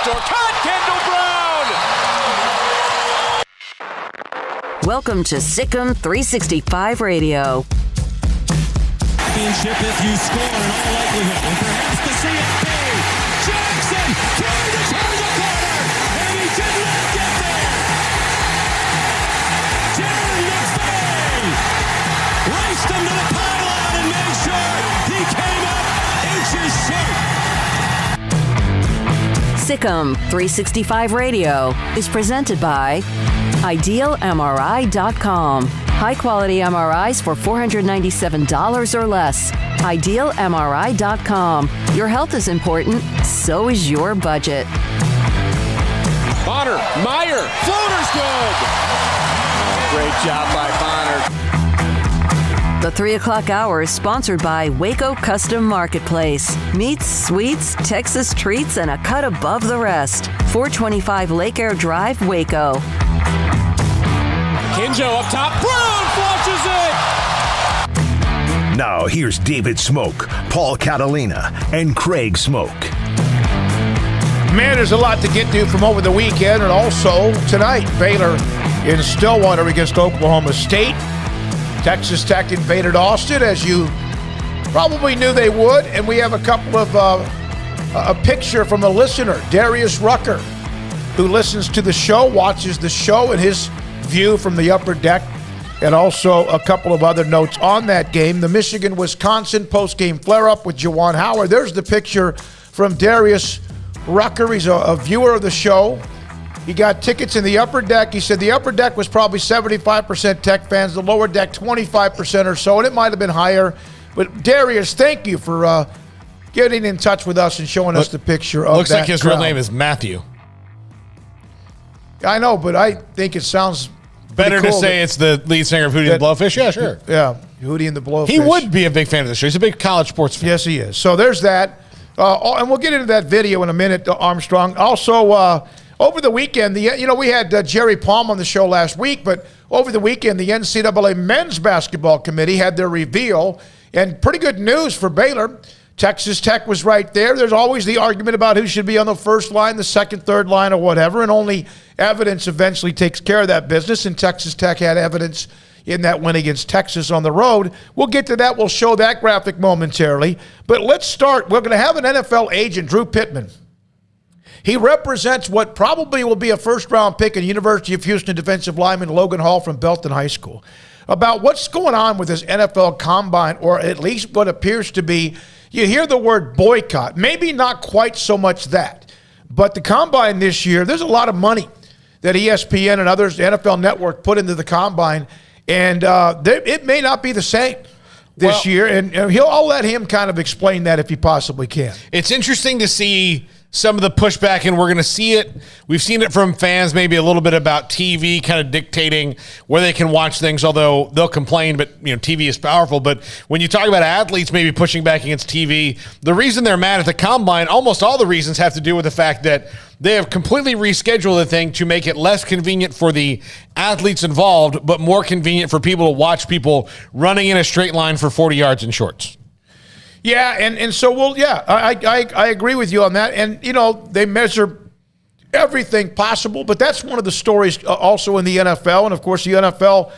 backdoor cut. Kendall Brown. Welcome to Sikkim 365 Radio. Championship if you score in all likelihood. And perhaps the CFP. Jackson trying to turn the corner. And he did not get there. Darren McFay raced him to the pylon and made sure he came up inches short. Sikkim 365 Radio is presented by IdealMRI.com. High-quality MRIs for $497 or less. IdealMRI.com. Your health is important, so is your budget. Bonner, Meyer, floater's good. Great job by Bonner. The 3 o'clock hour is sponsored by Waco Custom Marketplace. Meats, sweets, Texas treats, and a cut above the rest. 425 Lake Air Drive, Waco. Kinjo up top. Brown flushes it. Now here's David Smoak, Paul Catalina, and Craig Smoak. Man, there's a lot to get to from over the weekend, and also tonight, Baylor in Stillwater against Oklahoma State. Texas Tech invaded Austin, as you probably knew they would, and we have a couple of a picture from a listener, Darius Rucker, who listens to the show, watches the show, and his view from the upper deck, and also a couple of other notes on that game. The Michigan-Wisconsin post-game flare-up with Juwan Howard. There's the picture from Darius Rucker. He's a viewer of the show. He got tickets in the upper deck. He said the upper deck was probably 75% Tech fans, the lower deck 25% or so, and it might have been higher. But Darius, thank you for getting in touch with us and showing us the picture of looks that like his crowd. real name is Matthew. I know, but I think it sounds Better cool to say it's the lead singer of Hootie and the Blowfish? Yeah, sure. Yeah, Hootie and the Blowfish. He would be a big fan of the show. He's a big college sports fan. Yes, he is. So there's that. And we'll get into that video in a minute, Armstrong. Also, over the weekend, we had Jerry Palm on the show last week, but over the weekend, the NCAA Men's Basketball Committee had their reveal, and pretty good news for Baylor. Texas Tech was right there. There's always the argument about who should be on the first line, the second, third line, or whatever, and only evidence eventually takes care of that business, and Texas Tech had evidence in that win against Texas on the road. We'll get to that. We'll show that graphic momentarily. But let's start. We're going to have an NFL agent, Drew Pittman. He represents what probably will be a first-round pick in University of Houston defensive lineman Logan Hall from Belton High School about what's going on with this NFL Combine, or at least what appears to be. You hear the word boycott. Maybe not quite so much that. But the Combine this year, there's a lot of money that ESPN and others, the NFL Network, put into the Combine. And it may not be the same this year. And I'll let him kind of explain that if he possibly can. It's interesting to see some of the pushback, and we're going to see it. We've seen it from fans, maybe a little bit about TV kind of dictating where they can watch things, although they'll complain, but TV is powerful. But when you talk about athletes maybe pushing back against TV, the reason they're mad at the Combine, almost all the reasons have to do with the fact that they have completely rescheduled the thing to make it less convenient for the athletes involved, but more convenient for people to watch people running in a straight line for 40 yards in shorts. Yeah, and so I agree with you on that. And, they measure everything possible, but that's one of the stories also in the NFL. And, of course, the NFL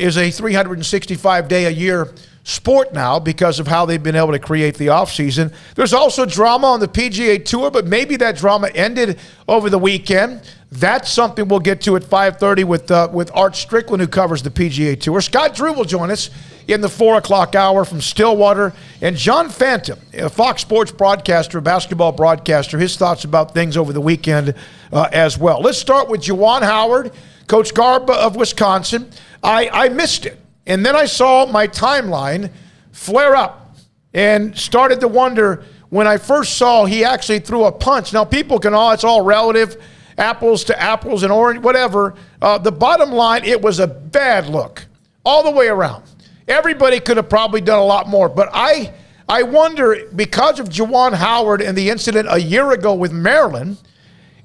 is a 365-day-a-year sport now because of how they've been able to create the offseason. There's also drama on the PGA Tour, but maybe that drama ended over the weekend. That's something we'll get to at 5:30 with Art Strickland, who covers the PGA Tour. Scott Drew will join us in the 4 o'clock hour from Stillwater. And John Fanta, a Fox Sports broadcaster, basketball broadcaster, his thoughts about things over the weekend as well. Let's start with Juwan Howard, Coach Garba of Wisconsin. I missed it. And then I saw my timeline flare up and started to wonder when I first saw he actually threw a punch. Now, people can it's all relative, apples to apples and orange, whatever. The bottom line, it was a bad look all the way around. Everybody could have probably done a lot more. But I wonder, because of Juwan Howard and the incident a year ago with Maryland,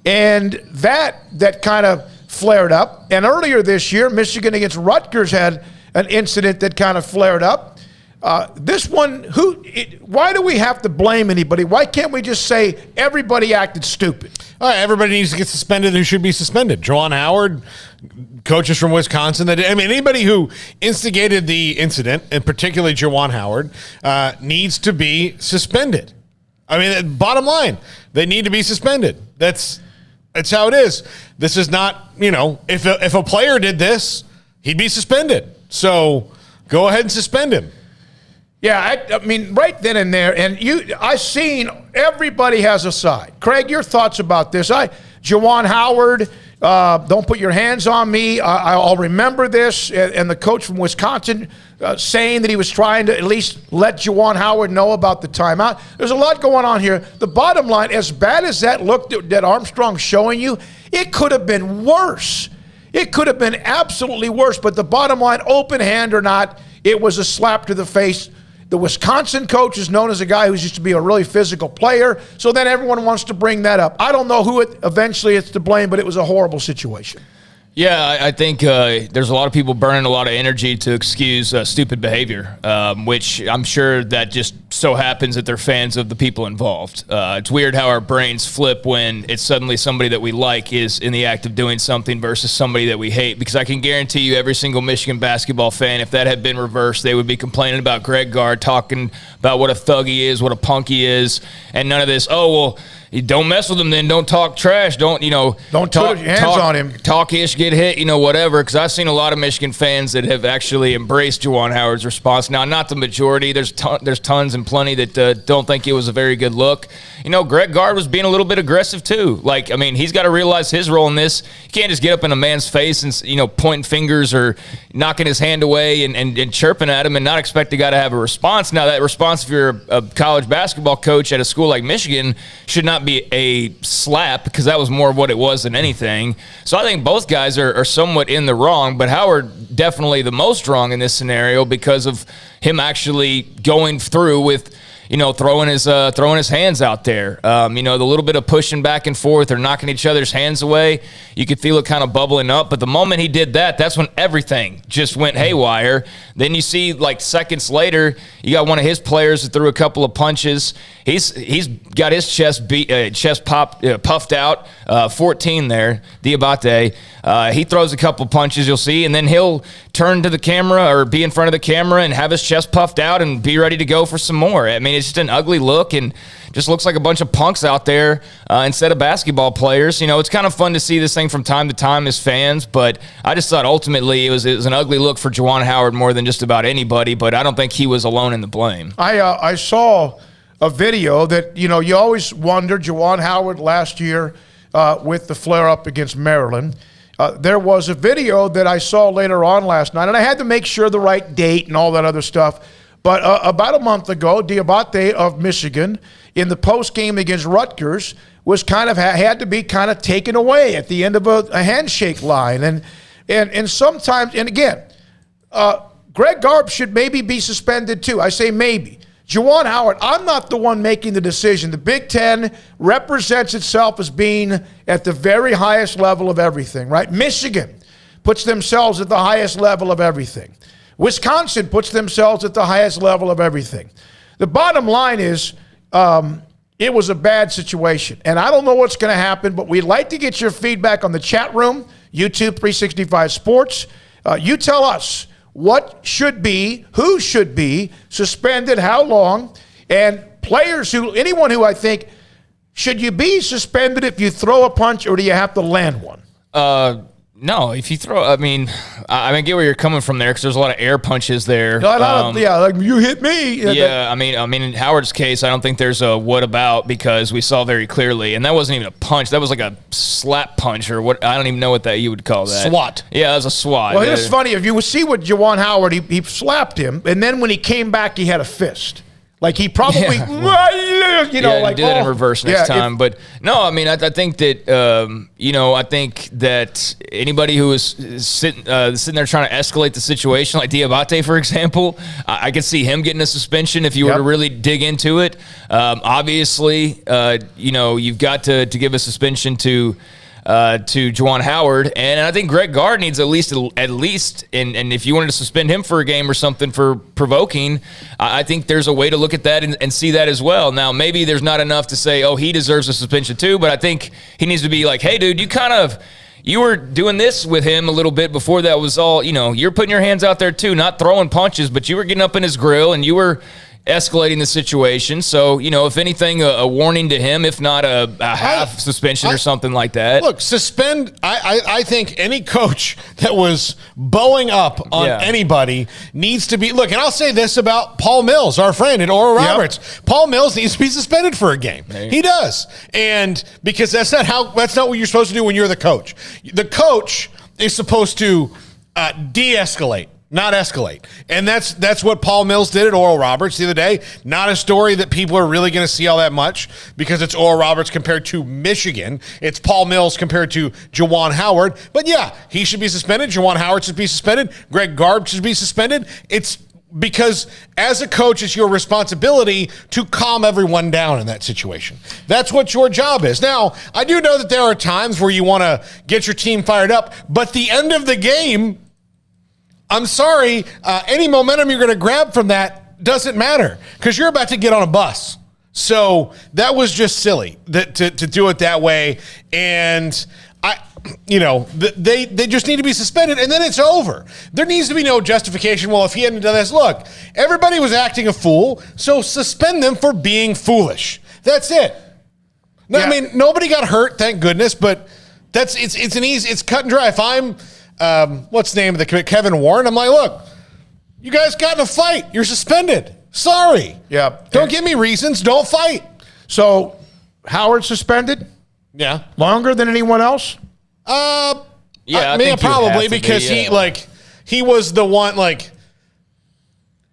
and that kind of flared up. And earlier this year, Michigan against Rutgers had an incident that kind of flared up. This one, why do we have to blame anybody? Why can't we just say everybody acted stupid? All right, everybody needs to get suspended who should be suspended. Juwan Howard, coaches from Wisconsin. Anybody who instigated the incident, and particularly Juwan Howard, needs to be suspended. I mean, bottom line, they need to be suspended. That's how it is. This is not, if a player did this, he'd be suspended. So go ahead and suspend him. Yeah, I mean, right then and there, and I seen everybody has a side. Craig, your thoughts about this? Juwan Howard, don't put your hands on me. I'll remember this. And the coach from Wisconsin saying that he was trying to at least let Juwan Howard know about the timeout. There's a lot going on here. The bottom line, as bad as that looked that Armstrong's showing you, it could have been worse. It could have been absolutely worse. But the bottom line, open hand or not, it was a slap to the face. The Wisconsin coach is known as a guy who used to be a really physical player, so then everyone wants to bring that up. I don't know who eventually it's to blame, but it was a horrible situation. Yeah, I think there's a lot of people burning a lot of energy to excuse stupid behavior, which I'm sure that just so happens that they're fans of the people involved. It's weird how our brains flip when it's suddenly somebody that we like is in the act of doing something versus somebody that we hate, because I can guarantee you every single Michigan basketball fan, if that had been reversed, they would be complaining about Greg Gard, talking about what a thug he is, what a punk he is, and none of this, you don't mess with him, then don't talk trash. Don't put your hands on him. Talk-ish, get hit, whatever. Because I've seen a lot of Michigan fans that have actually embraced Juwan Howard's response. Now, not the majority. There's tons and plenty that don't think it was a very good look. Greg Gard was being a little bit aggressive too. He's got to realize his role in this. You can't just get up in a man's face and pointing fingers or knocking his hand away and chirping at him and not expect the guy to have a response. Now, that response, if you're a college basketball coach at a school like Michigan, should not be a slap, because that was more of what it was than anything. So I think both guys are somewhat in the wrong, but Howard definitely the most wrong in this scenario because of him actually going through with throwing his hands out there. The little bit of pushing back and forth or knocking each other's hands away, you could feel it kind of bubbling up. But the moment he did that, that's when everything just went haywire. Then you see, seconds later, you got one of his players that threw a couple of punches. He's got his chest puffed out. 14 there, Diabate. He throws a couple punches, you'll see, and then he'll turn to the camera or be in front of the camera and have his chest puffed out and be ready to go for some more. I mean, it's just an ugly look and just looks like a bunch of punks out there instead of basketball players. It's kind of fun to see this thing from time to time as fans, but I just thought ultimately it was an ugly look for Juwan Howard more than just about anybody, but I don't think he was alone in the blame. I saw a video that, you always wonder, Juwan Howard last year with the flare-up against Maryland. There was a video that I saw later on last night, and I had to make sure the right date and all that other stuff. But about a month ago, Diabate of Michigan, in the post-game against Rutgers, was had to be taken away at the end of a handshake line. And sometimes, and again, Greg Gard should maybe be suspended too. I say maybe. Juwan Howard, I'm not the one making the decision. The Big Ten represents itself as being at the very highest level of everything, right? Michigan puts themselves at the highest level of everything. Wisconsin puts themselves at the highest level of everything. The bottom line is it was a bad situation. And I don't know what's going to happen, but we'd like to get your feedback on the chat room, YouTube 365 Sports. You tell us what should be, who should be suspended, how long, and anyone who I think, should you be suspended if you throw a punch or do you have to land one? No, if you throw, I get where you're coming from there because there's a lot of air punches there. You hit me. Yeah, I mean, in Howard's case, I don't think there's a what about, because we saw very clearly, and that wasn't even a punch. That was like a slap punch or what. I don't even know what that you would call that. Swat. Yeah, that was a swat. Well, it's funny. If you would see what Juwan Howard, he slapped him, and then when he came back, he had a fist. Like he probably, he did it in reverse next time. But no, I think that, I think that anybody who is sitting there trying to escalate the situation, like Diabate, for example, I could see him getting a suspension if you were to really dig into it. Obviously, you've got to give a suspension to to Juwan Howard, and I think Greg Gard needs at least, and if you wanted to suspend him for a game or something for provoking, I think there's a way to look at that and see that as well. Now, maybe there's not enough to say, oh, he deserves a suspension too, but I think he needs to be like, hey, dude, you were doing this with him a little bit before that was all, you're putting your hands out there too, not throwing punches, but you were getting up in his grill and you were escalating the situation. So, if anything, a warning to him, if not a half suspension or something like that. Look, suspend. I think any coach that was bowing up on anybody needs to be. Look, and I'll say this about Paul Mills, our friend at Oral Roberts. Paul Mills needs to be suspended for a game. He does. And because that's not what you're supposed to do when you're the coach. The coach is supposed to de-escalate, not escalate. And that's what Paul Mills did at Oral Roberts the other day. Not a story that people are really going to see all that much because it's Oral Roberts compared to Michigan. It's Paul Mills compared to Juwan Howard. But yeah, he should be suspended. Juwan Howard should be suspended. Greg Gard should be suspended. It's because as a coach, it's your responsibility to calm everyone down in that situation. That's what your job is. Now, I do know that there are times where you want to get your team fired up, but the end of the game, I'm sorry, any momentum you're going to grab from that doesn't matter because you're about to get on a bus. So that was just silly to do it that way. And they just need to be suspended and then it's over. There needs to be no justification. Well, if he hadn't done this, look, everybody was acting a fool, so suspend them for being foolish. That's it. No, I mean, nobody got hurt, thank goodness, but it's cut and dry. If I'm what's the name of the committee? Kevin Warren. I'm like, look, you guys got in a fight. You're suspended. Sorry. Yeah. Don't give me reasons. Don't fight. So Howard suspended? Yeah. Longer than anyone else? I mean, probably because he was the one,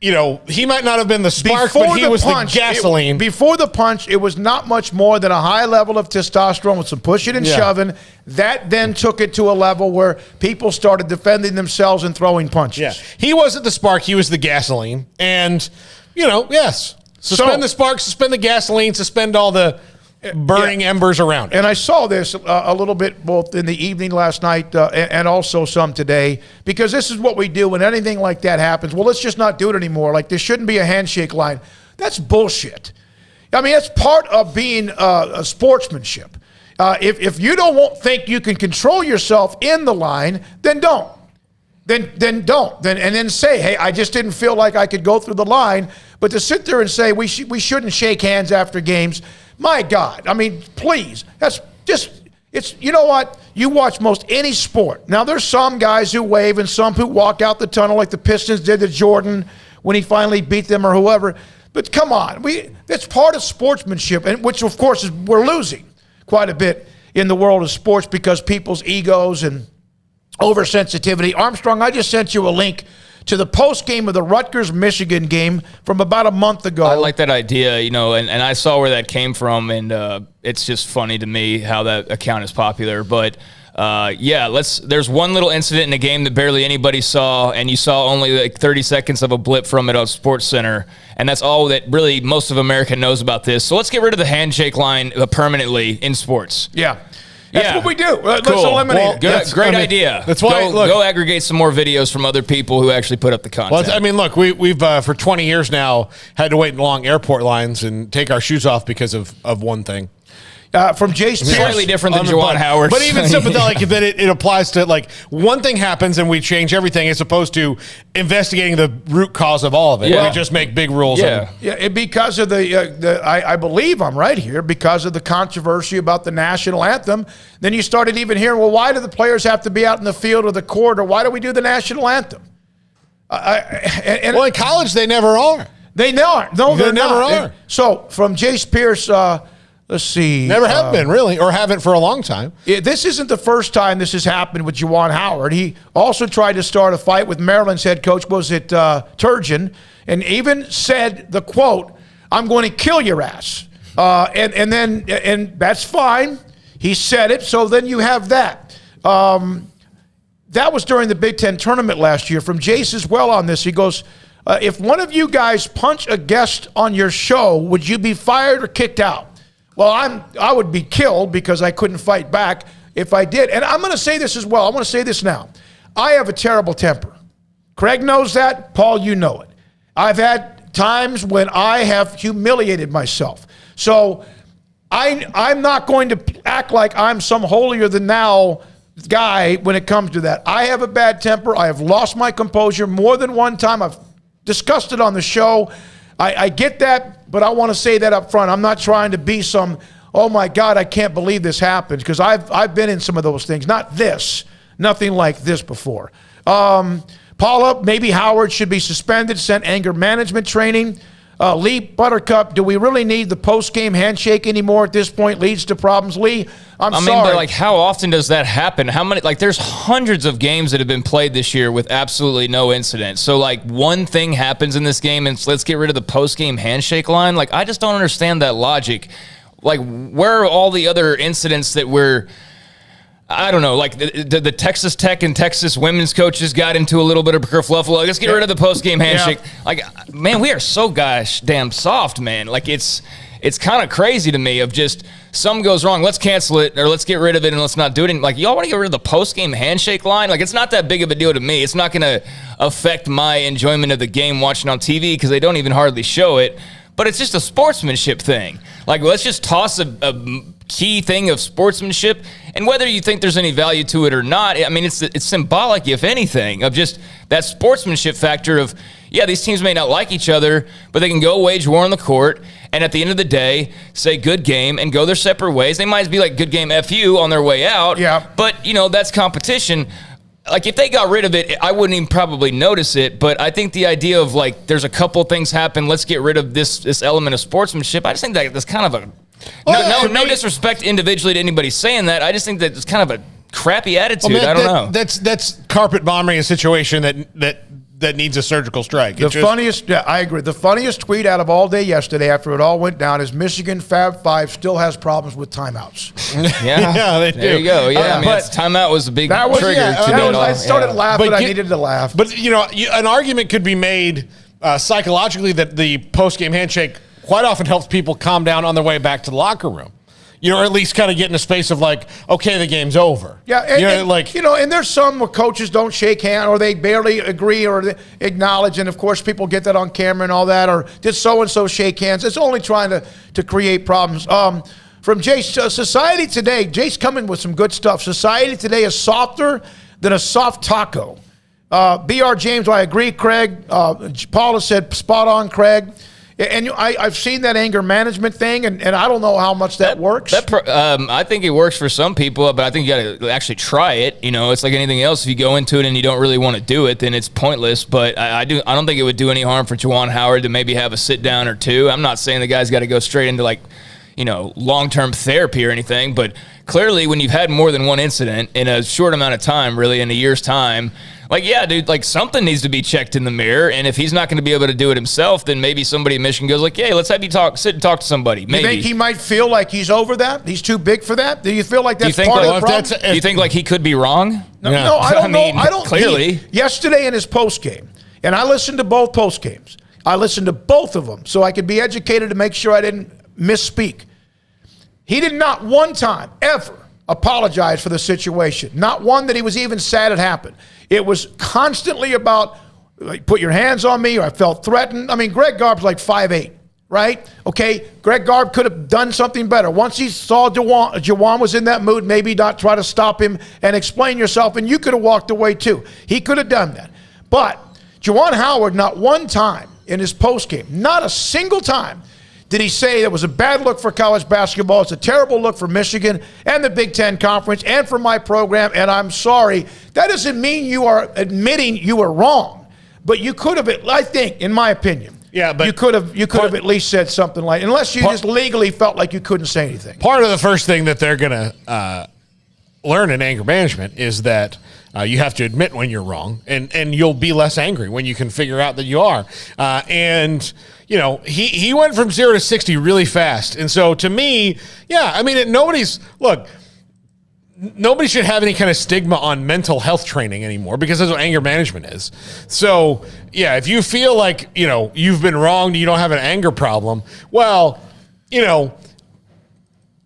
he might not have been the spark, but he was the gasoline. Before the punch, it was not much more than a high level of testosterone with some pushing and shoving. That then took it to a level where people started defending themselves and throwing punches. Yeah. He wasn't the spark. He was the gasoline. And, yes. Suspend the spark, suspend the gasoline, suspend all the burning embers around it. And I saw this a little bit both in the evening last night and also some today, because this is what we do when anything like that happens. Well, let's just not do it anymore. Like, there shouldn't be a handshake line. That's bullshit. I mean, that's part of being a sportsmanship. If you don't think you can control yourself in the line, then don't. Then don't. Then say, hey, I just didn't feel like I could go through the line. But to sit there and say we shouldn't shake hands after games, my God. I mean, please. That's just, you know what? You watch most any sport. Now, there's some guys who wave and some who walk out the tunnel like the Pistons did to Jordan when he finally beat them or whoever. But come on. That's part of sportsmanship, and which, of course, we're losing quite a bit in the world of sports because people's egos and oversensitivity. Armstrong, I just sent you a link to the post game of the Rutgers-Michigan game from about a month ago. I like that idea, and I saw where that came from, and it's just funny to me how that account is popular. But there's one little incident in a game that barely anybody saw, and you saw only 30 seconds of a blip from it on SportsCenter, and that's all that really most of America knows about this. So let's get rid of the handshake line permanently in sports. Yeah. That's what we do. Let's cool. eliminate it. Great idea. That's why. Go aggregate some more videos from other people who actually put up the content. Well, I mean, look, we've for 20 years now had to wait in long airport lines and take our shoes off because of one thing. From Jace Pierce. Slightly different than Juwan Howard. But even sympathetic that it applies to, one thing happens and we change everything as opposed to investigating the root cause of all of it. Yeah. We just make big rules. Because of I believe I'm right here, because of the controversy about the national anthem, then you started even hearing, well, why do the players have to be out in the field or the court, or why do we do the national anthem? In college, they never are. They aren't. No, they never are. And so from Jace Pierce, let's see. Never have been, really, or haven't for a long time. This isn't the first time this has happened with Juwan Howard. He also tried to start a fight with Maryland's head coach, Turgeon, and even said the quote, "I'm going to kill your ass." And that's fine. He said it, so then you have that. That was during the Big Ten tournament last year. From Jace as well on this, he goes, if one of you guys punch a guest on your show, would you be fired or kicked out? Well, I would be killed because I couldn't fight back. if I did. And I'm going to say this as well. I want to say this now. I have a terrible temper. Craig knows that. Paul, you know it. I've had times when I have humiliated myself. So I'm not going to act like I'm some holier-than-thou guy when it comes to that. I have a bad temper. I have lost my composure more than one time. I've discussed it on the show. I get that, but I want to say that up front. I'm not trying to be some, oh my God, I can't believe this happens, because I've been in some of those things. Not this, nothing like this before. Paula, maybe Howard should be suspended, sent anger management training. Lee Buttercup, do we really need the post-game handshake anymore at this point? Leads to problems. Lee, I mean, but like, how often does that happen? How many, like, there's hundreds of games that have been played this year with absolutely no incident. So, like, one thing happens in this game and let's get rid of the post-game handshake line. Like, I just don't understand that logic. Like, where are all the other incidents that we're, I don't know, like the Texas Tech and Texas women's coaches got into a little bit of kerfluffle. Like, let's get rid of the post-game handshake. Yeah. Like, man, we are so gosh damn soft, man. Like, it's kind of crazy to me of just something goes wrong, let's cancel it, or let's get rid of it and let's not do it. Like, y'all want to get rid of the post-game handshake line? Like, it's not that big of a deal to me. It's not going to affect my enjoyment of the game watching on TV because they don't even hardly show it. But it's just a sportsmanship thing. Like, let's just toss a key thing of sportsmanship, and whether you think there's any value to it or not, I mean, it's symbolic, if anything, of just that sportsmanship factor of, yeah, these teams may not like each other, but they can go wage war on the court, and at the end of the day, say good game and go their separate ways. They might be like, good game, F you, on their way out. Yeah. But, you know, that's competition. Like, if they got rid of it, I wouldn't even probably notice it. But I think the idea of, like, there's a couple things happen, let's get rid of this element of sportsmanship, I just think that that's kind of a no disrespect individually to anybody saying that. I just think that it's kind of a crappy attitude. I don't know. That's carpet bombing a situation that needs a surgical strike. I agree. The funniest tweet out of all day yesterday after it all went down is Michigan Fab Five still has problems with timeouts. Yeah, they do. There you go. Yeah, I mean, timeout was a big trigger. I started laughing. I needed to laugh. But, you know, an argument could be made psychologically that the post-game handshake quite often helps people calm down on their way back to the locker room. You know, or at least kind of get in a space of like, okay, the game's over. Yeah, and there's some where coaches don't shake hands or they barely agree or acknowledge, and of course people get that on camera and all that, or did so-and-so shake hands. It's only trying to create problems. From Jace, Society Today, Jace coming with some good stuff. Society Today is softer than a soft taco. B.R. James, I agree, Craig. Paula said, spot on, Craig. And I've seen that anger management thing, and I don't know how much that works. I think it works for some people, but I think you got to actually try it. You know, it's like anything else. If you go into it and you don't really want to do it, then it's pointless. But I don't think it would do any harm for Juwan Howard to maybe have a sit down or two. I'm not saying the guy's got to go straight into, like, you know, long-term therapy or anything, but clearly when you've had more than one incident in a short amount of time, really in a year's time, like, yeah, dude, like, something needs to be checked in the mirror, and if he's not going to be able to do it himself, then maybe somebody in Michigan goes like, hey, let's have you sit and talk to somebody. Maybe. You think he might feel like he's over that? He's too big for that? Do you feel like that's part of the problem? Do you think, like, he could be wrong? No, I don't know. I don't. Clearly. Yesterday in his postgame, and I listened to both postgames. I listened to both of them so I could be educated to make sure I didn't misspeak. He did not one time ever apologize for the situation. Not one that he was even sad it happened. It was constantly about, like, put your hands on me, or I felt threatened. I mean, Greg Garb's like 5'8", right? Okay, Greg Garb could have done something better. Once he saw Juwan was in that mood, maybe not try to stop him and explain yourself, and you could have walked away too. He could have done that. But Juwan Howard, not one time in his postgame, not a single time, did he say it was a bad look for college basketball, it's a terrible look for Michigan and the Big Ten Conference and for my program, and I'm sorry. That doesn't mean you are admitting you were wrong, but you could have, I think, in my opinion, but you could have at least said something like, unless you just legally felt like you couldn't say anything. Part of the first thing that they're going to learn in anger management is that you have to admit when you're wrong, and you'll be less angry when you can figure out that you are. And you know, he went from 0 to 60 really fast. And so to me, yeah, I mean, nobody should have any kind of stigma on mental health training anymore, because that's what anger management is. So, yeah, if you feel like, you know, you've been wronged, you don't have an anger problem, well, you know,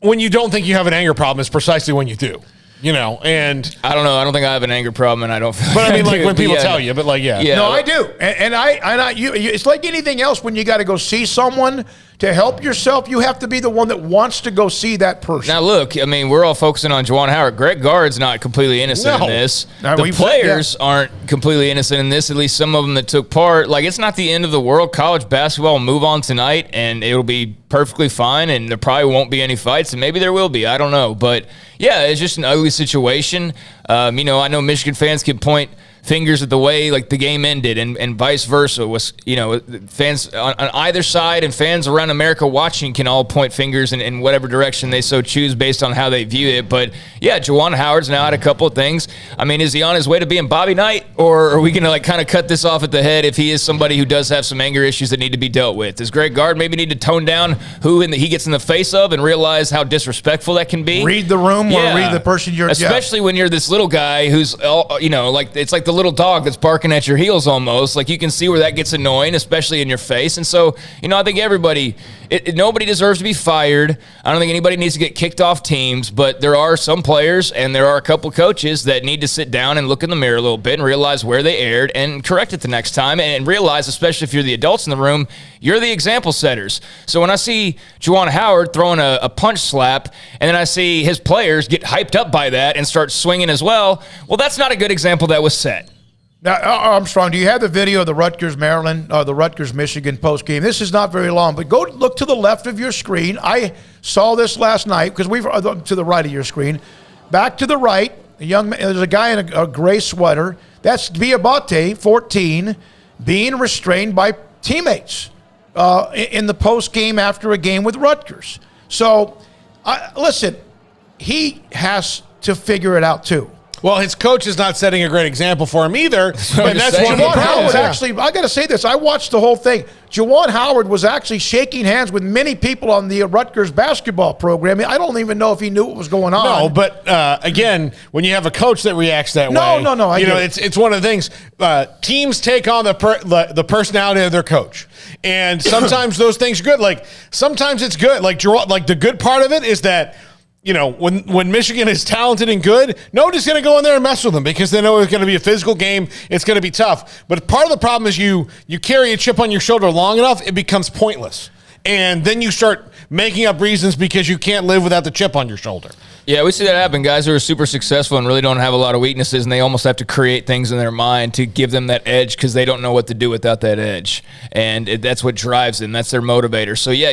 when you don't think you have an anger problem is precisely when you do. And I don't know. I don't think I have an anger problem, and I don't feel but I mean, do. like when But people yeah. tell you, but like, yeah. No, I do, and it's like anything else. When you got to go see someone to help yourself, you have to be the one that wants to go see that person. Now, look, I mean, we're all focusing on Juwan Howard. Greg Gard's not completely innocent in this. No, the players aren't completely innocent in this, at least some of them that took part. Like, it's not the end of the world. College basketball will move on tonight, and it'll be perfectly fine, and there probably won't be any fights, and maybe there will be. I don't know. But, yeah, it's just an ugly situation. I know Michigan fans can point fingers at the way like the game ended and vice versa. Was fans on either side and fans around America watching can all point fingers in whatever direction they so choose based on how they view it. But yeah, Juwan Howard's now had a couple of things. I mean, is he on his way to being Bobby Knight, or are we going to like kind of cut this off at the head if he is somebody who does have some anger issues that need to be dealt with? Does Greg Gard maybe need to tone down who he gets in the face of and realize how disrespectful that can be? Read the room or read the person you're especially when you're this little guy who's like it's like the little dog that's barking at your heels almost. Like you can see where that gets annoying, especially in your face. And so, I think everybody, nobody deserves to be fired. I don't think anybody needs to get kicked off teams, but there are some players and there are a couple coaches that need to sit down and look in the mirror a little bit and realize where they erred and correct it the next time, and realize, especially if you're the adults in the room, you're the example setters. So when I see Juwan Howard throwing a punch slap and then I see his players get hyped up by that and start swinging as well that's not a good example that was set. Now, Armstrong, do you have the video of the Rutgers-Maryland or the Rutgers-Michigan post-game? This is not very long, but go look to the left of your screen. I saw this last night because we've to the right of your screen. Back to the right, there's a guy in a gray sweater. That's Diabate, 14, being restrained by teammates in the post-game after a game with Rutgers. So, listen, he has to figure it out too. Well, his coach is not setting a great example for him either. And that's one of the Juwan problems. Howard actually, I got to say this. I watched the whole thing. Juwan Howard was actually shaking hands with many people on the Rutgers basketball program. I don't even know if he knew what was going on. No, but again, when you have a coach that reacts that way, No. It's one of the things. Teams take on the personality of their coach, and sometimes those things are good. Like sometimes it's good. Like the good part of it is that, when Michigan is talented and good, nobody's going to go in there and mess with them because they know it's going to be a physical game. It's going to be tough. But part of the problem is you carry a chip on your shoulder long enough, it becomes pointless. And then you start making up reasons because you can't live without the chip on your shoulder. Yeah, we see that happen. Guys who are super successful and really don't have a lot of weaknesses, and they almost have to create things in their mind to give them that edge because they don't know what to do without that edge. And that's what drives them. That's their motivator. So, yeah,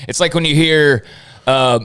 it's like when you hear I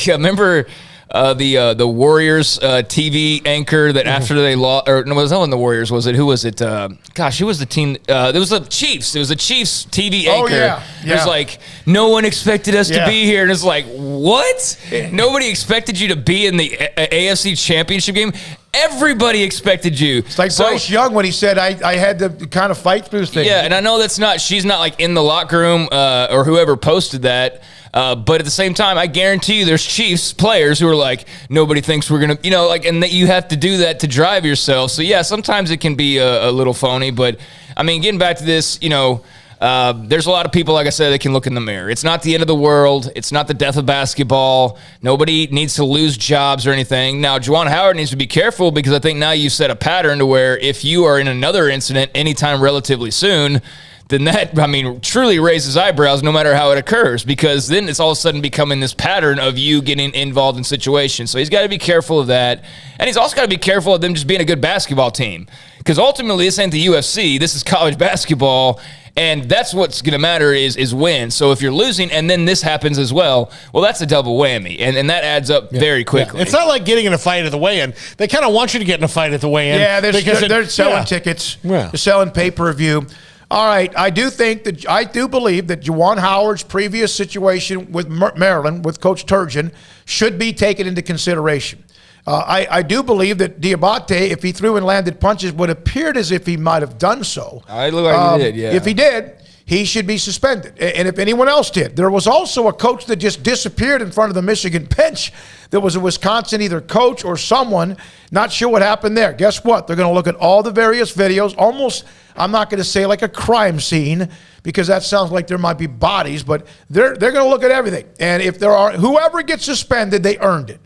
remember the Warriors TV anchor that after they lost, or no, it was not the Warriors, was it? Who was it? Who was the team? It was the Chiefs. It was the Chiefs TV anchor. Yeah. It was like, no one expected us to be here. And it's like, what? Nobody expected you to be in the AFC Championship game? Everybody expected you. It's like Bryce Young when he said, I had to kind of fight through things. Yeah, and I know she's not like in the locker room or whoever posted that. But at the same time, I guarantee you there's Chiefs players who are like, nobody thinks we're going to, and that you have to do that to drive yourself. So, yeah, sometimes it can be a little phony. But, I mean, getting back to this, there's a lot of people, like I said, that can look in the mirror. It's not the end of the world. It's not the death of basketball. Nobody needs to lose jobs or anything. Now, Juwan Howard needs to be careful because I think now you've set a pattern to where if you are in another incident anytime relatively soon, then that, truly raises eyebrows no matter how it occurs, because then it's all of a sudden becoming this pattern of you getting involved in situations. So he's got to be careful of that. And he's also got to be careful of them just being a good basketball team, because ultimately this ain't the UFC. This is college basketball, and that's what's going to matter is win. So if you're losing and then this happens as well, that's a double whammy, and that adds up very quickly. Yeah. It's not like getting in a fight at the weigh-in. They kind of want you to get in a fight at the weigh-in. Yeah, they're selling tickets. Yeah. They're selling pay-per-view. All right, I do believe that Juwan Howard's previous situation with Maryland, with Coach Turgeon, should be taken into consideration. I do believe that Diabate, if he threw and landed punches, would appeared as if he might have done so. I look like he did, yeah. If he did, he should be suspended. And if anyone else did. There was also a coach that just disappeared in front of the Michigan bench. There was a Wisconsin either coach or someone. Not sure what happened there. Guess what? They're going to look at all the various videos, almost, I'm not going to say like a crime scene, because that sounds like there might be bodies, but they're going to look at everything. And if there are, whoever gets suspended, they earned it.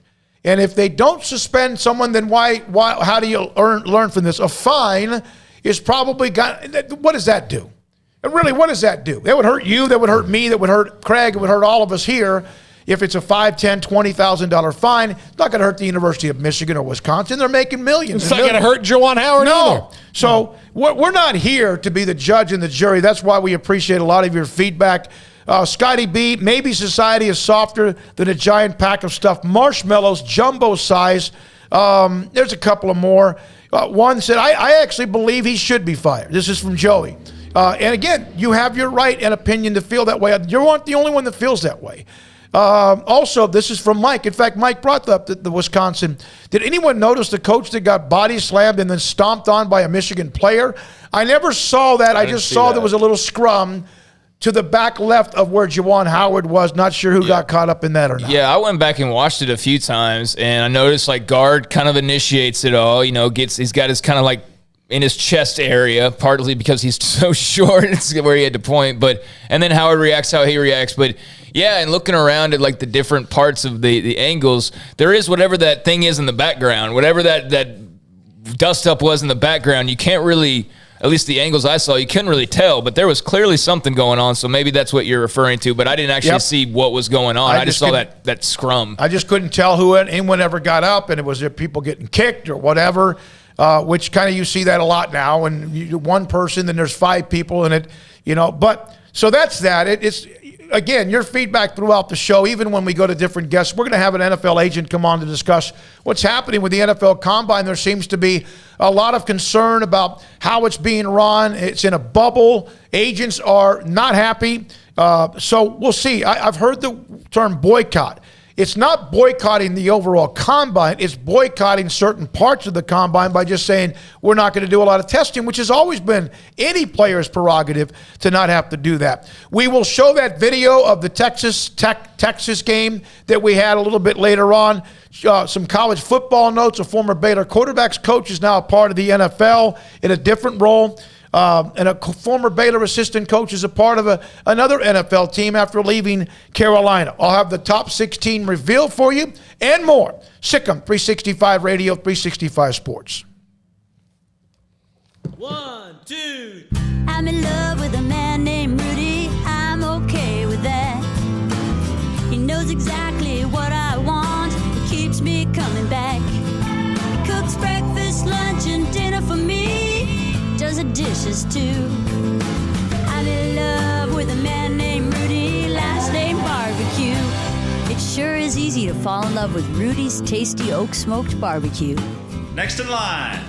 And if they don't suspend someone, then why how do you learn from this? A fine is probably what does that do? And really, what does that do? That would hurt you, that would hurt me, that would hurt Craig, it would hurt all of us here. If it's a $5,000, $10,000, $20,000 fine, it's not going to hurt the University of Michigan or Wisconsin. They're making millions. It's not going to hurt Juwan Howard either. So we're not here to be the judge and the jury. That's why we appreciate a lot of your feedback. Scotty B, maybe society is softer than a giant pack of stuffed marshmallows, jumbo size. There's a couple of more. One said, I actually believe he should be fired. This is from Joey. And again, you have your right and opinion to feel that way. You aren't the only one that feels that way. Also, this is from Mike. In fact, Mike brought up the Wisconsin. Did anyone notice the coach that got body slammed and then stomped on by a Michigan player? I never saw that. I just saw there was a little scrum to the back left of where Juwan Howard was. Not sure who got caught up in that or not. Yeah, I went back and watched it a few times, and I noticed like guard kind of initiates it all. You know, he's got his kind of like in his chest area, partly because he's so short. It's where he had to point, and then Howard reacts how he reacts. But yeah, and looking around at like the different parts of the angles, there is whatever that thing is in the background, whatever that dust up was in the background. You can't really, at least the angles I saw, you couldn't really tell, but there was clearly something going on. So maybe that's what you're referring to, but I didn't actually see what was going on. I just saw that scrum. I just couldn't tell who anyone ever got up, and it was people getting kicked or whatever. Which kind of you see that a lot now, and one person, then there's 5 people, and it, But so that's that. It's again your feedback throughout the show. Even when we go to different guests, we're going to have an NFL agent come on to discuss what's happening with the NFL Combine. There seems to be a lot of concern about how it's being run. It's in a bubble. Agents are not happy. So we'll see. I've heard the term boycott. It's not boycotting the overall combine. It's boycotting certain parts of the combine by just saying we're not going to do a lot of testing, which has always been any player's prerogative to not have to do that. We will show that video of the Texas game that we had a little bit later on. Some college football notes. A former Baylor quarterbacks coach is now a part of the NFL in a different role. And a former Baylor assistant coach is a part of another NFL team after leaving Carolina. I'll have the top 16 revealed for you and more. Sikkim 365 Radio, 365 Sports. 1, 2. I'm in love with a man named Rudy. I'm okay with that. He knows exactly what I want. He keeps me coming back. He cooks breakfast, lunch, and dinner for me. Does the dishes too. I'm in love with a man named Rudy, last name Barbecue. It sure is easy to fall in love with Rudy's tasty oak smoked barbecue. Next in line.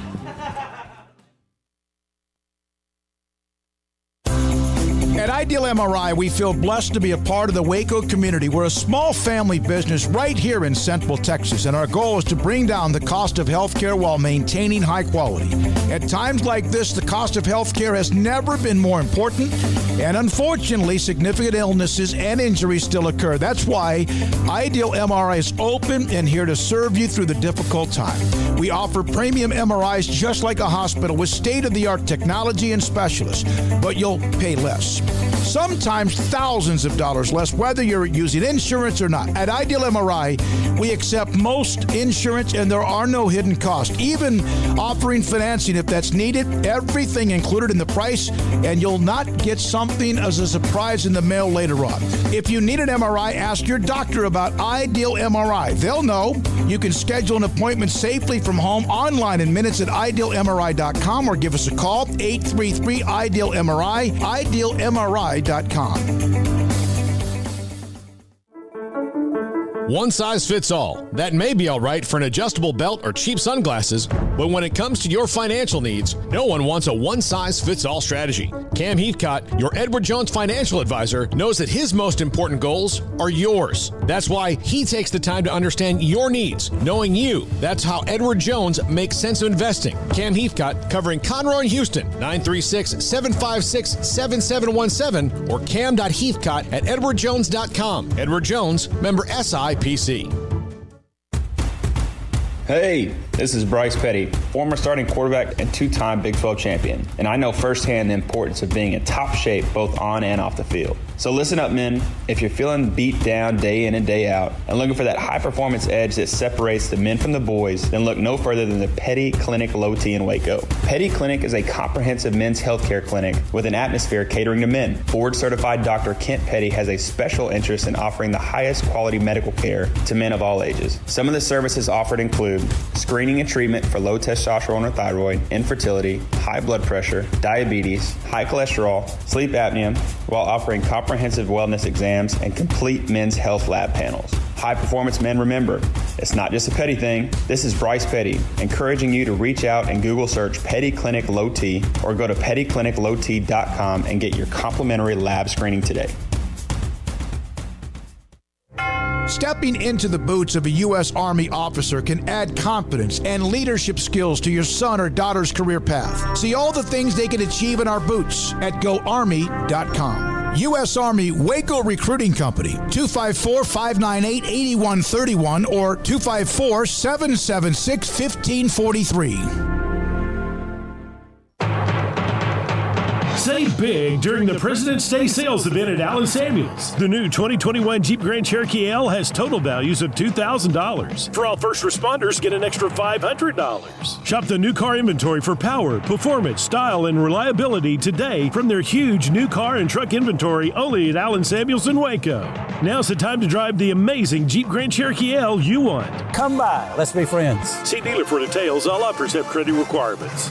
At Ideal MRI, we feel blessed to be a part of the Waco community. We're a small family business right here in Central Texas, and our goal is to bring down the cost of healthcare while maintaining high quality. At times like this, the cost of healthcare has never been more important, and unfortunately, significant illnesses and injuries still occur. That's why Ideal MRI is open and here to serve you through the difficult time. We offer premium MRIs just like a hospital with state-of-the-art technology and specialists, but you'll pay less. Sometimes thousands of dollars less, whether you're using insurance or not. At Ideal MRI, we accept most insurance and there are no hidden costs, even offering financing if that's needed. Everything included in the price, and you'll not get something as a surprise in the mail later on. If you need an MRI, ask your doctor about Ideal MRI. They'll know. You can schedule an appointment safely from home online in minutes at idealmri.com or give us a call, 833-IDEAL-MRI, idealmri.com. One size fits all. That may be all right for an adjustable belt or cheap sunglasses, but when it comes to your financial needs, no one wants a one-size-fits-all strategy. Cam Heathcott, your Edward Jones financial advisor, knows that his most important goals are yours. That's why he takes the time to understand your needs, knowing you. That's how Edward Jones makes sense of investing. Cam Heathcott, covering Conroe and Houston, 936-756-7717 or cam.heathcott@edwardjones.com. Edward Jones, member SIPC. Hey, This is Bryce Petty, former starting quarterback and two-time Big 12 champion, and I know firsthand the importance of being in top shape both on and off the field. So listen up, men. If you're feeling beat down day in and day out and looking for that high-performance edge that separates the men from the boys, then look no further than the Petty Clinic Low T in Waco. Petty Clinic is a comprehensive men's healthcare clinic with an atmosphere catering to men. Board-certified Dr. Kent Petty has a special interest in offering the highest quality medical care to men of all ages. Some of the services offered include screening and treatment for low testosterone or thyroid, infertility, high blood pressure, diabetes, high cholesterol, sleep apnea, while offering comprehensive wellness exams and complete men's health lab panels. High performance men, remember, it's not just a Petty thing. This is Bryce Petty, encouraging you to reach out and Google search Petty Clinic Low T or go to pettycliniclowt.com and get your complimentary lab screening today. Stepping into the boots of a U.S. Army officer can add confidence and leadership skills to your son or daughter's career path. See all the things they can achieve in our boots at GoArmy.com. U.S. Army Waco Recruiting Company, 254-598-8131 or 254-776-1543. Save big during the President's Day sales event at Allen Samuels. The new 2021 Jeep Grand Cherokee L has total values of $2,000. For all first responders, get an extra $500. Shop the new car inventory for power, performance, style, and reliability today from their huge new car and truck inventory only at Allen Samuels in Waco. Now's the time to drive the amazing Jeep Grand Cherokee L you want. Come by. Let's be friends. See dealer for details. All offers have credit requirements.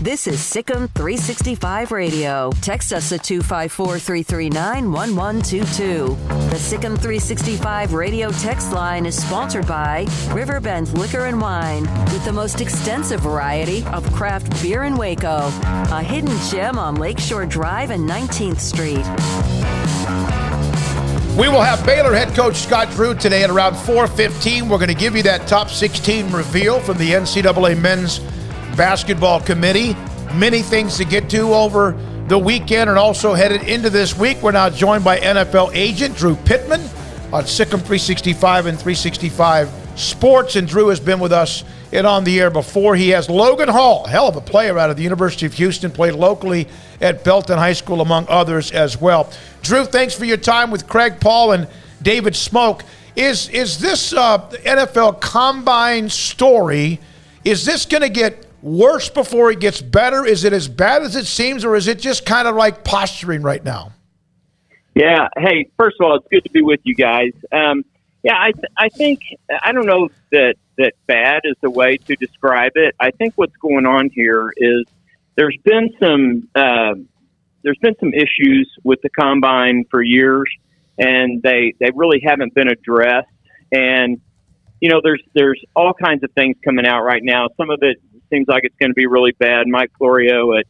This is Sikkim 365 Radio. Text us at 254-339-1122. The Sikkim 365 Radio text line is sponsored by Riverbend Liquor and Wine, with the most extensive variety of craft beer in Waco. A hidden gem on Lakeshore Drive and 19th Street. We will have Baylor head coach Scott Drew today at around 4:15. We're going to give you that top 16 reveal from the NCAA men's basketball committee. Many things to get to over the weekend and also headed into this week. We're now joined by NFL agent Drew Pittman on Sikkim 365 and 365 Sports. And Drew has been with us and on the air before. He has Logan Hall, hell of a player out of the University of Houston, played locally at Belton High School, among others as well. Drew, thanks for your time with Craig Paul and David Smoak. Is this NFL Combine story, is this going to get worse before it gets better? Is it as bad as it seems, or is it just kind of like posturing right now? Yeah. Hey, first of all, it's good to be with you guys. I think, I don't know that bad is the way to describe it. I think what's going on here is there's been some issues with the Combine for years, and they really haven't been addressed. And, you know, there's all kinds of things coming out right now. Some of it seems like it's going to be really bad. Mike Florio at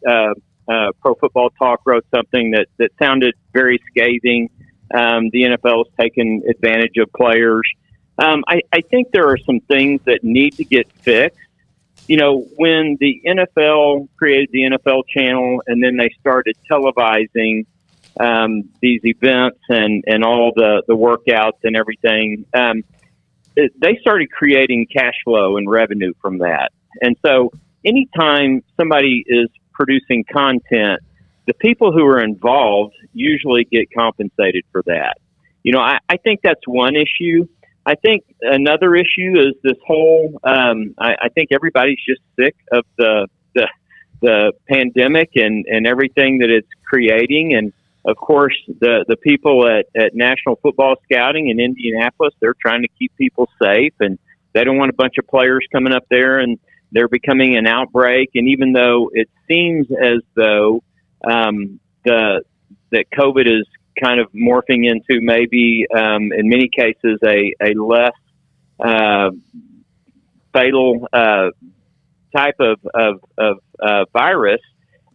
Pro Football Talk wrote something that sounded very scathing. The NFL has taken advantage of players. I think there are some things that need to get fixed. You know, when the NFL created the NFL channel and then they started televising these events and all the workouts and everything, they started creating cash flow and revenue from that. And so anytime somebody is producing content, the people who are involved usually get compensated for that. You know, I think that's one issue. I think another issue is this whole, I think everybody's just sick of the pandemic and everything that it's creating. And of course, the people at National Football Scouting in Indianapolis, they're trying to keep people safe, and they don't want a bunch of players coming up there and they're becoming an outbreak. And even though it seems as though that COVID is kind of morphing into maybe in many cases a less fatal type of virus,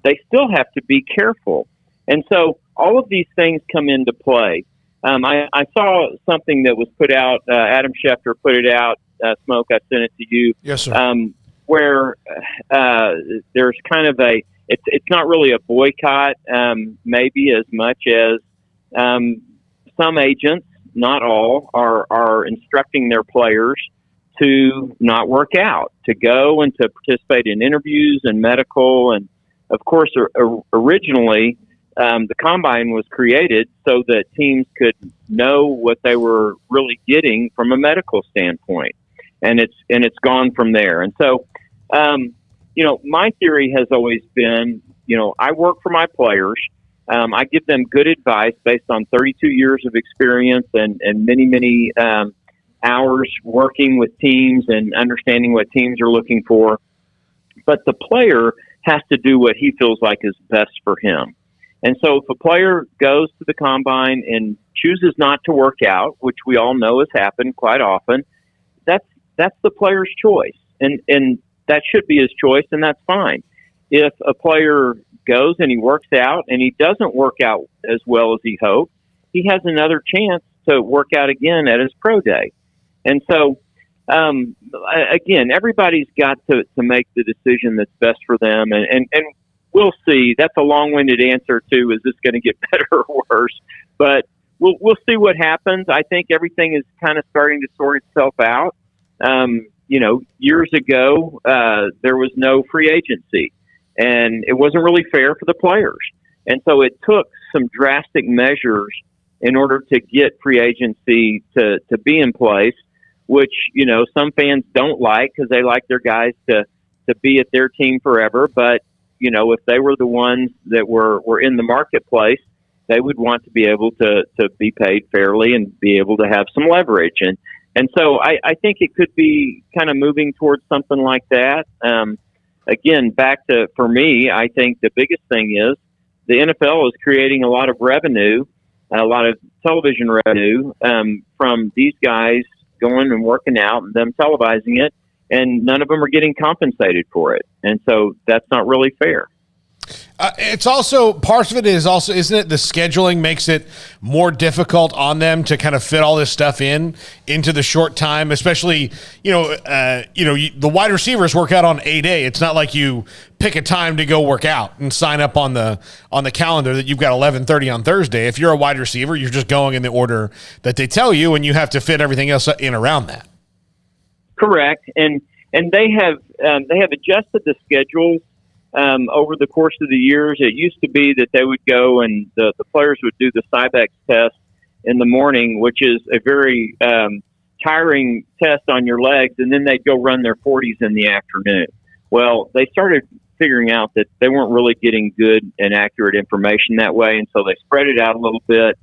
they still have to be careful. And so all of these things come into play. I saw something that was put out. Adam Schefter put it out. Smoak, I sent it to you. Yes, sir. Where there's kind of it's not really a boycott, maybe as much as some agents not all, are instructing their players to not work out, to go and to participate in interviews and medical. And of course, originally, the combine was created so that teams could know what they were really getting from a medical standpoint. And it's gone from there. And so, my theory has always been, I work for my players. I give them good advice based on 32 years of experience and many hours working with teams and understanding what teams are looking for. But the player has to do what he feels like is best for him. And so if a player goes to the combine and chooses not to work out, which we all know has happened quite often, that's the player's choice. And that should be his choice, and that's fine. If a player goes and he works out and he doesn't work out as well as he hoped, he has another chance to work out again at his pro day. And so, again, everybody's got to make the decision that's best for them. And we'll see. That's a long-winded answer to, is this going to get better or worse? But we'll see what happens. I think everything is kind of starting to sort itself out. Years ago, there was no free agency, and it wasn't really fair for the players. And so it took some drastic measures in order to get free agency to be in place, which, some fans don't like because they like their guys to be at their team forever. But, if they were the ones that were in the marketplace, they would want to be able to be paid fairly and be able to have some leverage. And so I think it could be kind of moving towards something like that. Again, for me, I think the biggest thing is the NFL is creating a lot of revenue, a lot of television revenue from these guys going and working out and them televising it, and none of them are getting compensated for it. And so that's not really fair. It's also, part of it is also, isn't it, the scheduling makes it more difficult on them to kind of fit all this stuff into the short time, especially, the wide receivers work out on a day. It's not like you pick a time to go work out and sign up on the calendar that you've got 11:30 on Thursday. If you're a wide receiver, you're just going in the order that they tell you, and you have to fit everything else in around that. Correct. And they have adjusted the schedules over the course of the years. It used to be that they would go and the players would do the Cybex test in the morning, which is a very tiring test on your legs, and then they'd go run their 40s in the afternoon. Well, they started figuring out that they weren't really getting good and accurate information that way, and so they spread it out a little bit.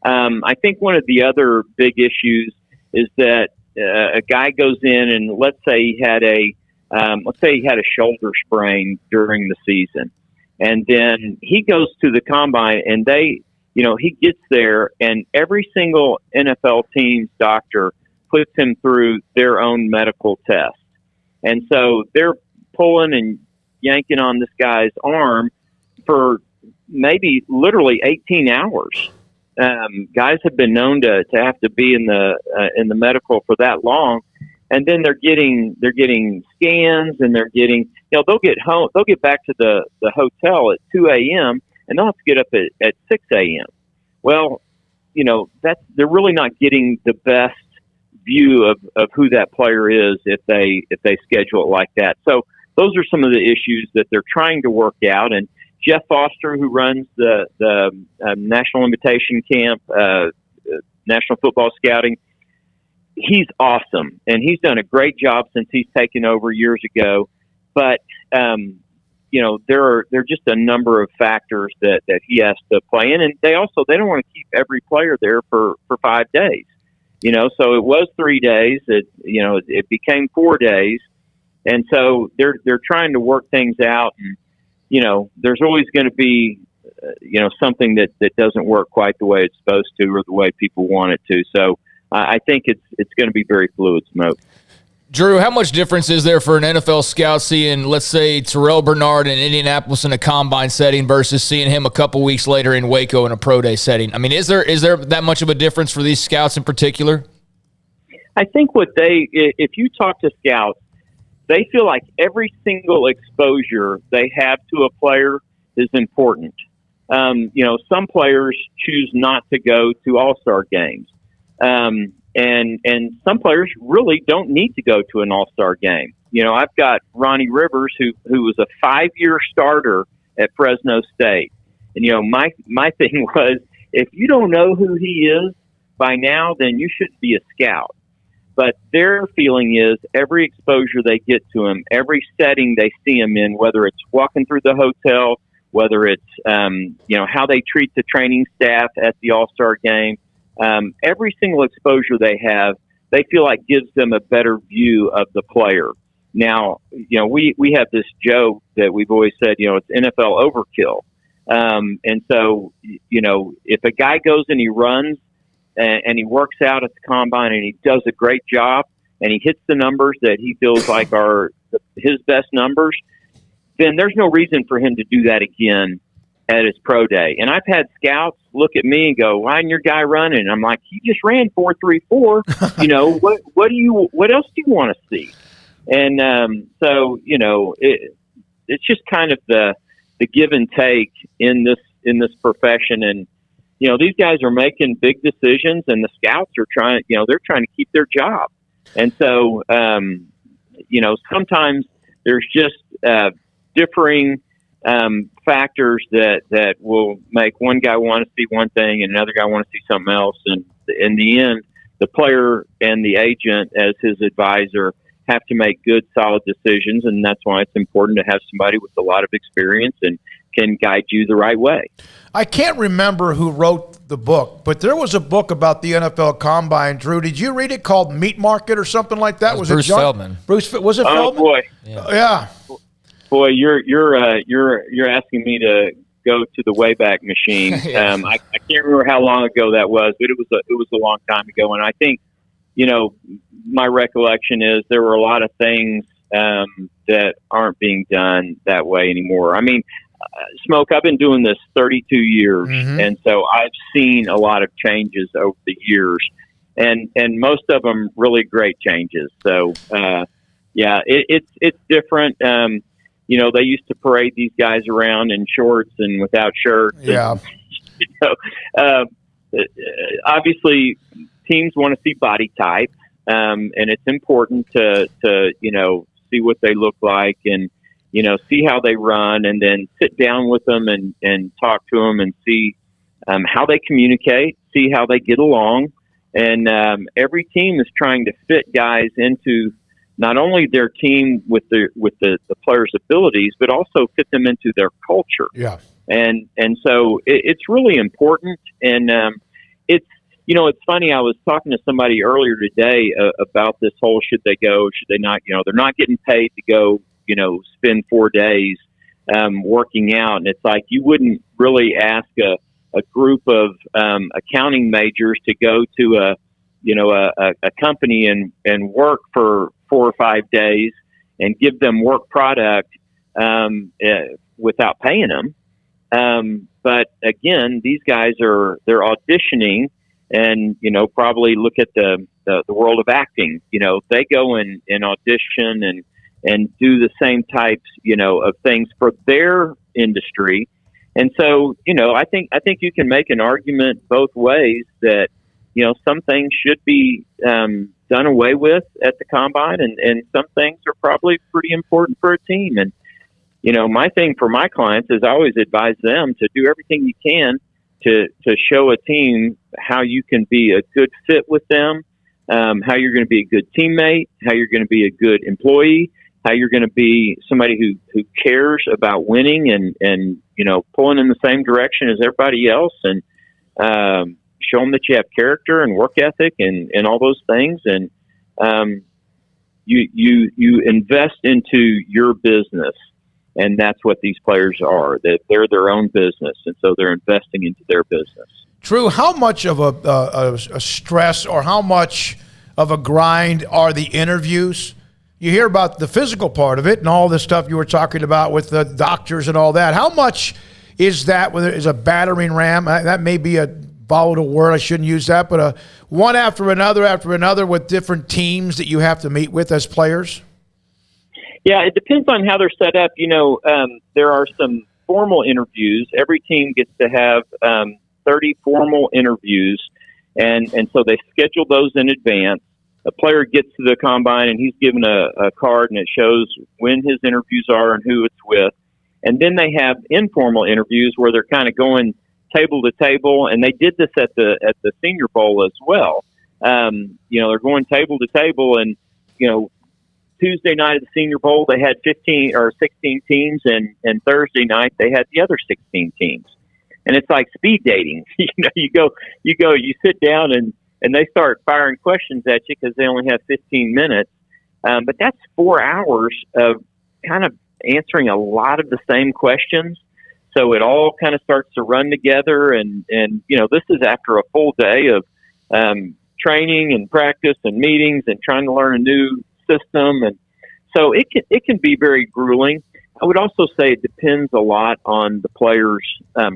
I think one of the other big issues is that a guy goes in and let's say he had a shoulder sprain during the season, and then he goes to the combine and he gets there and every single NFL team's doctor puts him through their own medical test. And so they're pulling and yanking on this guy's arm for maybe literally 18 hours. Guys have been known to have to be in the medical for that long. And then they're getting scans, and they're getting, they'll get back to the hotel at 2 a.m. and they'll have to get up at 6 a.m. Well, they're really not getting the best view of who that player is if they schedule it like that. So those are some of the issues that they're trying to work out. And Jeff Foster, who runs the National Invitation Camp, National Football Scouting, he's awesome, and he's done a great job since he's taken over years ago. But there are just a number of factors that he has to play in, and they don't want to keep every player there for 5 days. So it was 3 days. It became 4 days, and so they're trying to work things out. And there's always going to be something that doesn't work quite the way it's supposed to, or the way people want it to. So I think it's going to be very fluid, Smoke. Drew, how much difference is there for an NFL scout seeing, let's say, Terrell Bernard in Indianapolis in a combine setting versus seeing him a couple weeks later in Waco in a pro day setting? I mean, is there that much of a difference for these scouts in particular? I think if you talk to scouts, they feel like every single exposure they have to a player is important. Some players choose not to go to all-star games. And some players really don't need to go to an all-star game. I've got Ronnie Rivers, who was a 5-year starter at Fresno State. And, my thing was, if you don't know who he is by now, then you shouldn't be a scout. But their feeling is every exposure they get to him, every setting they see him in, whether it's walking through the hotel, whether it's, how they treat the training staff at the all-star game, every single exposure they have, they feel like gives them a better view of the player. Now, we have this joke that we've always said, it's NFL overkill. And so, if a guy goes and he runs and he works out at the combine and he does a great job and he hits the numbers that he feels like are his best numbers, then there's no reason for him to do that again at his pro day. And I've had scouts look at me and go, "Why isn't your guy running?" And I'm like, "He just ran 4.34. What else do you want to see?" And it's just kind of the give and take in this profession. And these guys are making big decisions, and the scouts are trying to keep their job. And so sometimes there's just differing factors that will make one guy want to see one thing and another guy want to see something else. And in the end, the player and the agent, as his advisor, have to make good, solid decisions, and that's why it's important to have somebody with a lot of experience and can guide you the right way. I can't remember who wrote the book, but there was a book about the NFL Combine. Drew, did you read it, called Meat Market or something like that? Was Bruce Feldman. Was it Feldman? Oh boy, yeah. Boy, you're asking me to go to the Wayback Machine. Yeah. I can't remember how long ago that was, but it was a long time ago, and I think my recollection is there were a lot of things that aren't being done that way anymore. I mean, Smoak, I've been doing this 32 years, and so I've seen a lot of changes over the years, and most of them really great changes. So, it's different. They used to parade these guys around in shorts and without shirts. Yeah. Obviously, teams want to see body type, and it's important to see what they look like and see how they run, and then sit down with them and talk to them and see how they communicate, see how they get along. And every team is trying to fit guys into not only their team with the players' abilities, but also fit them into their culture. Yeah. And so it's really important. And it's funny. I was talking to somebody earlier today about this whole should they go, should they not? They're not getting paid to go, spend 4 days working out. And it's like you wouldn't really ask a group of accounting majors to go to a company and work for 4 or 5 days and give them work product without paying them. But again, these guys they're auditioning. And, probably look at the world of acting. They go and audition and do the same types, of things for their industry. And so, I think you can make an argument both ways that, some things should be done away with at the combine, and some things are probably pretty important for a team. And, my thing for my clients is I always advise them to do everything you can to show a team how you can be a good fit with them, how you're going to be a good teammate, how you're going to be a good employee, how you're going to be somebody who cares about winning and pulling in the same direction as everybody else, and show them that you have character and work ethic and all those things. And you invest into your business. And that's what these players are. That they're their own business, and so they're investing into their business. Drew, how much of a stress or how much of a grind are the interviews? You hear about the physical part of it and all the stuff you were talking about with the doctors and all that. How much is that, whether it's a battering ram? That may be a volatile word. I shouldn't use that, but one after another with different teams that you have to meet with as players? Yeah, it depends on how they're set up. There are some formal interviews. Every team gets to have 30 formal interviews, And so they schedule those in advance. A player gets to the combine and he's given a card and it shows when his interviews are and who it's with. And then they have informal interviews where they're kind of going table to table. And they did this at the Senior Bowl as well. They're going table to table, and, Tuesday night at the Senior Bowl, they had 15 or 16 teams, and Thursday night they had the other 16 teams. And it's like speed dating. You sit down and they start firing questions at you because they only have 15 minutes. But that's 4 hours of kind of answering a lot of the same questions. So it all kind of starts to run together. And this is after a full day of training and practice and meetings and trying to learn a new system. And so it can be very grueling. I would also say it depends a lot on the player's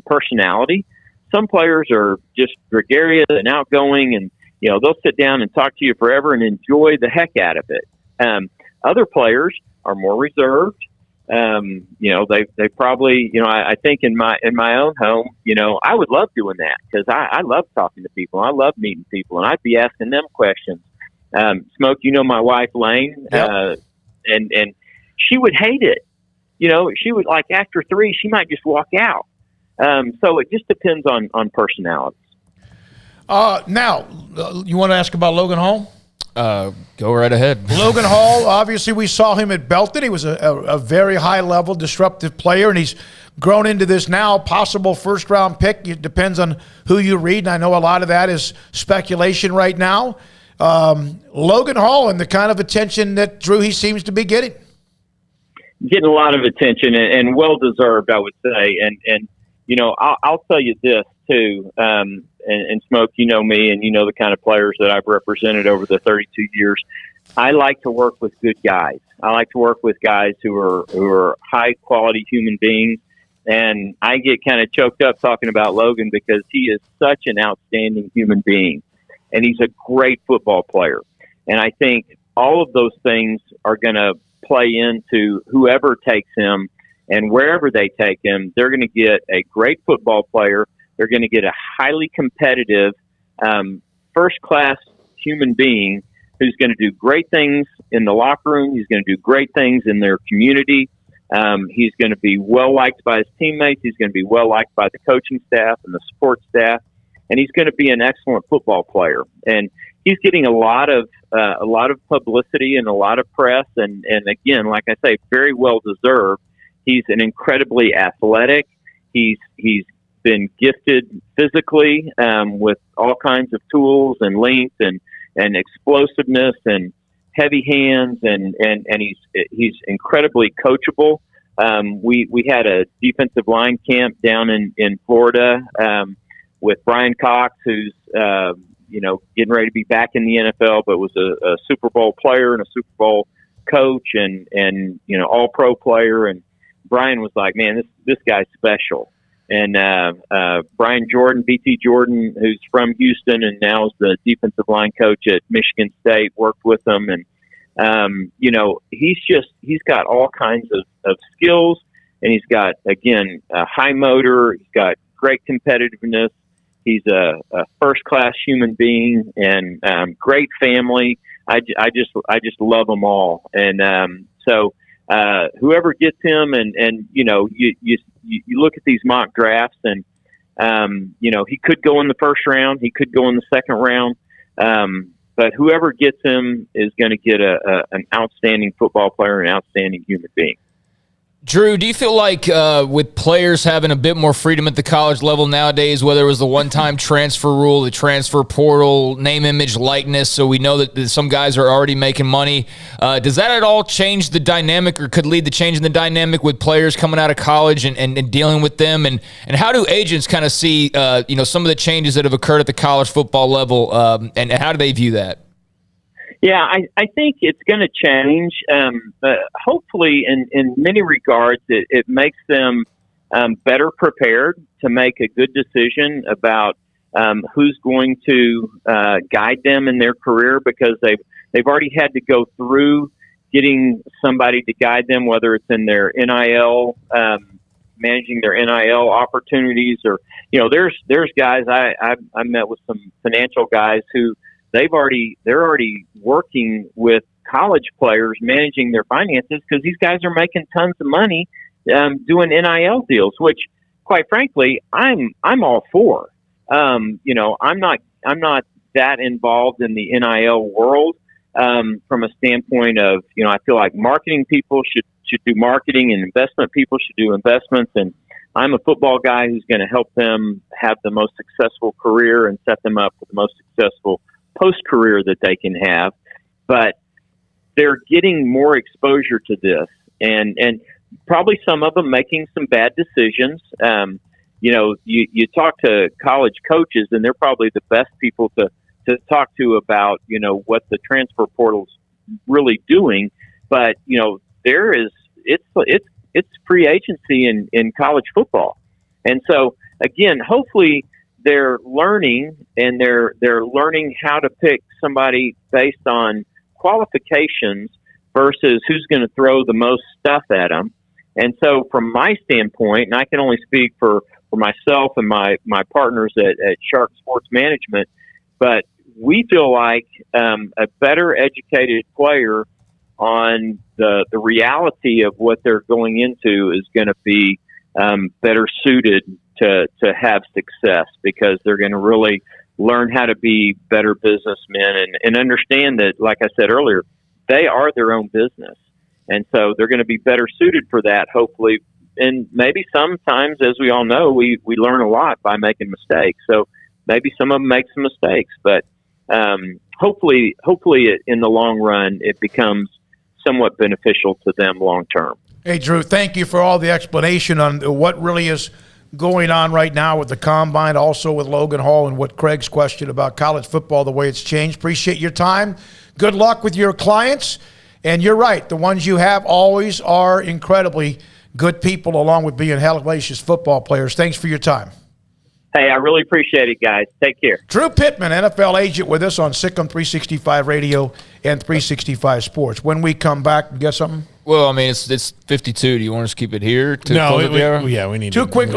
personality. Some players are just gregarious and outgoing, and they'll sit down and talk to you forever and enjoy the heck out of it. Other players are more reserved. They probably, I think in my own home, I would love doing that because I love talking to people. I love meeting people, and I'd be asking them questions. Smoak, my wife Lane, Yep. and she would hate it. She would, like, after 3, she might just walk out. So it just depends on personalities. Now, you want to ask about Logan Hall? Go right ahead. Logan Hall, obviously we saw him at Belton. He was a very high-level, disruptive player, and he's grown into this now possible first-round pick. It depends on who you read, and I know a lot of that is speculation right now. Logan Hall and the kind of attention that, Drew, he seems to be getting. Getting a lot of attention and well-deserved, I would say. And I'll tell you this, too, and Smoak, you know me, and you know the kind of players that I've represented over the 32 years. I like to work with good guys. I like to work with guys who are high-quality human beings, and I get kind of choked up talking about Logan because he is such an outstanding human being, and he's a great football player. And I think all of those things are going to play into whoever takes him, and wherever they take him, they're going to get a great football player. They're going to get a highly competitive, first-class human being who's going to do great things in the locker room. He's going to do great things in their community. He's going to be well-liked by his teammates. He's going to be well-liked by the coaching staff and the support staff. And he's going to be an excellent football player. And he's getting a lot of publicity and a lot of press. And again, like I say, very well-deserved. He's an incredibly athletic. He's been gifted physically with all kinds of tools and length and explosiveness and heavy hands, and he's incredibly coachable. We had a defensive line camp down in Florida with Brian Cox, who's getting ready to be back in the NFL, but was a Super Bowl player and a Super Bowl coach and all-pro player. And Brian was like, man, this guy's special. And Brian Jordan, BT Jordan, who's from Houston and now is the defensive line coach at Michigan State, worked with him. And, he's got all kinds of skills, and he's got, again, a high motor. He's got great competitiveness. He's a first-class human being and great family. I just love them all. And so whoever gets him, and you look at these mock drafts, and he could go in the first round, he could go in the second round, but whoever gets him is going to get an outstanding football player, an outstanding human being. Drew, do you feel like with players having a bit more freedom at the college level nowadays, whether it was the one-time transfer rule, the transfer portal, name, image, likeness, so we know that some guys are already making money, does that at all change the dynamic or could lead to changing the dynamic with players coming out of college and dealing with them? And how do agents kind of see some of the changes that have occurred at the college football level, and how do they view that? Yeah, I think it's going to change. Hopefully, in many regards, it makes them better prepared to make a good decision about who's going to guide them in their career, because they've already had to go through getting somebody to guide them, whether it's in their NIL managing their NIL opportunities, or there's guys I met with some financial guys who they're already working with college players managing their finances because these guys are making tons of money doing NIL deals, which quite frankly I'm all for. I'm not that involved in the NIL world from a standpoint of I feel like marketing people should do marketing and investment people should do investments, and I'm a football guy who's going to help them have the most successful career and set them up for the most successful post-career that they can have. But they're getting more exposure to this, and probably some of them making some bad decisions. You talk to college coaches, and they're probably the best people to talk to about what the transfer portal's really doing. But it's free agency in college football, and so again, hopefully they're learning, and they're learning how to pick somebody based on qualifications versus who's going to throw the most stuff at them. And so from my standpoint, and I can only speak for myself and my partners at Shark Sports Management, but we feel like a better educated player on the reality of what they're going into is going to be better suited to have success, because they're going to really learn how to be better businessmen and understand that, like I said earlier, they are their own business. And so they're going to be better suited for that, hopefully. And maybe sometimes, as we all know, we learn a lot by making mistakes. So maybe some of them make some mistakes, but hopefully in the long run, it becomes somewhat beneficial to them long term. Hey, Drew, thank you for all the explanation on what really is going on right now with the Combine, also with Logan Hall, and what Craig's question about college football, the way it's changed. Appreciate your time. Good luck with your clients. And you're right, the ones you have always are incredibly good people, along with being hellacious football players. Thanks for your time. Hey, I really appreciate it, guys. Take care. Drew Pittman, NFL agent, with us on Sikkim 365 Radio and 365 Sports. When we come back, you got something? Well, I mean, it's 52. Do you want us to keep it here? We need real quick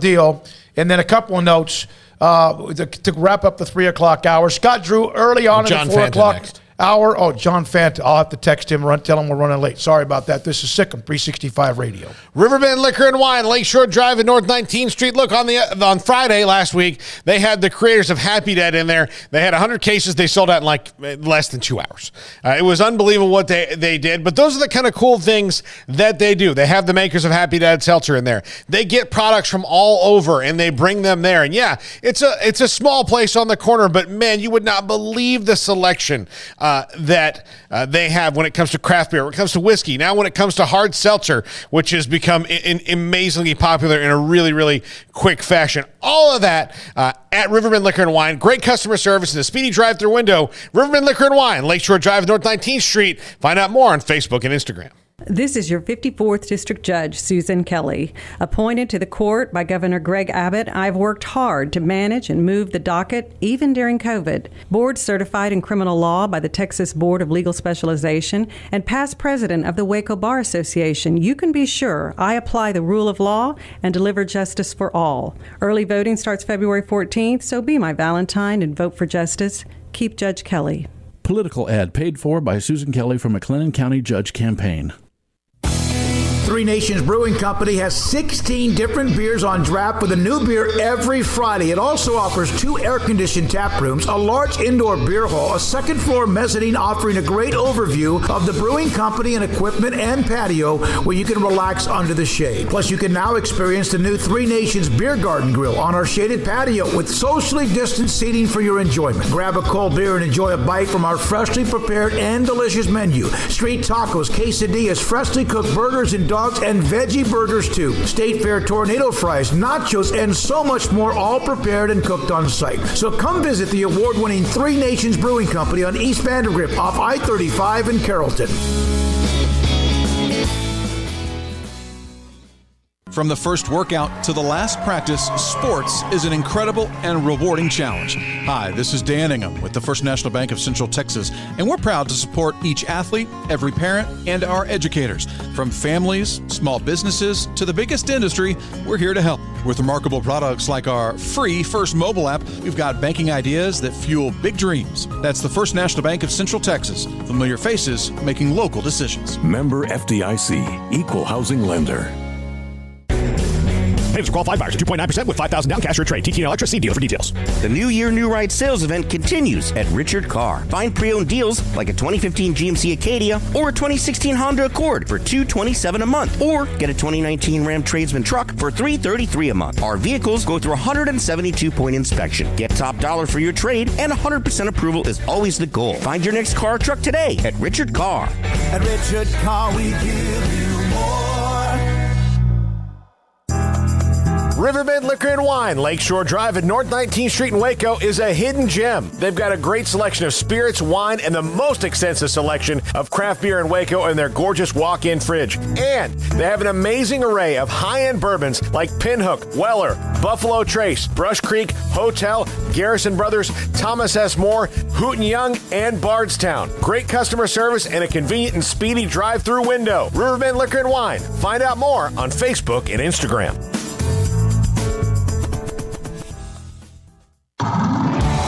deal, and then a couple of notes to wrap up the 3 o'clock hour. Scott Drew early on in the 4 o'clock hour. Oh, John Fanta. I'll have to text him, tell him we're running late. Sorry about that. This is Sikkim 365 Radio. Riverbend Liquor and Wine, Lakeshore Drive at North 19th Street. Look, on Friday last week, they had the creators of Happy Dad in there. They had 100 cases. They sold out in like less than 2 hours. It was unbelievable what they did, but those are the kind of cool things that they do. They have the makers of Happy Dad Seltzer in there. They get products from all over, and they bring them there. And yeah, it's a small place on the corner, but man, you would not believe the selection that they have when it comes to craft beer, when it comes to whiskey, now when it comes to hard seltzer, which has become amazingly popular in a really, really quick fashion. All of that at Riverbend Liquor and Wine. Great customer service and a speedy drive-through window. Riverbend Liquor and Wine, Lakeshore Drive, North 19th Street. Find out more on Facebook and Instagram. This is your 54th District Judge, Susan Kelly. Appointed to the court by Governor Greg Abbott, I've worked hard to manage and move the docket, even during COVID. Board certified in criminal law by the Texas Board of Legal Specialization and past president of the Waco Bar Association, you can be sure I apply the rule of law and deliver justice for all. Early voting starts February 14th, so be my Valentine and vote for justice. Keep Judge Kelly. Political ad paid for by Susan Kelly from McLennan County Judge Campaign. Three Nations Brewing Company has 16 different beers on draft with a new beer every Friday. It also offers 2 air-conditioned tap rooms, a large indoor beer hall, a second-floor mezzanine offering a great overview of the brewing company and equipment and patio where you can relax under the shade. Plus, you can now experience the new Three Nations Beer Garden Grill on our shaded patio with socially distanced seating for your enjoyment. Grab a cold beer and enjoy a bite from our freshly prepared and delicious menu. Street tacos, quesadillas, freshly cooked burgers and dogs, and veggie burgers too. State Fair tornado fries, nachos, and so much more, all prepared and cooked on site. So come visit the award-winning Three Nations Brewing Company on East Vandergrift off I-35 in Carrollton. From the first workout to the last practice, sports is an incredible and rewarding challenge. Hi, this is Dan Ingham with the First National Bank of Central Texas, and we're proud to support each athlete, every parent, and our educators. From families, small businesses, to the biggest industry, we're here to help. With remarkable products like our free First mobile app, we've got banking ideas that fuel big dreams. That's the First National Bank of Central Texas. Familiar faces making local decisions. Member FDIC, Equal Housing Lender. Payments for qualified buyers at 2.9% with $5,000 down cash or trade. TT and Electra, see dealer for details. The New Year, New Ride sales event continues at Richard Carr. Find pre-owned deals like a 2015 GMC Acadia or a 2016 Honda Accord for $227 a month. Or get a 2019 Ram Tradesman truck for $333 a month. Our vehicles go through a 172-point inspection. Get top dollar for your trade, and 100% approval is always the goal. Find your next car or truck today at Richard Carr. At Richard Carr, we give you more. Riverbend Liquor and Wine, Lakeshore Drive at North 19th Street in Waco is a hidden gem. They've got a great selection of spirits, wine, and the most extensive selection of craft beer in Waco in their gorgeous walk-in fridge. And they have an amazing array of high-end bourbons like Pinhook, Weller, Buffalo Trace, Brush Creek, Hotel, Garrison Brothers, Thomas S. Moore, Hooten Young, and Bardstown. Great customer service and a convenient and speedy drive-through window. Riverbend Liquor and Wine. Find out more on Facebook and Instagram.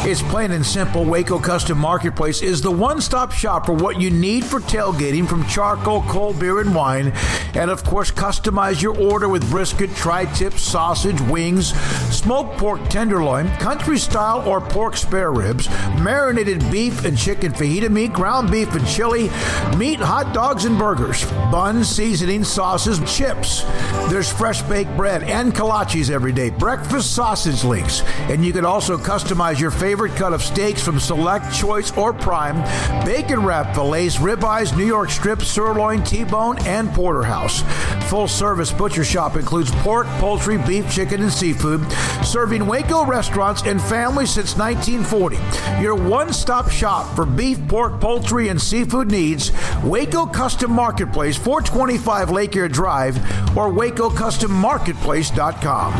It's plain and simple. Waco Custom Marketplace is the one-stop shop for what you need for tailgating, from charcoal, cold beer, and wine. And, of course, customize your order with brisket, tri-tip, sausage, wings, smoked pork tenderloin, country-style or pork spare ribs, marinated beef and chicken fajita meat, ground beef and chili, meat, hot dogs, and burgers, buns, seasoning, sauces, chips. There's fresh-baked bread and kolaches every day, breakfast sausage links. And you can also customize your favorite cut of steaks from select, choice, or prime, bacon wrap fillets, ribeyes, New York strips, sirloin, T-bone, and porterhouse. Full service butcher shop includes pork, poultry, beef, chicken, and seafood, serving Waco restaurants and families since 1940. Your one-stop shop for beef, pork, poultry, and seafood needs. Waco Custom Marketplace, 425 Lake Air Drive, or WacoCustomMarketplace.com.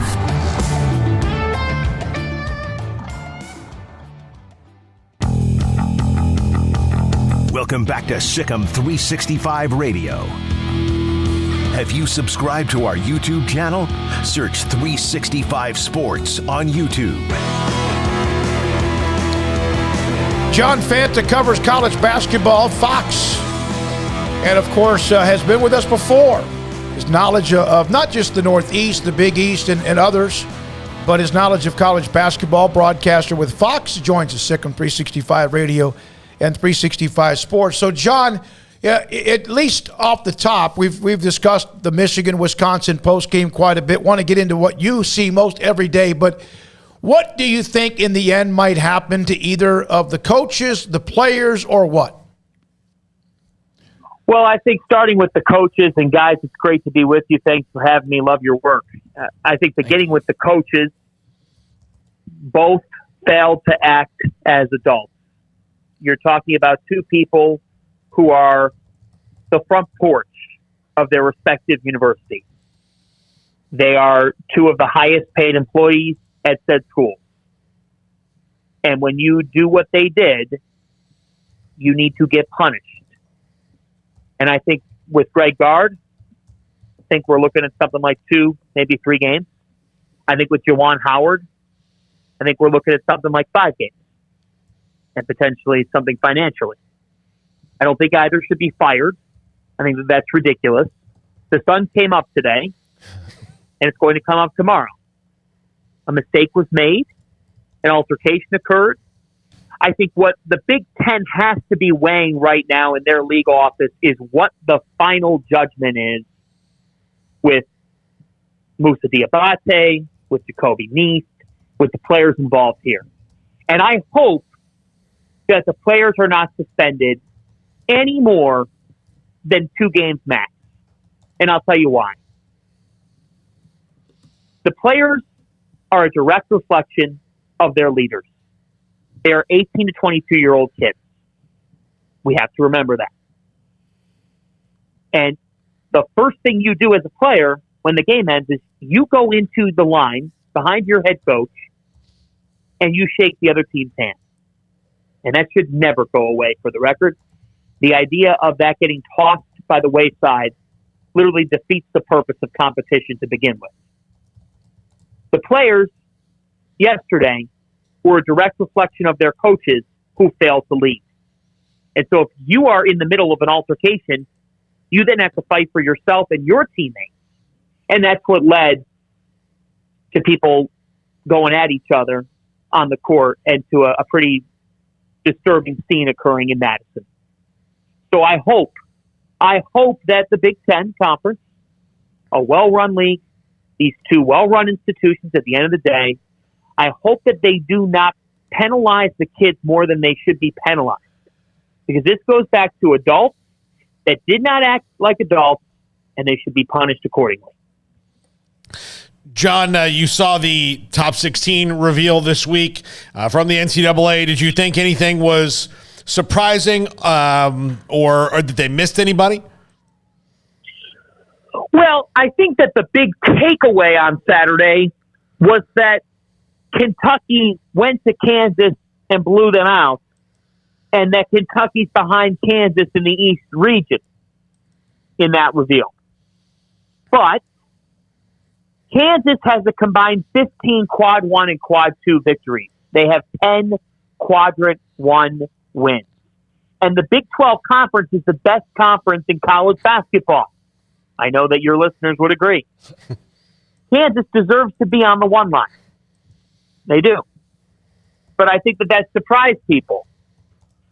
Welcome back to Sikkim 365 Radio. Have you subscribed to our YouTube channel? Search 365 Sports on YouTube. John Fanta covers college basketball, Fox, and of course has been with us before. His knowledge of not just the Northeast, the Big East, and others, but his knowledge of college basketball, broadcaster with Fox, joins us, Sikkim 365 Radio and 365 Sports. So, John, at least off the top, we've discussed the Michigan-Wisconsin postgame quite a bit. Want to get into what you see most every day, but what do you think in the end might happen to either of the coaches, the players, or what? Well, I think starting with the coaches, and guys, it's great to be with you. Thanks for having me. Love your work. I think beginning with the coaches, both failed to act as adults. You're talking about two people who are the front porch of their respective universities. They are two of the highest paid employees at said school. And when you do what they did, you need to get punished. And I think with Greg Gard, I think we're looking at something like 2, maybe 3 games. I think with Juwan Howard, I think we're looking at something like 5 games. And potentially something financially. I don't think either should be fired. I think that's ridiculous. The sun came up today, and it's going to come up tomorrow. A mistake was made. An altercation occurred. I think what the Big Ten has to be weighing right now in their legal office is what the final judgment is with Moussa Diabate, with Jacoby Neese, with the players involved here. And I hope that the players are not suspended any more than 2 games max. And I'll tell you why. The players are a direct reflection of their leaders. They are 18 to 22-year-old kids. We have to remember that. And the first thing you do as a player when the game ends is you go into the line behind your head coach and you shake the other team's hand. And that should never go away, for the record. The idea of that getting tossed by the wayside literally defeats the purpose of competition to begin with. The players yesterday were a direct reflection of their coaches who failed to lead. And so if you are in the middle of an altercation, you then have to fight for yourself and your teammates. And that's what led to people going at each other on the court and to a pretty disturbing scene occurring in Madison. So I hope that the Big Ten Conference, a well-run league, these two well-run institutions at the end of the day, I hope that they do not penalize the kids more than they should be penalized. Because this goes back to adults that did not act like adults, and they should be punished accordingly. John, you saw the top 16 reveal this week from the NCAA. Did you think anything was surprising or did they miss anybody? Well, I think that the big takeaway on Saturday was that Kentucky went to Kansas and blew them out, and that Kentucky's behind Kansas in the East region in that reveal. But Kansas has a combined 15 quad 1 and quad 2 victories. They have 10 quadrant 1 wins. And the Big 12 Conference is the best conference in college basketball. I know that your listeners would agree. Kansas deserves to be on the 1 line. They do. But I think that surprised people.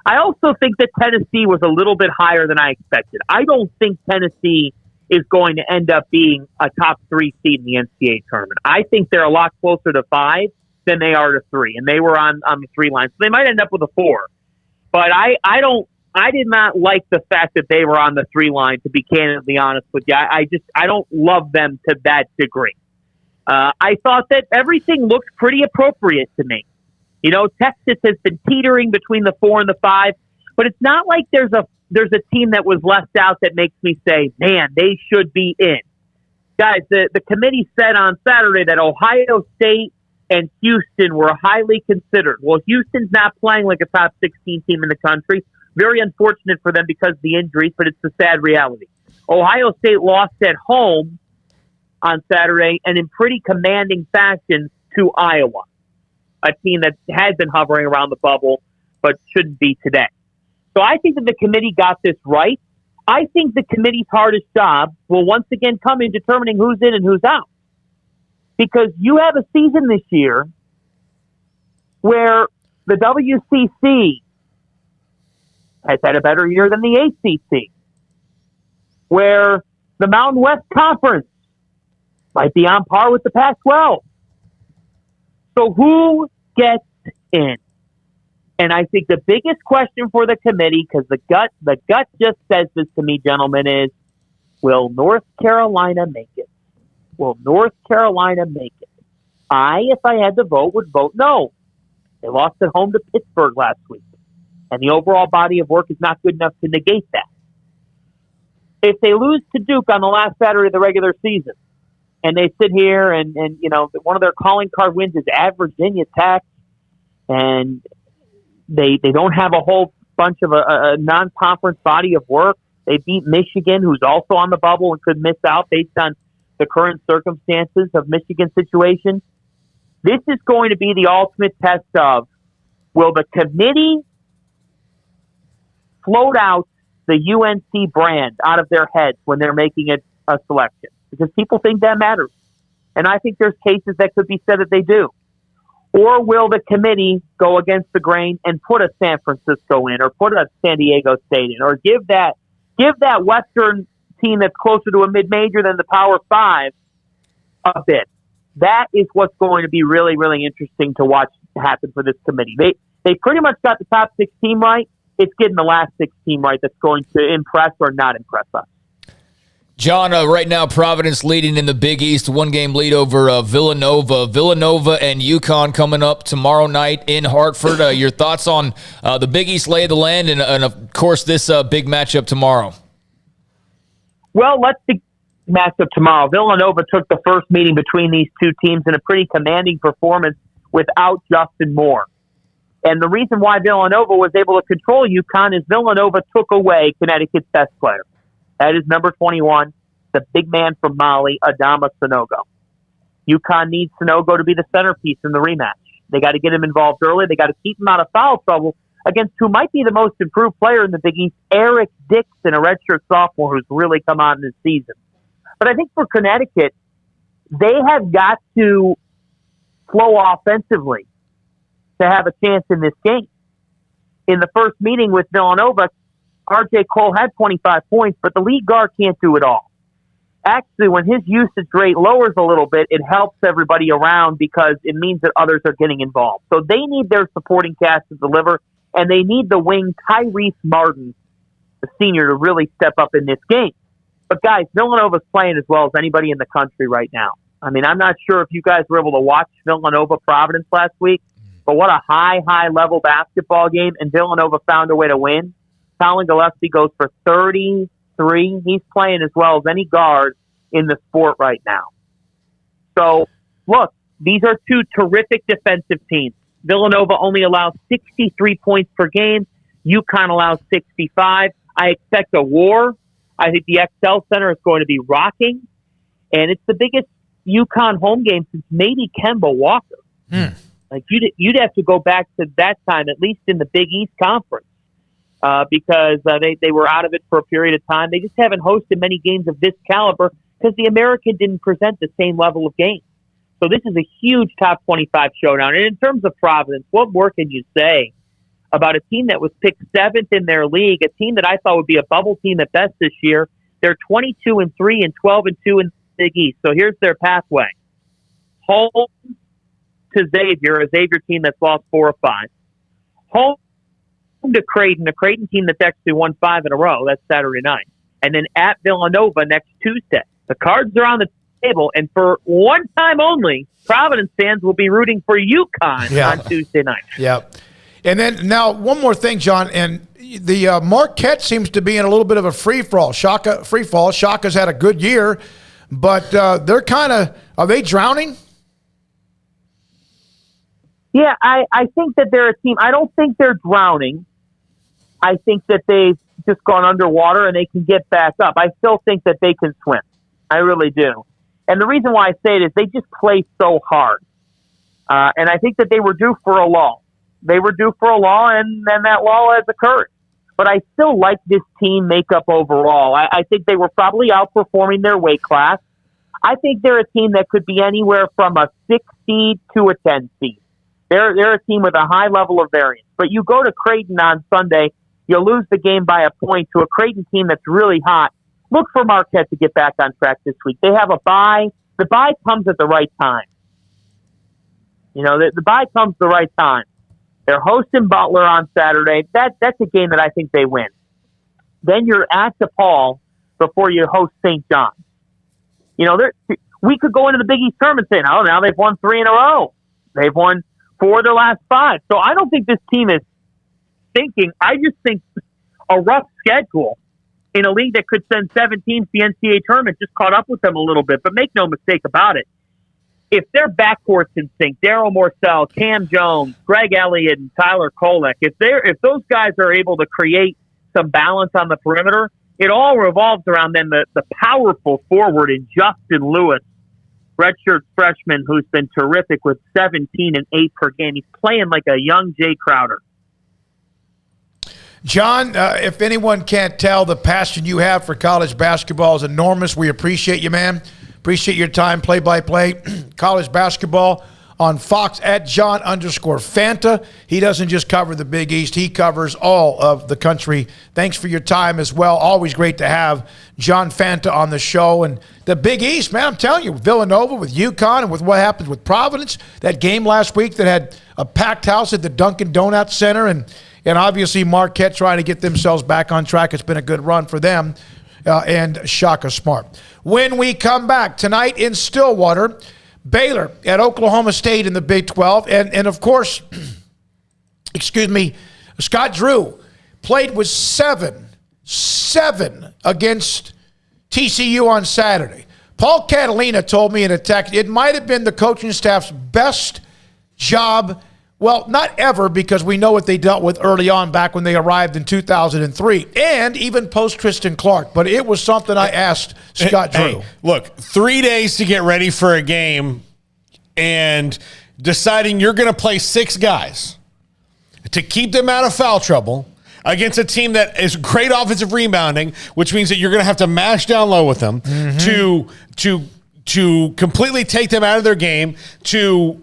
I also think that Tennessee was a little bit higher than I expected. I don't think Tennessee is going to end up being a top 3 seed in the NCAA tournament. I think they're a lot closer to 5 than they are to 3, and they were on the 3 line. So they might end up with a 4. But I did not like the fact that they were on the 3 line, to be candidly honest with you. I don't love them to that degree. I thought that everything looked pretty appropriate to me. You know, Texas has been teetering between the 4 and the 5, but it's not like there's a team that was left out that makes me say, man, they should be in. Guys, the committee said on Saturday that Ohio State and Houston were highly considered. Well, Houston's not playing like a top 16 team in the country. Very unfortunate for them because of the injuries, but it's the sad reality. Ohio State lost at home on Saturday and in pretty commanding fashion to Iowa, a team that has been hovering around the bubble but shouldn't be today. So I think that the committee got this right. I think the committee's hardest job will once again come in determining who's in and who's out. Because you have a season this year where the WCC has had a better year than the ACC, where the Mountain West Conference might be on par with the Pac-12. So who gets in? And I think the biggest question for the committee, because the gut just says this to me, gentlemen, is, will North Carolina make it? Will North Carolina make it? If I had to vote, would vote no. They lost at home to Pittsburgh last week, and the overall body of work is not good enough to negate that. If they lose to Duke on the last Saturday of the regular season, and they sit here and you know, one of their calling card wins is at Virginia Tech, and they don't have a whole bunch of a non-conference body of work. They beat Michigan, who's also on the bubble and could miss out based on the current circumstances of Michigan's situation. This is going to be the ultimate test of, will the committee float out the UNC brand out of their heads when they're making a selection? Because people think that matters. And I think there's cases that could be said that they do. Or will the committee go against the grain and put a San Francisco in, or put a San Diego State in, or give that Western team that's closer to a mid-major than the Power 5 a bit? That is what's going to be really, really interesting to watch happen for this committee. They pretty much got the top 6 team right. It's getting the last 6 team right that's going to impress or not impress us. John, right now Providence leading in the Big East, 1-game lead over Villanova. Villanova and UConn coming up tomorrow night in Hartford. Your thoughts on the Big East lay of the land and of course, this big matchup tomorrow? Well, let's matchup tomorrow. Villanova took the first meeting between these two teams in a pretty commanding performance without Justin Moore. And the reason why Villanova was able to control UConn is Villanova took away Connecticut's best player. That is number 21, the big man from Mali, Adama Sanogo. UConn needs Sanogo to be the centerpiece in the rematch. They got to get him involved early. They got to keep him out of foul trouble against who might be the most improved player in the Big East, Eric Dixon, a redshirt sophomore who's really come on this season. But I think for Connecticut, they have got to flow offensively to have a chance in this game. In the first meeting with Villanova, R.J. Cole had 25 points, but the lead guard can't do it all. Actually, when his usage rate lowers a little bit, it helps everybody around because it means that others are getting involved. So they need their supporting cast to deliver, and they need the wing Tyrese Martin, the senior, to really step up in this game. But guys, Villanova's playing as well as anybody in the country right now. I mean, I'm not sure if you guys were able to watch Villanova Providence last week, but what a high level basketball game, and Villanova found a way to win. Colin Gillespie goes for 33. He's playing as well as any guard in the sport right now. So, look, these are two terrific defensive teams. Villanova only allows 63 points per game. UConn allows 65. I expect a war. I think the XL Center is going to be rocking. And it's the biggest UConn home game since maybe Kemba Walker. Like you'd have to go back to that time, at least in the Big East Conference, because they were out of it for a period of time. They just haven't hosted many games of this caliber because the American didn't present the same level of game. So this is a huge top 25 showdown. And in terms of Providence, what more can you say about a team that was picked 7th in their league, a team that I thought would be a bubble team at best this year? They're 22-3 and 12-2 in the Big East. So here's their pathway. Home to Xavier, a Xavier team that's lost 4 or 5. Home to Creighton, a Creighton team that's actually won 5 in a row. That's Saturday night. And then at Villanova next Tuesday. The cards are on the table, and for one time only, Providence fans will be rooting for UConn on Tuesday night. Yeah. And then now one more thing, John, and the Marquette seems to be in a little bit of a free fall. Shaka's had a good year, but they're kind of, are they drowning? Yeah, I think that they're a team. I don't think they're drowning. I think that they've just gone underwater and they can get back up. I still think that they can swim. I really do. And the reason why I say it is they just play so hard. And I think that they were due for a lull. They were due for a lull, and then that lull has occurred. But I still like this team makeup overall. I think they were probably outperforming their weight class. I think they're a team that could be anywhere from a 6 seed to a 10 seed. They're a team with a high level of variance. But you go to Creighton on Sunday, you'll lose the game by a point to a Creighton team that's really hot. Look for Marquette to get back on track this week. They have a bye. The bye comes at the right time. You know, the bye comes at the right time. They're hosting Butler on Saturday. That's a game that I think they win. Then you're at DePaul before you host St. John's. You know, we could go into the Big East tournament saying, oh, now they've won 3 in a row. They've won 4 of their last 5. So I don't think this team is thinking. I just think a rough schedule in a league that could send 7 teams to the NCAA tournament just caught up with them a little bit. But make no mistake about it. If their backcourt's in sync, Daryl Morcell, Cam Jones, Greg Elliott, and Tyler Kolek, if those guys are able to create some balance on the perimeter, it all revolves around then the powerful forward in Justin Lewis, redshirt freshman who's been terrific with 17 and 8 per game. He's playing like a young Jay Crowder. John, if anyone can't tell, the passion you have for college basketball is enormous. We appreciate you, man. Appreciate your time, play-by-play. College basketball on Fox at John_Fanta. He doesn't just cover the Big East. He covers all of the country. Thanks for your time as well. Always great to have John Fanta on the show. And the Big East, man, I'm telling you, Villanova with UConn and with what happens with Providence, that game last week that had a packed house at the Dunkin' Donuts Center, and obviously Marquette trying to get themselves back on track. It's been a good run for them. And Shaka Smart. When we come back tonight in Stillwater, Baylor at Oklahoma State in the Big 12. And of course, Scott Drew played with 7 against TCU on Saturday. Paul Catalina told me in a text, it might have been the coaching staff's best job. Well, not ever, because we know what they dealt with early on back when they arrived in 2003, and even post Tristan Clark. But it was something I asked Scott Drew. Hey, look, 3 days to get ready for a game and deciding you're going to play 6 guys to keep them out of foul trouble against a team that is great offensive rebounding, which means that you're going to have to mash down low with them to completely take them out of their game, to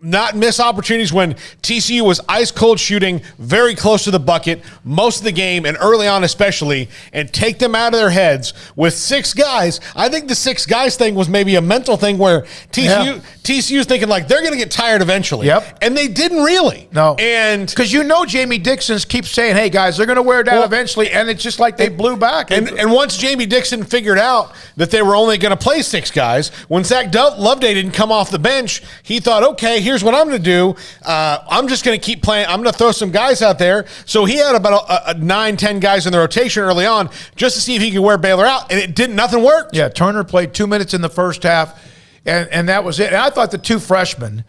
not miss opportunities when TCU was ice cold shooting very close to the bucket most of the game and early on especially, and take them out of their heads with 6 guys. I think the 6 guys thing was maybe a mental thing where TCU's thinking like they're going to get tired eventually. Yep. And they didn't really. No. And because Jamie Dixon keeps saying, hey guys, they're going to wear it down eventually, and it's just like they blew back. And once Jamie Dixon figured out that they were only going to play 6 guys, when Zach Loveday didn't come off the bench, he thought, okay, here's what I'm going to do. I'm just going to keep playing. I'm going to throw some guys out there. So he had about 9-10 guys in the rotation early on just to see if he could wear Baylor out, and it didn't. Nothing worked. Yeah, Turner played 2 minutes in the first half, and that was it. And I thought the 2 freshmen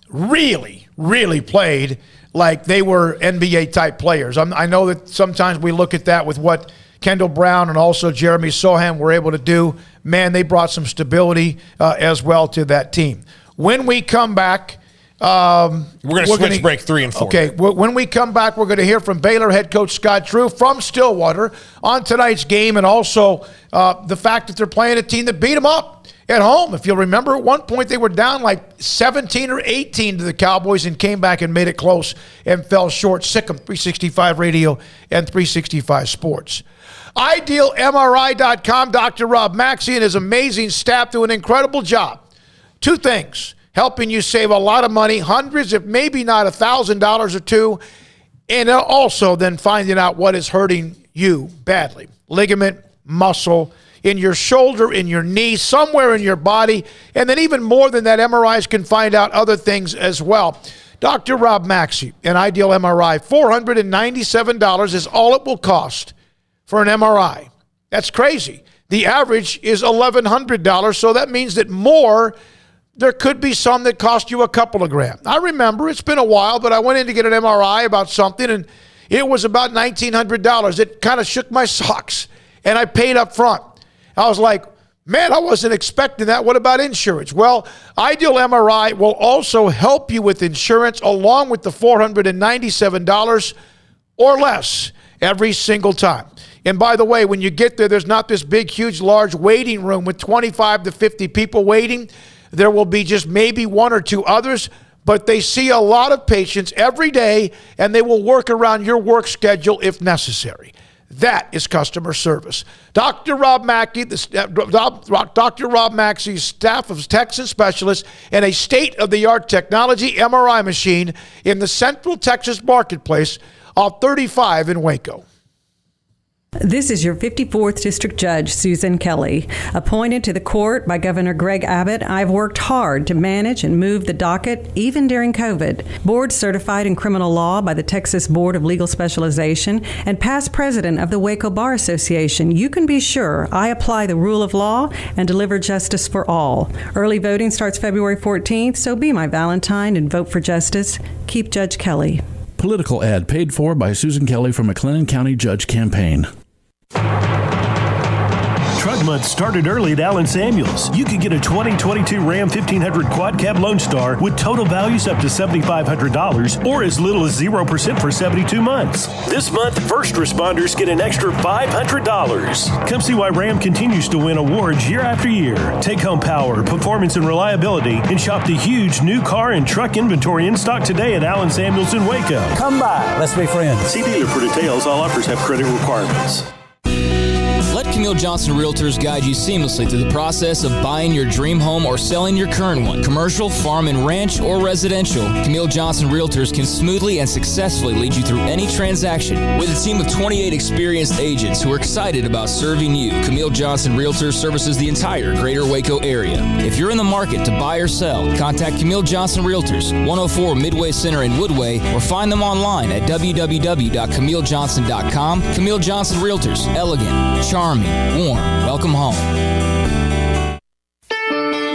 really played like they were NBA-type players. I know that sometimes we look at that with what Kendall Brown and also Jeremy Sohan were able to do. Man, they brought some stability as well to that team. When we come back, we're going to switch break 3 and 4. Okay, when we come back, we're going to hear from Baylor head coach Scott Drew from Stillwater on tonight's game, and also the fact that they're playing a team that beat them up at home. If you'll remember, at one point they were down like 17 or 18 to the Cowboys and came back and made it close and fell short. Sikkim 365 Radio and 365 Sports. IdealMRI.com. Dr. Rob Maxey and his amazing staff do an incredible job. 2 things, helping you save a lot of money, hundreds, if maybe not $1,000 or 2, and also then finding out what is hurting you badly. Ligament, muscle, in your shoulder, in your knee, somewhere in your body, and then even more than that, MRIs can find out other things as well. Dr. Rob Maxey, an Ideal MRI, $497 is all it will cost for an MRI. That's crazy. The average is $1,100, so that means that there could be some that cost you a couple of grand. I remember, it's been a while, but I went in to get an MRI about something, and it was about $1,900. It kind of shook my socks, and I paid up front. I was like, man, I wasn't expecting that. What about insurance? Well, Ideal MRI will also help you with insurance along with the $497 or less every single time. And by the way, when you get there, there's not this big, huge, large waiting room with 25 to 50 people waiting. There will be just maybe 1 or 2 others, but they see a lot of patients every day, and they will work around your work schedule if necessary. That is customer service. Dr. Rob Maxey's staff of Texas specialists and a state-of-the-art technology MRI machine in the Central Texas marketplace off 35 in Waco. This is your 54th District Judge, Susan Kelly. Appointed to the court by Governor Greg Abbott, I've worked hard to manage and move the docket, even during COVID. Board certified in criminal law by the Texas Board of Legal Specialization and past president of the Waco Bar Association, you can be sure I apply the rule of law and deliver justice for all. Early voting starts February 14th, so be my Valentine and vote for justice. Keep Judge Kelly. Political ad paid for by Susan Kelly from McLennan County Judge Campaign. Truck Month started early at Allen Samuels. You could get a 2022 Ram 1500 Quad Cab Lone Star with total values up to $7,500 or as little as 0% for 72 months. This month, first responders get an extra $500. Come see why Ram continues to win awards year after year. Take home power, performance, and reliability, and shop the huge new car and truck inventory in stock today at Allen Samuels in Waco. Come by. Let's be friends. See dealer for details. All offers have credit requirements. Let Camille Johnson Realtors guide you seamlessly through the process of buying your dream home or selling your current one. Commercial, farm and ranch, or residential, Camille Johnson Realtors can smoothly and successfully lead you through any transaction. With a team of 28 experienced agents who are excited about serving you, Camille Johnson Realtors services the entire greater Waco area. If you're in the market to buy or sell, contact Camille Johnson Realtors, 104 Midway Center in Woodway, or find them online at www.camillejohnson.com. Camille Johnson Realtors, elegant, charming, warm. Welcome home.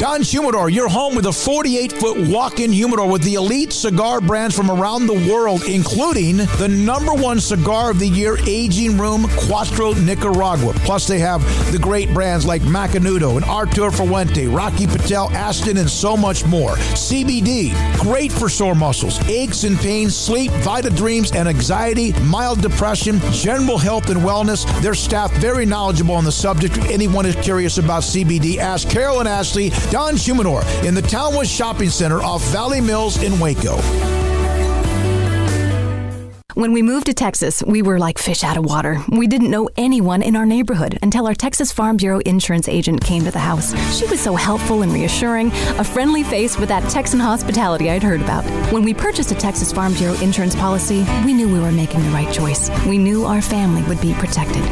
Don Humidor, your home with a 48-foot walk-in humidor with the elite cigar brands from around the world, including the #1 cigar of the year, Aging Room Cuatro Nicaragua. Plus, they have the great brands like Macanudo and Artur Fuente, Rocky Patel, Aston, and so much more. CBD, great for sore muscles, aches and pains, sleep, Vita Dreams, and anxiety, mild depression, general health and wellness. Their staff very knowledgeable on the subject. If anyone is curious about CBD, ask Carol and Ashley. Don Humidor in the Townwest Shopping Center off Valley Mills in Waco. When we moved to Texas, we were like fish out of water. We didn't know anyone in our neighborhood until our Texas Farm Bureau insurance agent came to the house. She was so helpful and reassuring, a friendly face with that Texan hospitality I'd heard about. When we purchased a Texas Farm Bureau insurance policy, we knew we were making the right choice. We knew our family would be protected.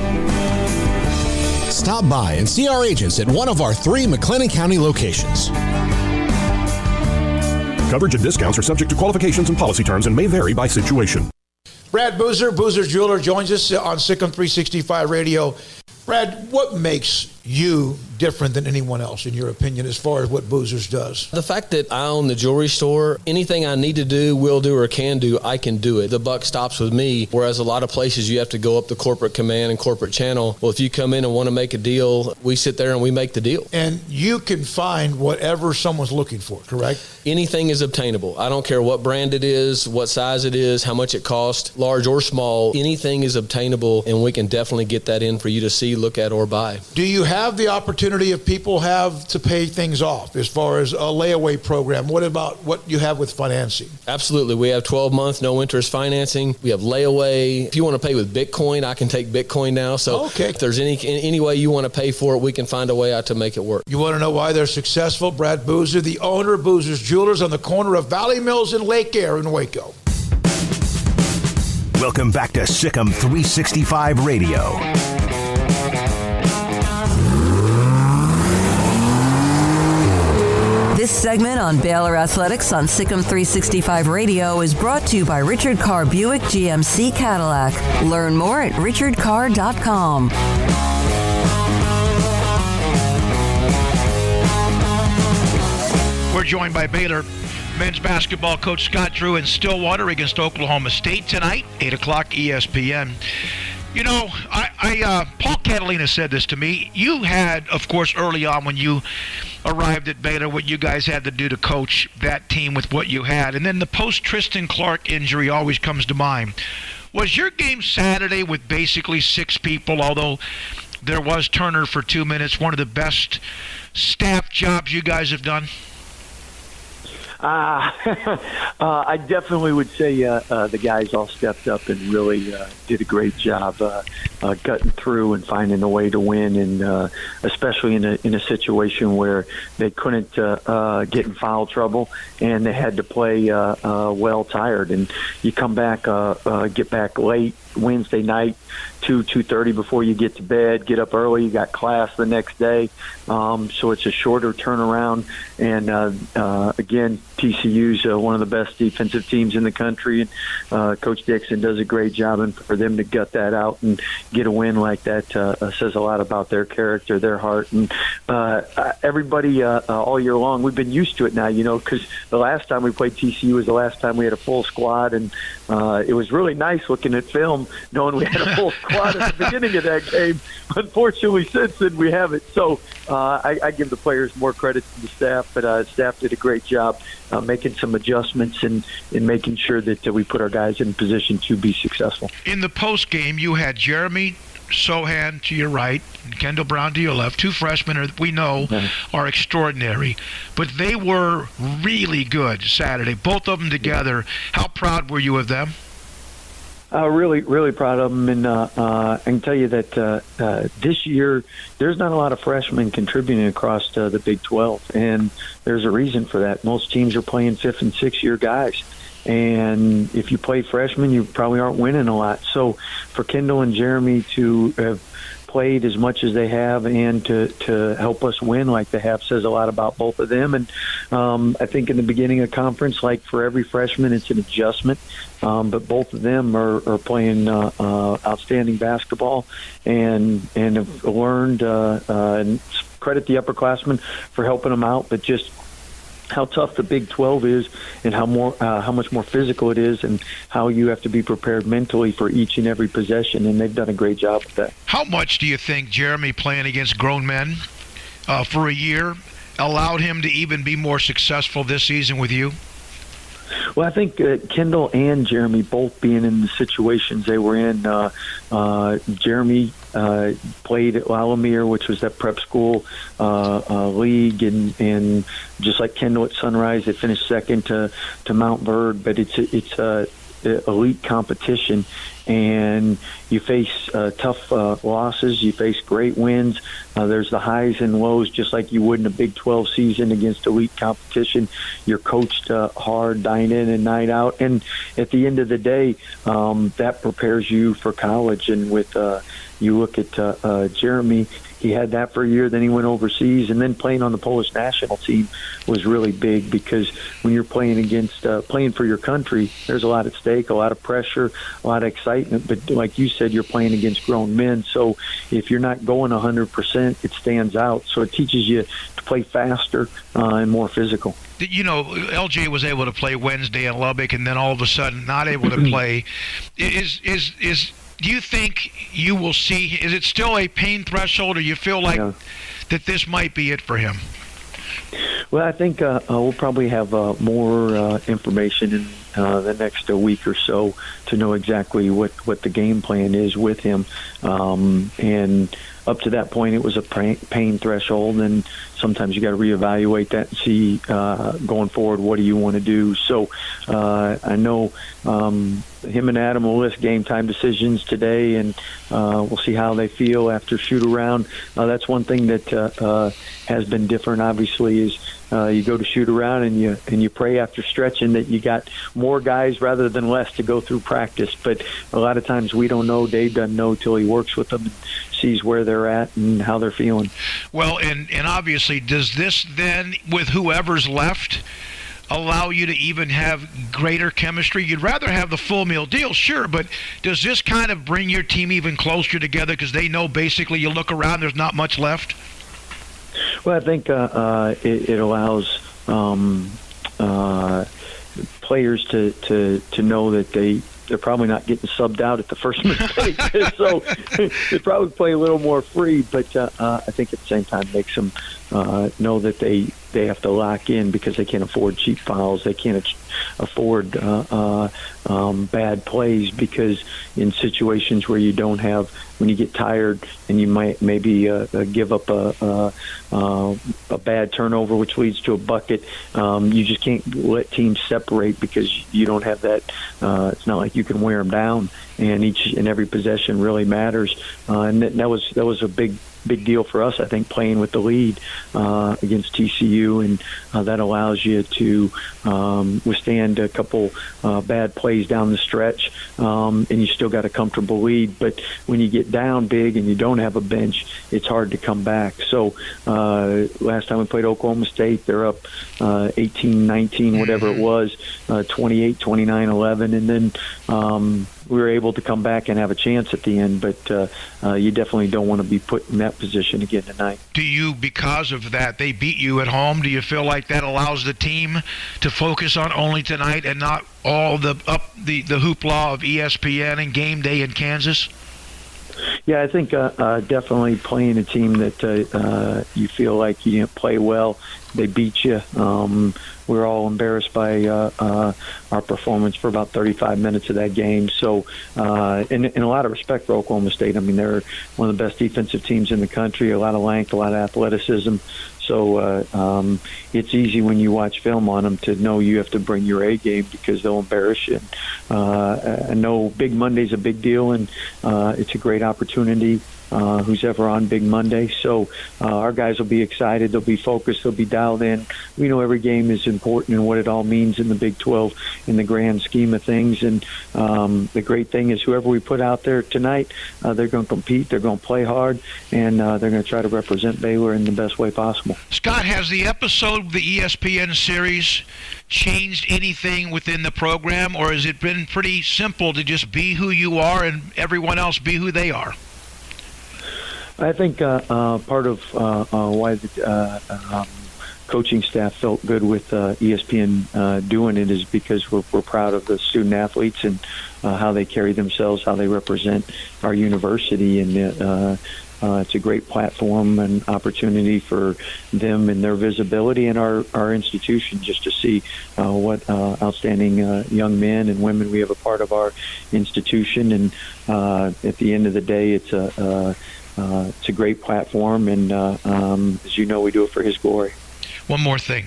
Stop by and see our agents at one of our 3 McLennan County locations. Coverage and discounts are subject to qualifications and policy terms and may vary by situation. Brad Boozer, Boozer's Jeweler, joins us on Sikkim 365 Radio. Brad, what makes you different than anyone else, in your opinion, as far as what Boozer's does? The fact that I own the jewelry store, anything I need to do, will do, or can do, I can do it. The buck stops with me, whereas a lot of places you have to go up the corporate command and corporate channel. Well, if you come in and want to make a deal, we sit there and we make the deal. And you can find whatever someone's looking for, correct? Anything is obtainable. I don't care what brand it is, what size it is, how much it costs, large or small. Anything is obtainable, and we can definitely get that in for you to see, look at, or buy. Do you have the opportunity, if people have to pay things off, as far as a layaway program? What about what you have with financing? Absolutely. We have 12-month no interest financing. We have layaway. If you want to pay with Bitcoin, I can take Bitcoin now. So if there's any way you want to pay for it, we can find a way out to make it work. You want to know why they're successful? Brad Boozer, the owner of Boozer's Jewelers on the corner of Valley Mills and Lake Air in Waco. Welcome back to Sikkim 365 Radio. This segment on Baylor Athletics on Sikkim 365 Radio is brought to you by Richard Carr Buick GMC Cadillac. Learn more at richardcarr.com. We're joined by Baylor men's basketball coach Scott Drew in Stillwater against Oklahoma State tonight, 8 o'clock ESPN. You know, Paul Catalina said this to me. You had, of course, early on when you arrived at Baylor, what you guys had to do to coach that team with what you had. And then the post-Tristan Clark injury always comes to mind. Was your game Saturday with basically 6 people, although there was Turner for 2 minutes, one of the best staff jobs you guys have done? I definitely would say the guys all stepped up and really did a great job cutting through and finding a way to win, and especially in a situation where they couldn't get in foul trouble and they had to play well tired. And you come back, get back late Wednesday night, 2:30 before you get to bed, get up early, you got class the next day, so it's a shorter turnaround. And again, TCU's one of the best defensive teams in the country, and Coach Dixon does a great job, and for them to gut that out and get a win like that says a lot about their character, their heart. And everybody all year long, we've been used to it now, you know, because the last time we played TCU was the last time we had a full squad, and it was really nice looking at film knowing we had a full squad at the beginning of that game. Unfortunately, since then, we haven't. So I give the players more credit to the staff, but staff did a great job making some adjustments and making sure that we put our guys in position to be successful. In the post game, you had Jeremy Sohan to your right and Kendall Brown to your left, 2 freshmen that we know are extraordinary, but they were really good Saturday, both of them together. How proud were you of them? Really, really proud of them, and I can tell you that this year there's not a lot of freshmen contributing across the Big 12, and there's a reason for that. Most teams are playing 5th and 6th year guys, and if you play freshmen, you probably aren't winning a lot. So for Kendall and Jeremy to have played as much as they have and to help us win like they have says a lot about both of them. And I think in the beginning of conference, like for every freshman, it's an adjustment. But both of them are playing outstanding basketball and have learned, and credit the upperclassmen for helping them out, but just how tough the Big 12 is and how much more physical it is and how you have to be prepared mentally for each and every possession, and they've done a great job with that. How much do you think Jeremy playing against grown men for a year allowed him to even be more successful this season with you? Well, I think Kendall and Jeremy both being in the situations they were in. Jeremy played at Lalomere, which was that prep school league, and just like Kendall at Sunrise, they finished second to Mount Verde. But it's a elite competition, and you face tough losses, you face great wins. There's the highs and lows, just like you would in a Big 12 season against elite competition. You're coached hard, night in and night out, and at the end of the day, that prepares you for college. And with you look at Jeremy, he had that for a year, then he went overseas, and then playing on the Polish national team was really big, because when you're playing against playing for your country, there's a lot at stake, a lot of pressure, a lot of excitement. But like you said, you're playing against grown men, so if you're not going 100%, it stands out. So it teaches you to play faster and more physical. You know, LJ was able to play Wednesday in Lubbock, and then all of a sudden not able to play. Do you think you will see, is it still a pain threshold, or you feel like that this might be it for him? Well, I think we'll probably have more information in the next week or so to know exactly what the game plan is with him. And up to that point, it was a pain threshold, and sometimes you got to reevaluate that and see going forward, what do you want to do. So I know him and Adam will list game time decisions today, and we'll see how they feel after shoot around. That's one thing that has been different, obviously, is you go to shoot around and you pray after stretching that you got more guys rather than less to go through practice. But a lot of times we don't know. Dave doesn't know till he works with them and sees where they're at and how they're feeling. Well, and obviously, does this then, with whoever's left, allow you to even have greater chemistry? You'd rather have the full meal deal, sure, but does this kind of bring your team even closer together, because they know basically you look around, there's not much left? Well, I think it allows players to know that they're probably not getting subbed out at the first mistake, so they probably play a little more free. But I think at the same time makes them know that they have to lock in, because they can't afford cheap fouls. They can't afford bad plays, because in situations where you don't have, when you get tired and you might maybe give up a bad turnover, which leads to a bucket, you just can't let teams separate, because you don't have that. It's not like you can wear them down, and each and every possession really matters. And that was a big deal for us, I think, playing with the lead against TCU, and that allows you to withstand a couple bad plays down the stretch, and you still got a comfortable lead. But when you get down big and you don't have a bench, it's hard to come back. So last time we played Oklahoma State, they're up 18-19, whatever it was, 28-29-11, and then we were able to come back and have a chance at the end. But you definitely don't want to be put in that position again tonight. Do you, because of that, they beat you at home, do you feel like that allows the team to focus on only tonight and not all the hoopla of ESPN and game day in Kansas? Yeah, I think definitely playing a team that you feel like you didn't play well, they beat you. We're all embarrassed by our performance for about 35 minutes of that game. So, in a lot of respect for Oklahoma State, I mean, they're one of the best defensive teams in the country, a lot of length, a lot of athleticism. So it's easy when you watch film on them to know you have to bring your A game because they'll embarrass you. I know Big Monday's a big deal, and it's a great opportunity. Who's ever on Big Monday. So our guys will be excited. They'll be focused. They'll be dialed in. We know every game is important and what it all means in the Big 12 in the grand scheme of things. And the great thing is whoever we put out there tonight, they're going to compete. They're going to play hard, and they're going to try to represent Baylor in the best way possible. Scott, has the episode of the ESPN series changed anything within the program, or has it been pretty simple to just be who you are and everyone else be who they are? I think part of why the coaching staff felt good with ESPN doing it is because we're proud of the student athletes and how they carry themselves, how they represent our university, and it's a great platform and opportunity for them and their visibility and our institution just to see what outstanding young men and women we have a part of our institution. And at the end of the day, it's a great platform, and as you know, we do it for his glory. One more thing.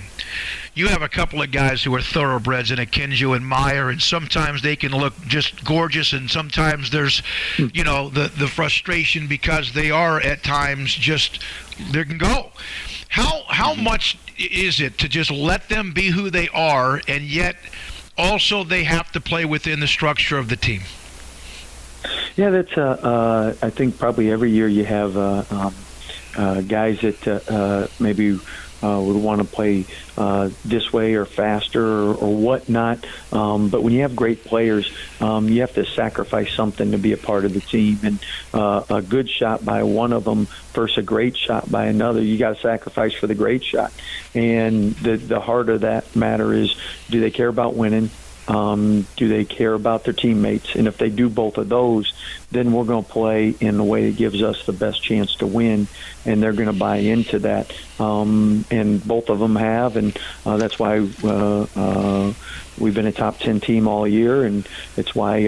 You have a couple of guys who are thoroughbreds in Akinjo and Meyer, and sometimes they can look just gorgeous, and sometimes there's, the frustration because they are at times just, they can go. How much is it to just let them be who they are, and yet also they have to play within the structure of the team? Yeah, that's. I think probably every year you have guys that maybe would want to play this way or faster or whatnot. But when you have great players, you have to sacrifice something to be a part of the team. And a good shot by one of them versus a great shot by another, you got to sacrifice for the great shot. And the heart of that matter is, do they care about winning? Do they care about their teammates? And if they do both of those, then we're going to play in the way that gives us the best chance to win, and they're going to buy into that. And both of them have, and that's why we've been a top 10 team all year, and it's why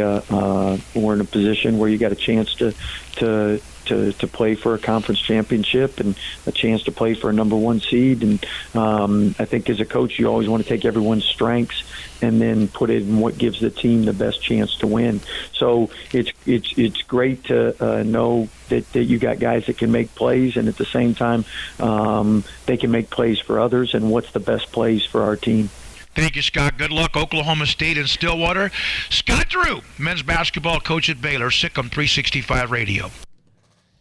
we're in a position where you got a chance to play for a conference championship and a chance to play for a number one seed. And I think as a coach, you always want to take everyone's strengths and then put it in what gives the team the best chance to win. So it's great to know that you got guys that can make plays, and at the same time, they can make plays for others, and what's the best plays for our team. Thank you, Scott. Good luck, Oklahoma State and Stillwater. Scott Drew, men's basketball coach at Baylor, Sikkim 365 Radio.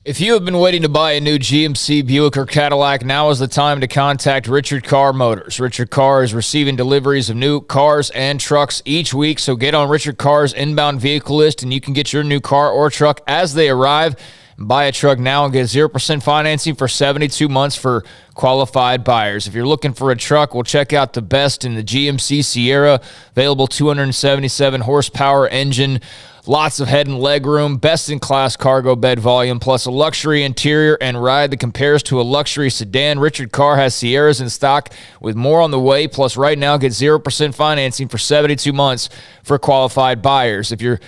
If you have been waiting to buy a new GMC, Buick, or Cadillac, now is the time to contact Richard Carr Motors. Richard Carr is receiving deliveries of new cars and trucks each week, so get on Richard Carr's inbound vehicle list, and you can get your new car or truck as they arrive. Buy a truck now and get 0% financing for 72 months for qualified buyers. If you're looking for a truck, we'll check out the best in the GMC Sierra, available 277 horsepower engine, lots of head and leg room, best-in-class cargo bed volume, plus a luxury interior and ride that compares to a luxury sedan. Richard Carr has Sierras in stock with more on the way, plus right now get 0% financing for 72 months for qualified buyers. If you're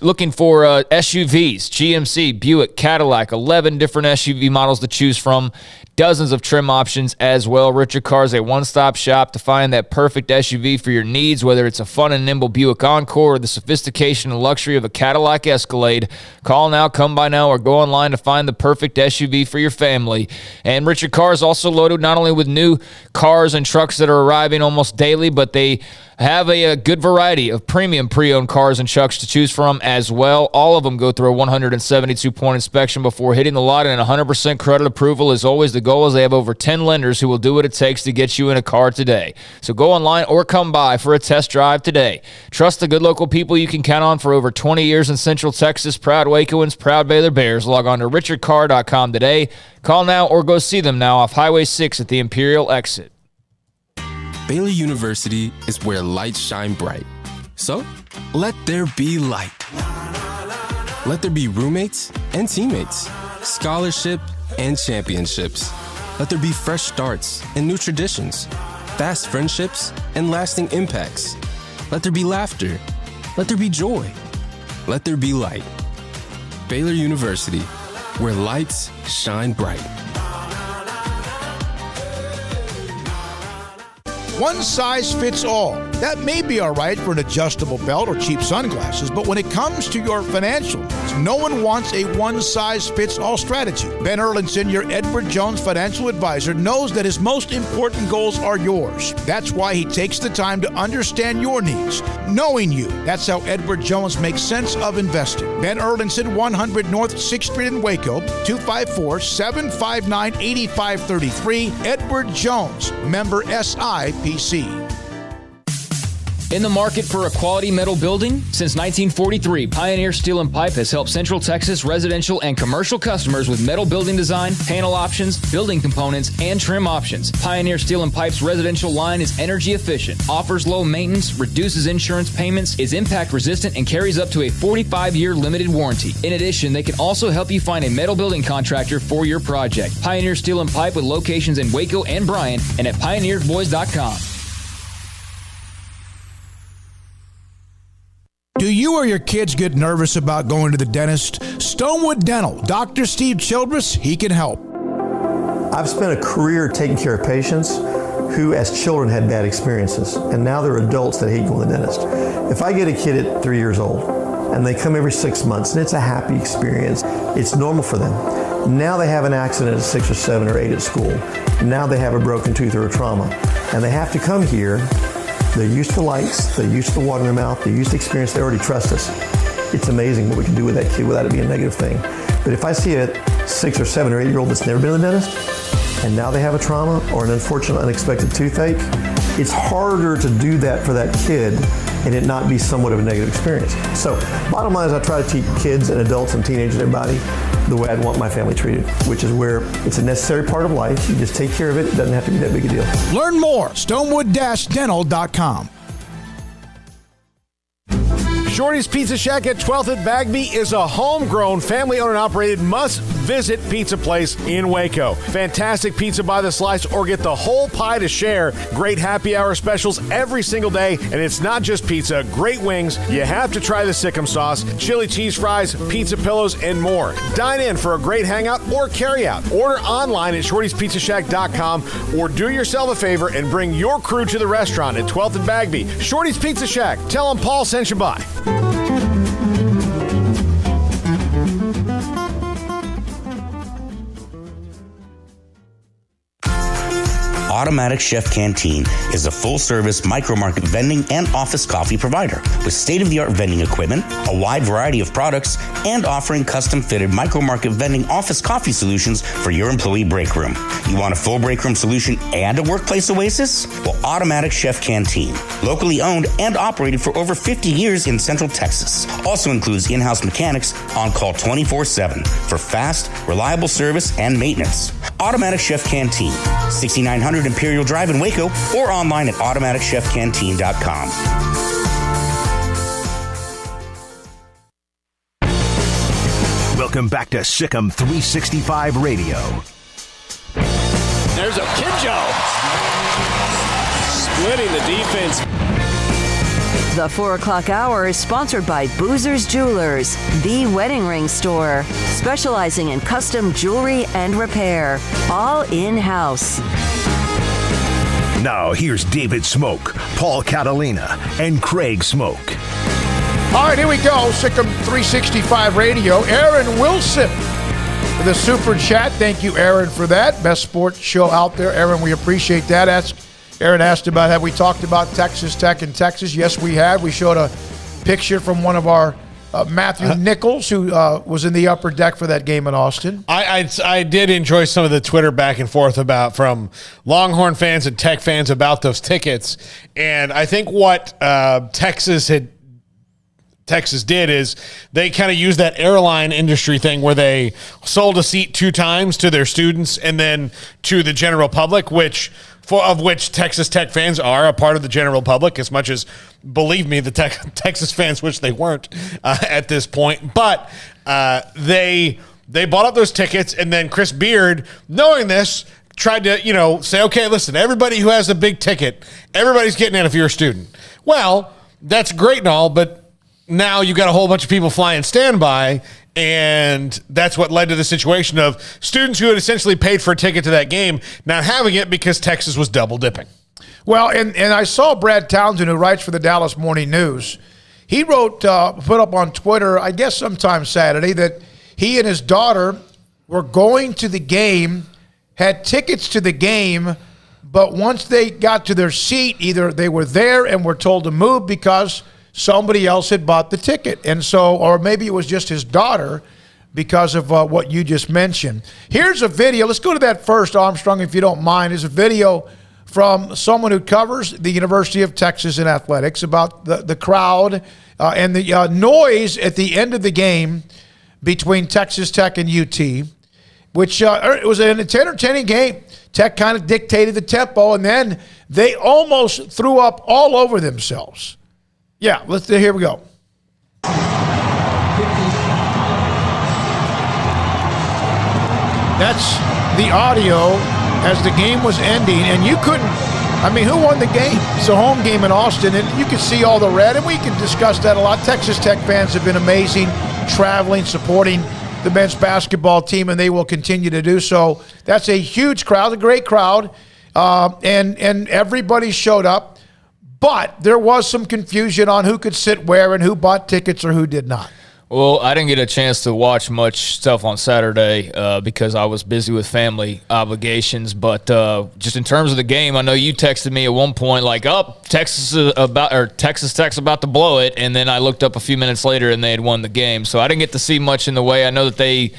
looking for SUVs, GMC, Buick, Cadillac, 11 different SUV models to choose from, dozens of trim options as well. Richard Carr is a one-stop shop to find that perfect SUV for your needs, whether it's a fun and nimble Buick Encore or the sophistication and luxury of a Cadillac Escalade. Call now, come by now, or go online to find the perfect SUV for your family. And Richard Carr is also loaded not only with new cars and trucks that are arriving almost daily, but they have a good variety of premium pre-owned cars and trucks to choose from as well. All of them go through a 172-point inspection before hitting the lot, and 100% credit approval is always the goal, as they have over 10 lenders who will do what it takes to get you in a car today. So go online or come by for a test drive today. Trust the good local people you can count on for over 20 years in Central Texas. Proud Wacoans, proud Baylor Bears. Log on to richardcarr.com today. Call now or go see them now off Highway 6 at the Imperial exit. Baylor University is where lights shine bright. So, let there be light. Let there be roommates and teammates, scholarship and championships. Let there be fresh starts and new traditions, fast friendships and lasting impacts. Let there be laughter. Let there be joy. Let there be light. Baylor University, where lights shine bright. One size fits all. That may be all right for an adjustable belt or cheap sunglasses, but when it comes to your financial needs, no one wants a one-size-fits-all strategy. Ben Erlinson, your Edward Jones financial advisor, knows that his most important goals are yours. That's why he takes the time to understand your needs, knowing you. That's how Edward Jones makes sense of investing. Ben Erlinson, 100 North 6th Street in Waco, 254-759-8533. Edward Jones, member SIPC. In the market for a quality metal building? Since 1943, Pioneer Steel and Pipe has helped Central Texas residential and commercial customers with metal building design, panel options, building components, and trim options. Pioneer Steel and Pipe's residential line is energy efficient, offers low maintenance, reduces insurance payments, is impact resistant, and carries up to a 45-year limited warranty. In addition, they can also help you find a metal building contractor for your project. Pioneer Steel and Pipe with locations in Waco and Bryan and at pioneerboys.com. Do you or your kids get nervous about going to the dentist? Stonewood Dental, Dr. Steve Childress, he can help. I've spent a career taking care of patients who as children had bad experiences, and now they're adults that hate going to the dentist. If I get a kid at 3 years old and they come every 6 months and it's a happy experience, it's normal for them. Now they have an accident at 6 or 7 or 8 at school. Now they have a broken tooth or a trauma, and they have to come here. They're used to lights, they're used to water in their mouth, they're used to experience, they already trust us. It's amazing what we can do with that kid without it being a negative thing. But if I see a 6 or 7 or 8 year old that's never been to the dentist, and now they have a trauma or an unfortunate unexpected toothache, it's harder to do that for that kid and it not be somewhat of a negative experience. So bottom line is I try to teach kids and adults and teenagers and everybody the way I'd want my family treated, which is where it's a necessary part of life. You just take care of it. It doesn't have to be that big a deal. Learn more, stonewood-dental.com. Shorty's Pizza Shack at 12th and Bagby is a homegrown, family-owned and operated must-visit pizza place in Waco. Fantastic pizza by the slice or get the whole pie to share. Great happy hour specials every single day, and it's not just pizza. Great wings. You have to try the Sikkim sauce, chili cheese fries, pizza pillows, and more. Dine in for a great hangout or carry-out. Order online at shortyspizzashack.com or do yourself a favor and bring your crew to the restaurant at 12th and Bagby. Shorty's Pizza Shack. Tell them Paul sent you by. Automatic Chef Canteen is a full-service micro-market vending and office coffee provider with state-of-the-art vending equipment, a wide variety of products, and offering custom-fitted micro-market vending office coffee solutions for your employee break room. You want a full break room solution and a workplace oasis? Well, Automatic Chef Canteen, locally owned and operated for over 50 years in Central Texas, also includes in-house mechanics on call 24/7 for fast, reliable service and maintenance. Automatic Chef Canteen, 6900 Imperial Drive in Waco, or online at automaticchefcanteen.com. Welcome back to Sikkim 365 Radio. There's a Kinjo splitting the defense. The 4 o'clock hour is sponsored by Boozer's Jewelers, the wedding ring store, specializing in custom jewelry and repair, all in-house. Now here's David Smoak, Paul Catalina, and Craig Smoak. All right, here we go. Sikkim 365 Radio. Aaron Wilson for the super chat. Thank you, Aaron, for that. Best sports show out there. Aaron, we appreciate that. Aaron asked about, have we talked about Texas Tech in Texas? Yes, we have. We showed a picture from one of our Matthew Nichols, who was in the upper deck for that game in Austin. I did enjoy some of the Twitter back and forth about from Longhorn fans and Tech fans about those tickets. And I think what Texas did is they kind of used that airline industry thing where they sold a seat 2 times to their students and then to the general public, of which Texas Tech fans are a part of the general public, as much as, believe me, the Texas fans wish they weren't at this point. But they bought up those tickets, and then Chris Beard, knowing this, tried to say, okay, listen, everybody who has a big ticket, everybody's getting in if you're a student. Well, that's great and all, but now you've got a whole bunch of people flying standby, and that's what led to the situation of students who had essentially paid for a ticket to that game not having it because Texas was double dipping. Well, and I saw Brad Townsend, who writes for the Dallas Morning News. He wrote, put up on Twitter, I guess sometime Saturday, that he and his daughter were going to the game, had tickets to the game, but once they got to their seat, either they were there and were told to move because somebody else had bought the ticket. And so, or maybe it was just his daughter because of what you just mentioned. Here's a video. Let's go to that first, Armstrong, if you don't mind. There's a video from someone who covers the University of Texas in athletics about the crowd and the noise at the end of the game between Texas Tech and UT, which it was an entertaining game. Tech kind of dictated the tempo, and then they almost threw up all over themselves. Yeah, here we go. That's the audio as the game was ending, and you couldn't, I mean, who won the game? It's a home game in Austin, and you could see all the red, and we can discuss that a lot. Texas Tech fans have been amazing, traveling, supporting the men's basketball team, and they will continue to do so. That's a huge crowd, a great crowd, and everybody showed up, but there was some confusion on who could sit where and who bought tickets or who did not. Well, I didn't get a chance to watch much stuff on Saturday because I was busy with family obligations. But just in terms of the game, I know you texted me at one point like, "Oh, Texas Tech's about to blow it," and then I looked up a few minutes later and they had won the game. So I didn't get to see much in the way. I know that they,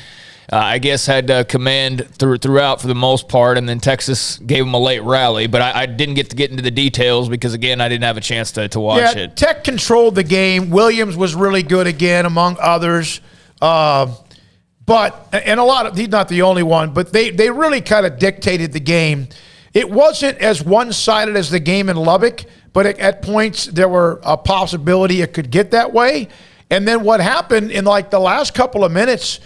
I guess, had command throughout for the most part, and then Texas gave them a late rally. But I didn't get into the details because, again, I didn't have a chance to watch it. Tech controlled the game. Williams was really good again, among others. But a lot of, he's not the only one, but they really kind of dictated the game. It wasn't as one-sided as the game in Lubbock, but at points there were a possibility it could get that way. And then what happened in like the last couple of minutes,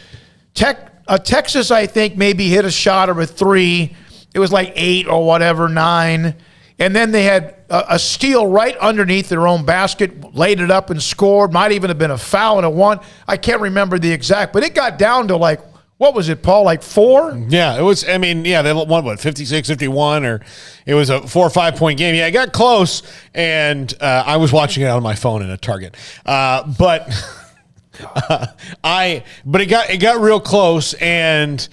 Texas, I think, maybe hit a shot or a three. It was like 8 or whatever, 9. And then they had a steal right underneath their own basket, laid it up and scored. Might even have been a foul and a 1. I can't remember the exact, but it got down to like, what was it, Paul, like 4? Yeah, it was, I mean, yeah, they won, 56-51, or it was a 4 or 5 point game. Yeah, it got close, and I was watching it on my phone in a Target. But it got real close, and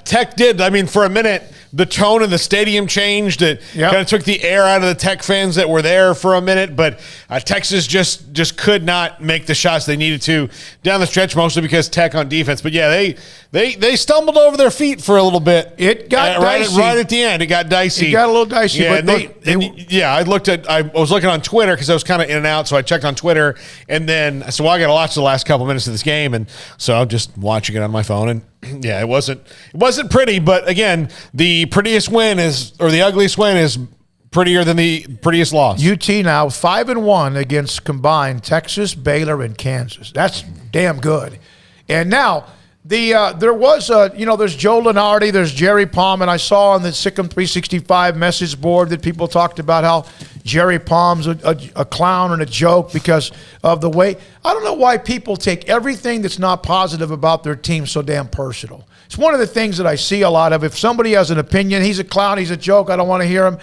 Tech did. I mean, for a minute, the tone of the stadium changed. It kind of took the air out of the Tech fans that were there for a minute, but Texas just could not make the shots they needed to down the stretch, mostly because Tech on defense. But yeah, they stumbled over their feet for a little bit. It got dicey. Right at the end. It got dicey. It got a little dicey. Yeah, but I was looking on Twitter because I was kind of in and out, so I checked on Twitter, and then I said, well, I got to watch the last couple minutes of this game, and so I'm just watching it on my phone, and yeah, it wasn't pretty, but again, the prettiest win the ugliest win is prettier than the prettiest loss. UT now 5-1 against combined Texas, Baylor, and Kansas. That's damn good. And now there was there's Joe Lunardi, there's Jerry Palm, and I saw on the Sikkim 365 message board that people talked about how Jerry Palm's a clown and a joke because of the way. I don't know why people take everything that's not positive about their team so damn personal. It's one of the things that I see a lot of. If somebody has an opinion, he's a clown, he's a joke, I don't want to hear him.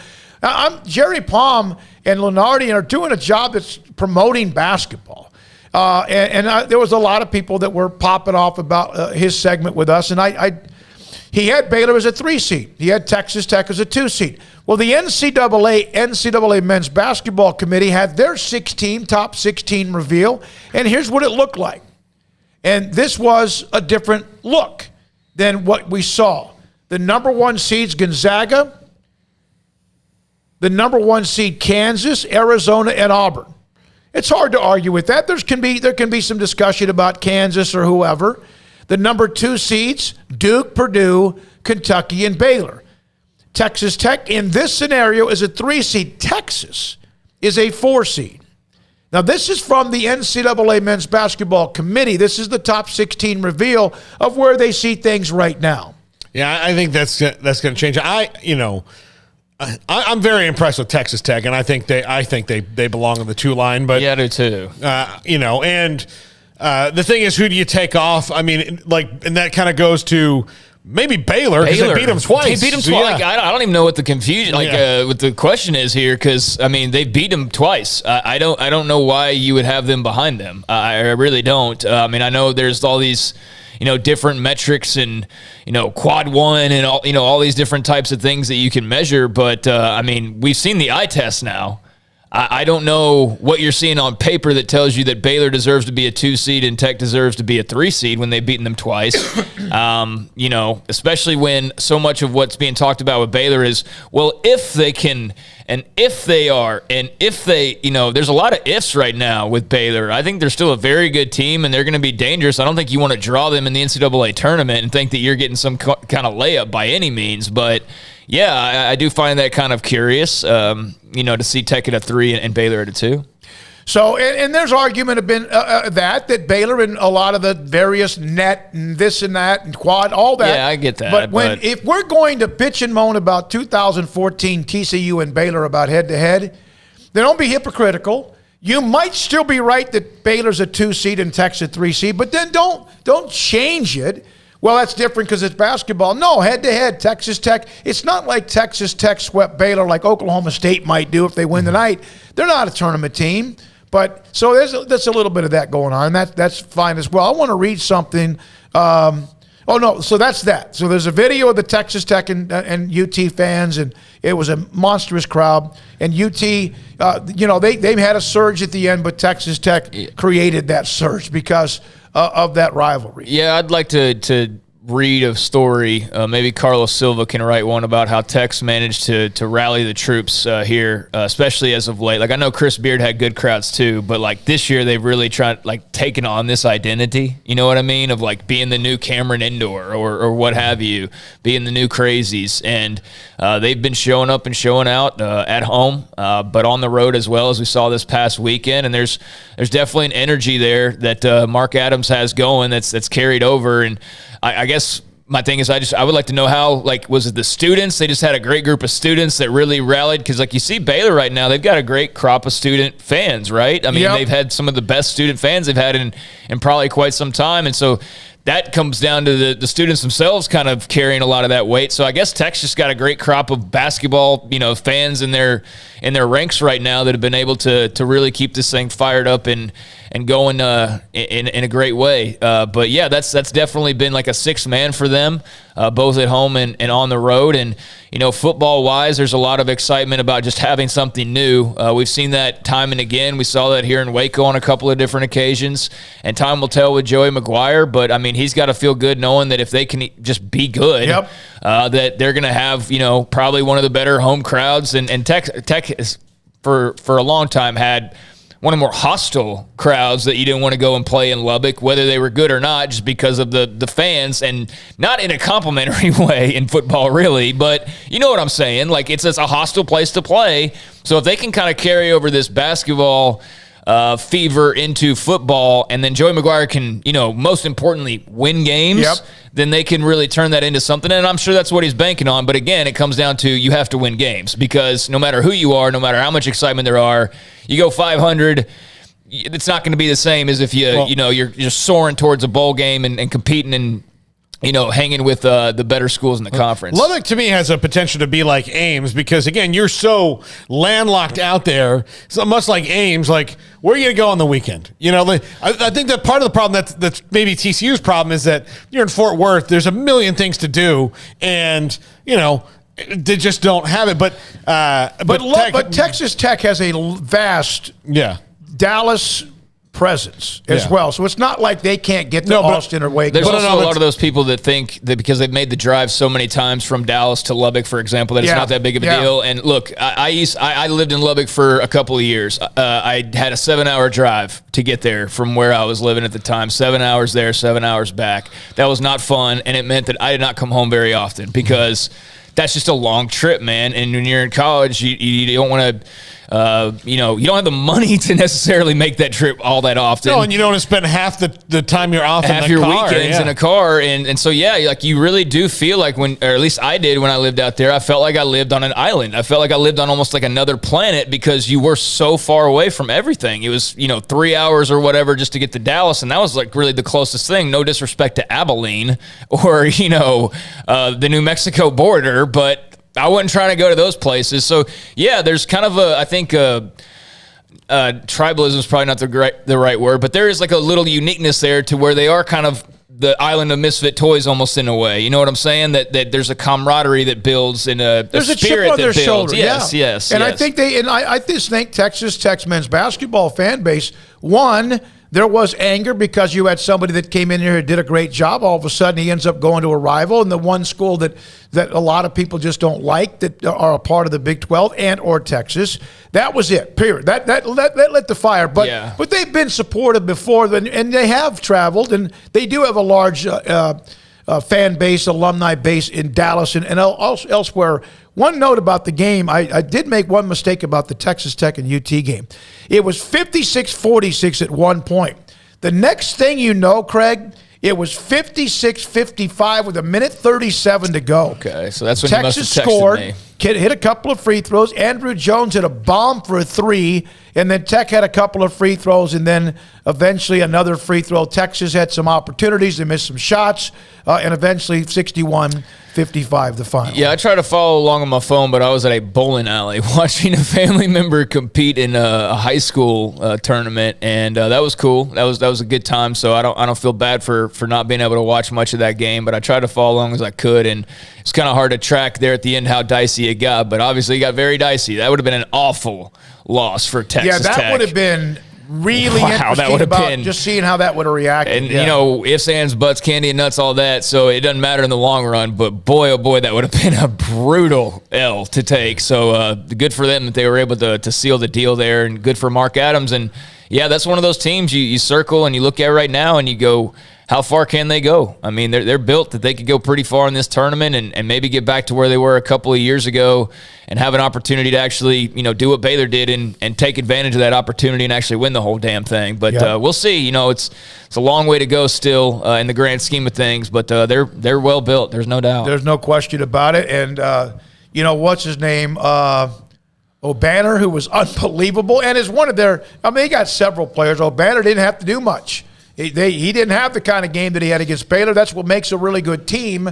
Jerry Palm and Lunardi are doing a job that's promoting basketball. There was a lot of people that were popping off about his segment with us, and he had Baylor as a 3 seed. He had Texas Tech as a 2 seed. Well, the NCAA Men's Basketball Committee had their top 16 reveal, and here's what it looked like. And this was a different look than what we saw. The number 1 seeds, Gonzaga. The number 1 seed, Kansas, Arizona, and Auburn. It's hard to argue with that. There can be some discussion about Kansas or whoever. The number 2 seeds, Duke, Purdue, Kentucky, and Baylor. Texas Tech in this scenario is a 3 seed. Texas is a 4 seed. Now, this is from the NCAA Men's Basketball Committee. This is the top 16 reveal of where they see things right now. Yeah, I think that's going to change. I'm very impressed with Texas Tech, and I think they belong on the 2 line. But yeah, I do too. The thing is, who do you take off? I mean, and that kind of goes to Maybe Baylor, because they beat them twice. They beat them twice. I don't even know what the confusion, what the question is here, because they beat them twice. I don't know why you would have them behind them. I really don't. I know there's all these, different metrics and quad one and all these different types of things that you can measure. But we've seen the eye test now. I don't know what you're seeing on paper that tells you that Baylor deserves to be a 2 seed and Tech deserves to be a 3 seed when they've beaten them twice. Especially when so much of what's being talked about with Baylor is, well, if they can, and if they are, and if they, there's a lot of ifs right now with Baylor. I think they're still a very good team and they're going to be dangerous. I don't think you want to draw them in the NCAA tournament and think that you're getting some kind of layup by any means, but yeah, I do find that kind of curious, to see Tech at a 3 and Baylor at a 2. So, and there's argument have been that Baylor and a lot of the various net and this and that and quad, all that. Yeah, I get that. But if we're going to bitch and moan about 2014 TCU and Baylor about head-to-head, then don't be hypocritical. You might still be right that Baylor's a 2 seed and Tech's a 3 seed, but then don't change it. Well, that's different because it's basketball. No, head-to-head, Texas Tech. It's not like Texas Tech swept Baylor like Oklahoma State might do if they win tonight. They're not a tournament team. But so there's a little bit of that going on, and that's fine as well. I want to read something. So that's that. So there's a video of the Texas Tech and UT fans, and it was a monstrous crowd. And UT, they had a surge at the end, but Texas Tech created that surge because of that rivalry. Yeah, I'd like to read a story. Maybe Carlos Silva can write one about how Tech's managed to rally the troops here, especially as of late. Like, I know Chris Beard had good crowds too, but like this year they've really tried taken on this identity. You know what I mean? Of like being the new Cameron Indoor or what have you, being the new Crazies, and they've been showing up and showing out at home, but on the road as well, as we saw this past weekend. And there's definitely an energy there that Mark Adams has going that's carried over. And I guess my thing is I would like to know how, was it the students? They just had a great group of students that really rallied, because you see Baylor right now, they've got a great crop of student fans, right? They've had some of the best student fans they've had in probably quite some time. And so that comes down to the students themselves kind of carrying a lot of that weight. So I guess Tech's just got a great crop of basketball, fans in their ranks right now that have been able to really keep this thing fired up and going in a great way. But yeah, that's definitely been like a sixth man for them, both at home and on the road. And, football wise, there's a lot of excitement about just having something new. We've seen that time and again. We saw that here in Waco on a couple of different occasions, and time will tell with Joey McGuire. But he's got to feel good knowing that if they can just be good, that they're going to have, probably one of the better home crowds. And Tech has, for a long time, had one of the more hostile crowds that you didn't want to go and play in Lubbock, whether they were good or not, just because of the fans, and not in a complimentary way in football, really, but you know what I'm saying? It's a hostile place to play. So if they can kind of carry over this basketball fever into football, and then Joey McGuire can, most importantly, win games, then they can really turn that into something. And I'm sure that's what he's banking on. But again, it comes down to you have to win games, because no matter who you are, no matter how much excitement there are, you go 500, it's not going to be the same as if you're just soaring towards a bowl game and competing and hanging with the better schools in the conference. Lubbock, to me, has a potential to be like Ames, because, again, you're so landlocked out there, so much like Ames. Where are you going to go on the weekend? I think that part of the problem that's maybe TCU's problem is that you're in Fort Worth. There's a million things to do, and, they just don't have it. But Texas Tech has a vast Dallas presence as well. So it's not like they can't get to Austin or Waco. There's also a lot of those people that think that because they've made the drive so many times from Dallas to Lubbock, for example, that it's not that big of a deal. And look, I lived in Lubbock for a couple of years. I had a 7-hour drive to get there from where I was living at the time. 7 hours there, 7 hours back. That was not fun, and it meant that I did not come home very often, because that's just a long trip, man. And when you're in college, you don't want to You don't have the money to necessarily make that trip all that often. No, and you don't want to spend half the time you're off half in the your car, weekends in a car. And so, like you really do feel like or at least I did when I lived out there, I felt like I lived on an island. I felt like I lived on almost like another planet because you were so far away from everything. It was, 3 hours or whatever just to get to Dallas. And that was like really the closest thing. No disrespect to Abilene or, the New Mexico border, but I wasn't trying to go to those places. So, there's kind of tribalism is probably not the right word, but there is like a little uniqueness there to where they are kind of the island of misfit toys almost in a way. You know what I'm saying? That there's a camaraderie that builds and there's a chip on their shoulder. Yes. And I think I just think Texas Tech's men's basketball fan base, one, there was anger because you had somebody that came in here and did a great job. All of a sudden, he ends up going to a rival, and the one school that a lot of people just don't like that are a part of the Big 12 and or Texas. That was it. Period. That lit the fire. But they've been supportive before, and they have traveled, and they do have a large fan base, alumni base in Dallas and elsewhere. One note about the game, I did make one mistake about the Texas Tech and UT game. It was 56-46 at one point. The next thing you know, Craig, it was 56-55 with 1:37 to go. Okay, so that's when Texas you must have texted scored, me. hit a couple of free throws. Andrew Jones hit a bomb for a three, and then Tech had a couple of free throws, and then eventually another free throw. Texas had some opportunities. They missed some shots, and eventually 61-55 the final. Yeah, I tried to follow along on my phone, but I was at a bowling alley watching a family member compete in a high school tournament, and that was cool. That was a good time. So I don't feel bad for not being able to watch much of that game, but I tried to follow along as I could, and it's kind of hard to track there at the end how dicey it got. But obviously, it got very dicey. That would have been an awful loss for Texas Tech. Yeah, that would have been really interesting that would have been just seeing how that would have reacted. And, ifs, ands, buts, candy, and nuts, all that. So it doesn't matter in the long run. But boy, oh boy, that would have been a brutal L to take. So good for them that they were able to seal the deal there, and good for Mark Adams. And, that's one of those teams you circle and you look at right now and you go, how far can they go? I mean, they're built that they could go pretty far in this tournament and maybe get back to where they were a couple of years ago and have an opportunity to actually, do what Baylor did and take advantage of that opportunity and actually win the whole damn thing. But we'll see. It's a long way to go still in the grand scheme of things, but they're well built. There's no doubt. There's no question about it. And, what's his name? O'Banner, who was unbelievable and is one of their – they got several players. O'Banner didn't have to do much. He didn't have the kind of game that he had against Baylor. That's what makes a really good team,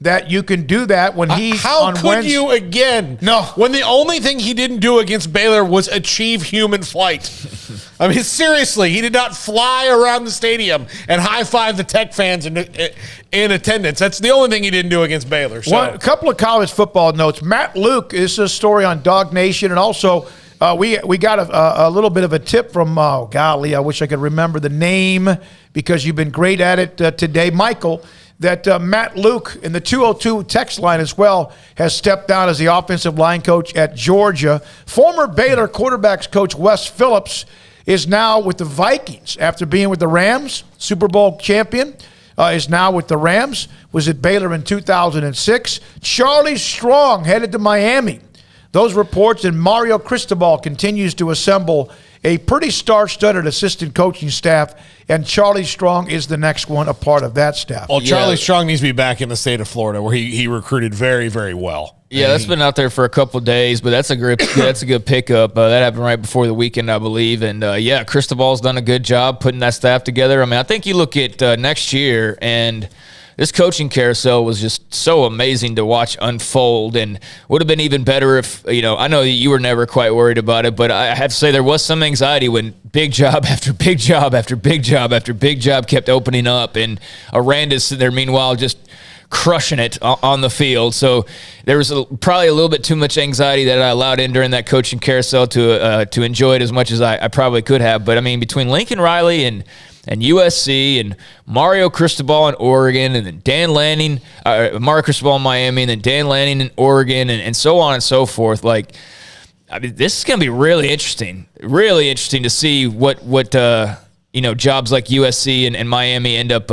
that you can do that when he's on Wednesday. How could you again? No. When the only thing he didn't do against Baylor was achieve human flight. I mean, seriously, he did not fly around the stadium and high-five the Tech fans in attendance. That's the only thing he didn't do against Baylor. So. A couple of college football notes. Matt Luke, this is a story on Dog Nation, and also – we got a little bit of a tip from, I wish I could remember the name because you've been great at it today, Michael, that Matt Luke in the 202 text line as well has stepped down as the offensive line coach at Georgia. Former Baylor quarterbacks coach Wes Phillips is now with the Vikings after being with the Rams, Super Bowl champion. Is now with the Rams, was at Baylor in 2006. Charlie Strong headed to Miami. Those reports, and Mario Cristobal continues to assemble a pretty star-studded assistant coaching staff, and Charlie Strong is the next one, a part of that staff. Well, Charlie Strong needs to be back in the state of Florida, where he recruited very, very well. Yeah, that's been out there for a couple of days, but that's a good pickup. That happened right before the weekend, I believe. And, Cristobal's done a good job putting that staff together. I mean, I think you look at next year, and this coaching carousel was just so amazing to watch unfold, and would have been even better if, I know you were never quite worried about it, but I have to say there was some anxiety when big job after big job after big job after big job kept opening up, and Aranda's sitting there meanwhile just crushing it on the field. So there was probably a little bit too much anxiety that I allowed in during that coaching carousel to enjoy it as much as I probably could have. But, I mean, between Lincoln Riley and USC and Mario Cristobal in Oregon, and then Dan Lanning, Mario Cristobal in Miami, and then Dan Lanning in Oregon, and so on and so forth. Like, I mean, this is going to be really interesting to see what jobs like USC and Miami end up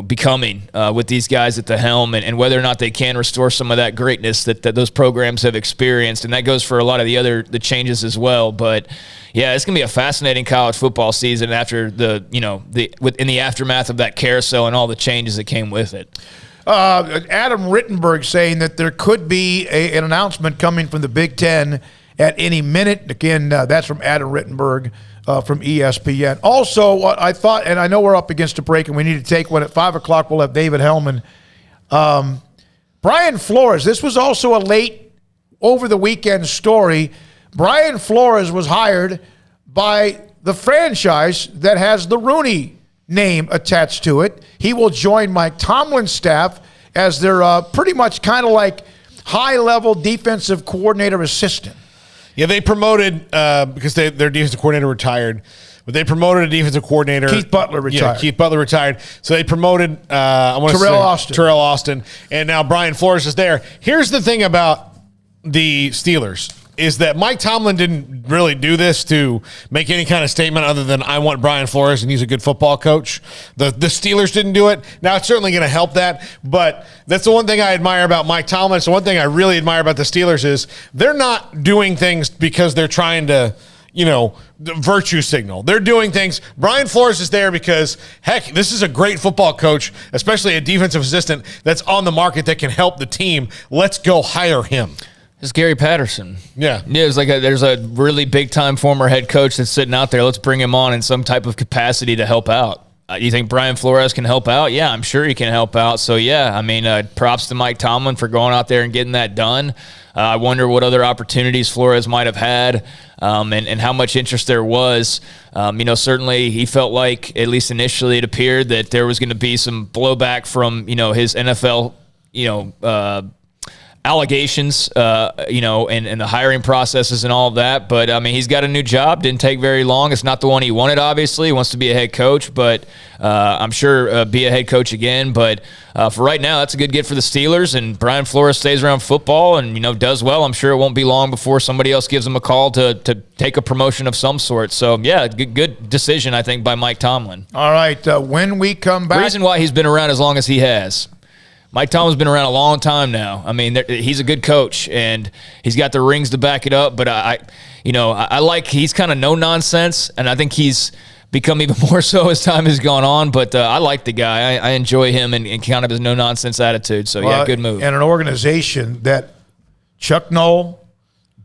becoming with these guys at the helm, and whether or not they can restore some of that greatness that those programs have experienced. And that goes for a lot of the changes as well. But yeah, it's going to be a fascinating college football season after in the aftermath of that carousel and all the changes that came with it. Adam Rittenberg saying that there could be an announcement coming from the Big Ten at any minute. Again, that's from Adam Rittenberg from ESPN. Also, I thought, and I know we're up against a break and we need to take one at 5 o'clock. We'll have David Hellman. Brian Flores, this was also a late over the weekend story. Brian Flores was hired by the franchise that has the Rooney name attached to it. He will join Mike Tomlin's staff as their pretty much kind of like high-level defensive coordinator assistant. Yeah, they promoted because their defensive coordinator retired, but they promoted a defensive coordinator. Keith Butler retired. Yeah, Keith Butler retired. So they promoted Terrell Austin, and now Brian Flores is there. Here's the thing about the Steelers is that Mike Tomlin didn't really do this to make any kind of statement other than I want Brian Flores and he's a good football coach. The Steelers didn't do it. Now it's certainly going to help that, but that's the one thing I admire about Mike Tomlin. It's the one thing I really admire about the Steelers is they're not doing things because they're trying to, the virtue signal. They're doing things. Brian Flores is there because, heck, this is a great football coach, especially a defensive assistant that's on the market that can help the team. Let's go hire him. It's Gary Patterson. Yeah. Yeah, it's like there's a really big-time former head coach that's sitting out there. Let's bring him on in some type of capacity to help out. You think Brian Flores can help out? Yeah, I'm sure he can help out. So, yeah, I mean, props to Mike Tomlin for going out there and getting that done. I wonder what other opportunities Flores might have had and how much interest there was. Certainly he felt like, at least initially, it appeared that there was going to be some blowback from, his NFL, allegations, and the hiring processes and all of that. But, I mean, he's got a new job. Didn't take very long. It's not the one he wanted, obviously. He wants to be a head coach, but I'm sure be a head coach again. But for right now, that's a good get for the Steelers. And Brian Flores stays around football and, does well. I'm sure it won't be long before somebody else gives him a call to take a promotion of some sort. So, yeah, good decision, I think, by Mike Tomlin. All right, when we come back. The reason why he's been around as long as he has. Mike Tomlin's been around a long time now. I mean, he's a good coach, and he's got the rings to back it up. But I like he's kind of no nonsense, and I think he's become even more so as time has gone on. But I like the guy. I enjoy him and kind of his no nonsense attitude. So yeah, good move. And an organization that Chuck Noll,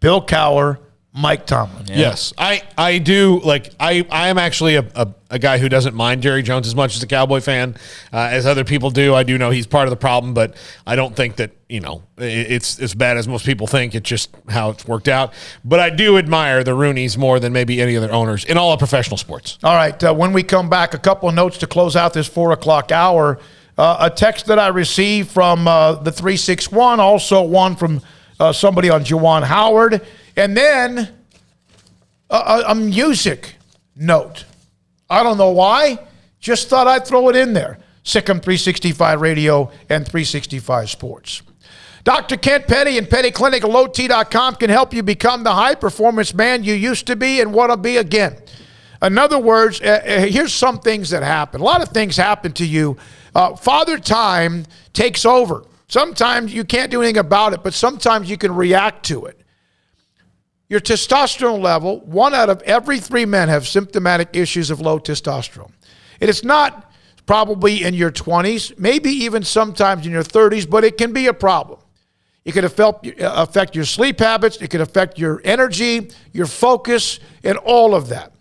Bill Cowher, Mike Tomlin. Yeah. Yes, I do. Like I am actually a guy who doesn't mind Jerry Jones as much as a Cowboy fan as other people do. I do know he's part of the problem, but I don't think that it's as bad as most people think. It's just how it's worked out. But I do admire the Rooneys more than maybe any other owners in all of professional sports. All right, when we come back, a couple of notes to close out this 4 o'clock hour. A text that I received from the 361, also one from somebody on Juwan Howard. And then a music note. I don't know why. Just thought I'd throw it in there. Sikkim 365 Radio and 365 Sports. Dr. Kent Petty and Petty Clinic at LowT.com can help you become the high-performance man you used to be and want to be again. In other words, here's some things that happen. A lot of things happen to you. Father Time takes over. Sometimes you can't do anything about it, but sometimes you can react to it. Your testosterone level, 1 out of every 3 men have symptomatic issues of low testosterone. It is not probably in your 20s, maybe even sometimes in your 30s, but it can be a problem. It could affect your sleep habits. It could affect your energy, your focus, and all of that.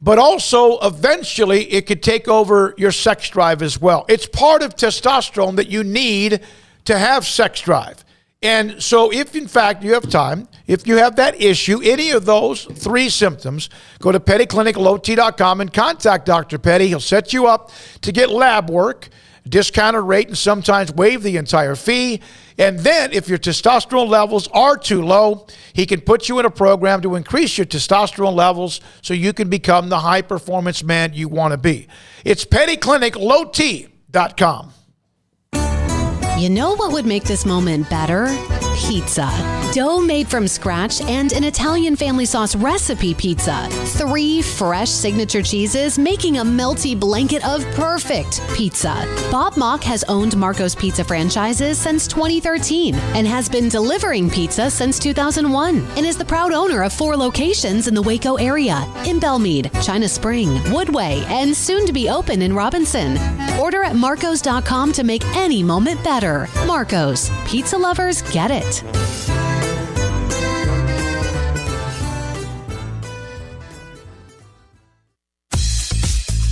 But also, eventually, it could take over your sex drive as well. It's part of testosterone that you need to have sex drive. And so if, in fact, you have time, if you have that issue, any of those 3 symptoms, go to pettycliniclowt.com and contact Dr. Petty. He'll set you up to get lab work, discounted rate, and sometimes waive the entire fee. And then if your testosterone levels are too low, he can put you in a program to increase your testosterone levels so you can become the high-performance man you want to be. It's pettycliniclowt.com. You know what would make this moment better? pizza. Dough made from scratch and an Italian family sauce recipe pizza. 3 fresh signature cheeses making a melty blanket of perfect pizza. Bob Mock has owned Marco's Pizza franchises since 2013 and has been delivering pizza since 2001 and is the proud owner of 4 locations in the Waco area, in Belmead, China Spring, Woodway, and soon to be open in Robinson. Order at marcos.com to make any moment better. Marco's. Pizza lovers get it.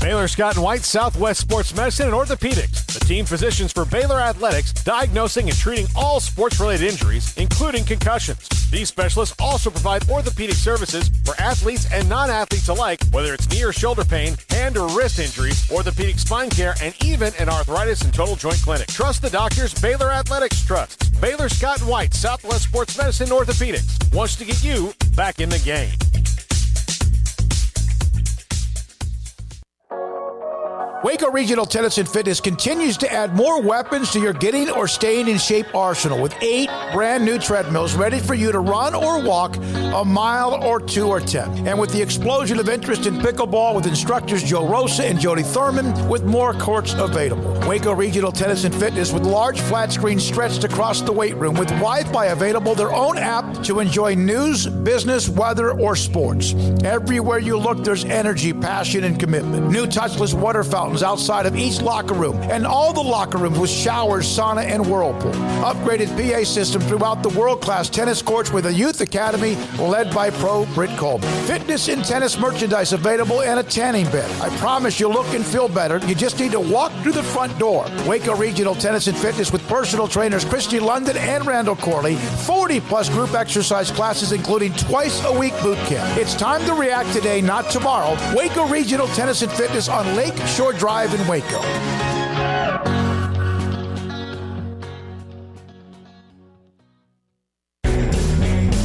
Baylor Scott and White, Southwest Sports Medicine and Orthopedics, the team physicians for Baylor Athletics, diagnosing and treating all sports-related injuries, including concussions. These specialists also provide orthopedic services for athletes and non-athletes alike, whether it's knee or shoulder pain, hand or wrist injuries, orthopedic spine care, and even an arthritis and total joint clinic. Trust the doctors Baylor Athletics trusts. Baylor Scott and White, Southwest Sports Medicine and Orthopedics wants to get you back in the game. Waco Regional Tennis and Fitness continues to add more weapons to your getting or staying in shape arsenal with 8 brand new treadmills ready for you to run or walk a mile or 2 or 10. And with the explosion of interest in pickleball with instructors Joe Rosa and Jody Thurman with more courts available. Waco Regional Tennis and Fitness with large flat screens stretched across the weight room with Wi-Fi available, their own app to enjoy news, business, weather, or sports. Everywhere you look, there's energy, passion, and commitment. New touchless water fountains outside of each locker room, and all the locker rooms with showers, sauna, and whirlpool. Upgraded PA system throughout the world-class tennis courts with a youth academy led by pro Britt Coleman. Fitness and tennis merchandise available and a tanning bed. I promise you'll look and feel better. You just need to walk through the front door. Waco Regional Tennis and Fitness with personal trainers Christy London and Randall Corley. 40-plus group exercise classes, including twice-a-week boot camp. It's time to react today, not tomorrow. Waco Regional Tennis and Fitness on Lake Shore Drive in Waco.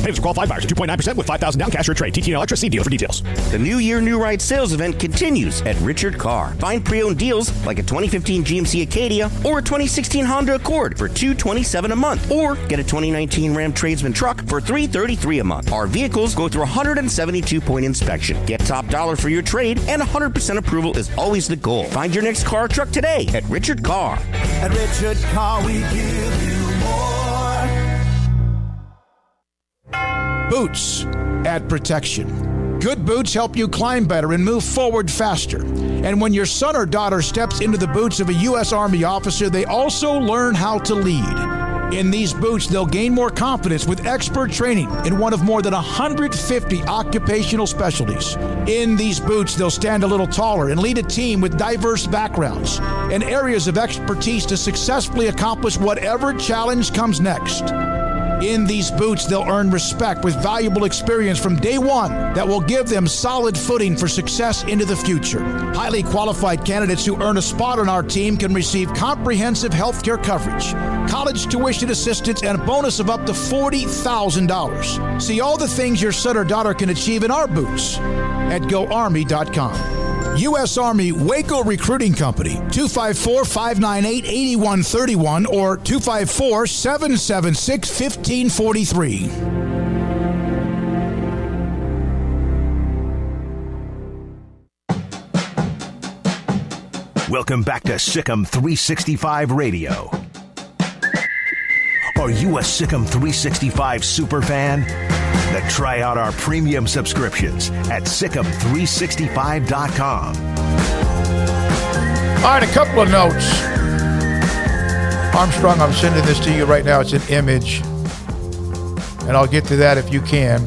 Payments for qualified buyers, 2.9% with $5,000 down, cash or trade. TTN Electric, see dealer for details. The New Year, New Ride sales event continues at Richard Carr. Find pre-owned deals like a 2015 GMC Acadia or a 2016 Honda Accord for $227 a month, or get a 2019 Ram Tradesman truck for $333 a month. Our vehicles go through a 172-point inspection. Get top dollar for your trade, and 100% approval is always the goal. Find your next car or truck today at Richard Carr. At Richard Carr, we give you more. Boots add protection. Good boots help you climb better and move forward faster. And when your son or daughter steps into the boots of a U.S. Army officer, they also learn how to lead. In these boots, they'll gain more confidence with expert training in one of more than 150 occupational specialties. In these boots, they'll stand a little taller and lead a team with diverse backgrounds and areas of expertise to successfully accomplish whatever challenge comes next. In these boots, they'll earn respect with valuable experience from day one that will give them solid footing for success into the future. Highly qualified candidates who earn a spot on our team can receive comprehensive health care coverage, college tuition assistance, and a bonus of up to $40,000. See all the things your son or daughter can achieve in our boots at GoArmy.com. U.S. Army Waco Recruiting Company, 254-598-8131 or 254-776-1543. Welcome back to Sikkim 365 Radio. Are you a Sikkim 365 super fan? Then try out our premium subscriptions at Sikkim365.com. All right, a couple of notes. Armstrong, I'm sending this to you right now. It's an image, and I'll get to that if you can.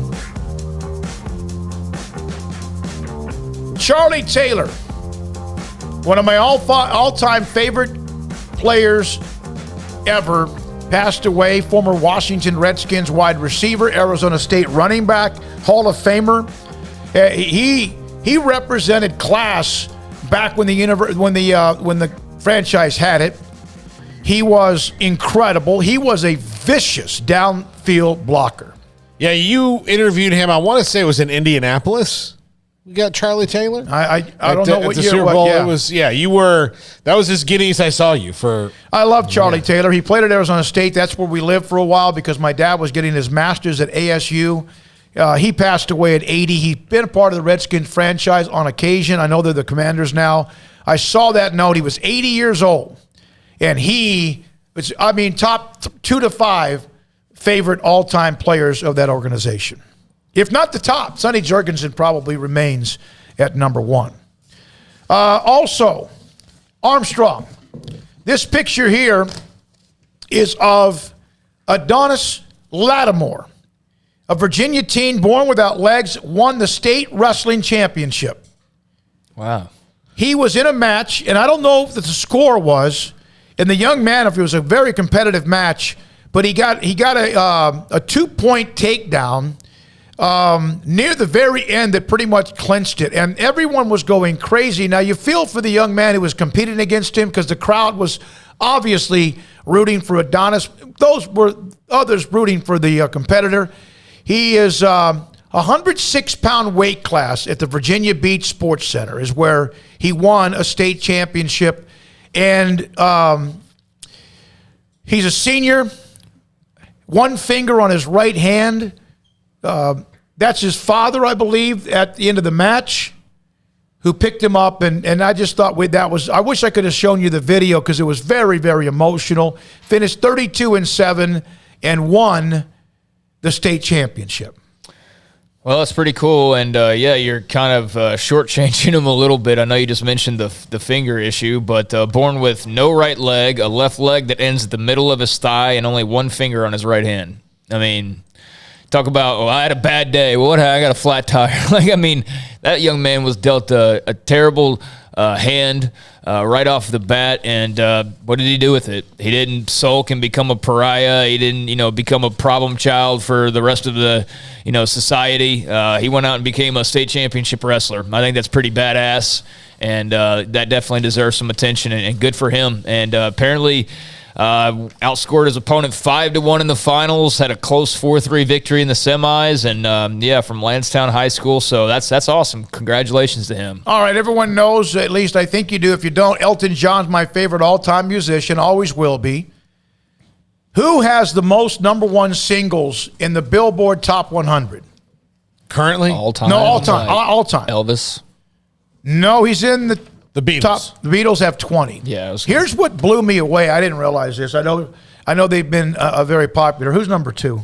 Charlie Taylor, one of my all-time favorite players ever, passed away. Former Washington Redskins wide receiver, Arizona State running back, Hall of Famer. He represented class back when the franchise had it. He was incredible. He was a vicious downfield blocker. Yeah, you interviewed him. I want to say it was in Indianapolis. We got Charlie Taylor. I don't know what the year. Super Bowl. Yeah. It was you were. That was as giddy as I saw you for. I love Charlie Taylor. He played at Arizona State. That's where we lived for a while because my dad was getting his master's at ASU. He passed away at 80. He's been a part of the Redskins franchise on occasion. I know they're the Commanders now. I saw that note. He was 80 years old, and he was, top 2 to 5 favorite all-time players of that organization. If not the top, Sonny Jurgensen probably remains at number 1. Also, Armstrong. This picture here is of Adonis Lattimore, a Virginia teen born without legs, won the state wrestling championship. Wow. He was in a match, and I don't know what the score was, and the young man, if it was a very competitive match, but he got a 2-point takedown near the very end that pretty much clinched it, and everyone was going crazy. Now, you feel for the young man who was competing against him because the crowd was obviously rooting for Adonis. Those were others rooting for the competitor. He is 106-pound weight class at the Virginia Beach Sports Center is where he won a state championship, and he's a senior, one finger on his right hand. That's his father, I believe, at the end of the match, who picked him up. And I just thought I wish I could have shown you the video because it was very, very emotional. Finished 32-7 and won the state championship. Well, that's pretty cool. And, you're kind of shortchanging him a little bit. I know you just mentioned the finger issue, but born with no right leg, a left leg that ends at the middle of his thigh, and only one finger on his right hand. I mean, talk about, I had a bad day. Well, I got a flat tire. That young man was dealt a terrible hand right off the bat, and what did he do with it? He didn't sulk and become a pariah. He didn't, become a problem child for the rest of the, society. He went out and became a state championship wrestler. I think that's pretty badass, and that definitely deserves some attention, and good for him. And apparently outscored his opponent 5-1 in the finals, had a close 4-3 victory in the semis, and from Lansdowne High School. So that's awesome. Congratulations to him. All right, everyone knows, at least I think you do. If you don't, Elton John's my favorite all-time musician, always will be. Who has the most number 1 singles in the Billboard Top 100? Currently? All time? No, all time. All time. Elvis? No, he's in the Beatles. Top. The Beatles have 20. Yeah. Here's what blew me away. I didn't realize this. I know they've been very popular. Who's number 2?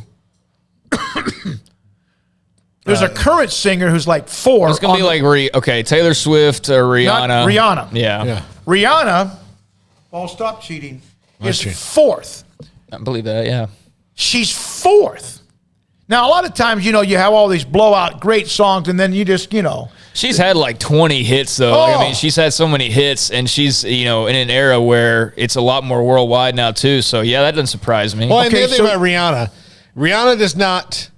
There's a current singer who's like 4. It's going to be like Taylor Swift or Rihanna. Not Rihanna. Yeah. Rihanna, stop cheating, is 4th. I believe that, yeah. She's 4th. Now, a lot of times, you have all these blowout great songs, and then you just, She's had like 20 hits, though. She's had so many hits, and she's, in an era where it's a lot more worldwide now, too. So, yeah, that doesn't surprise me. Well, and the other thing about Rihanna does not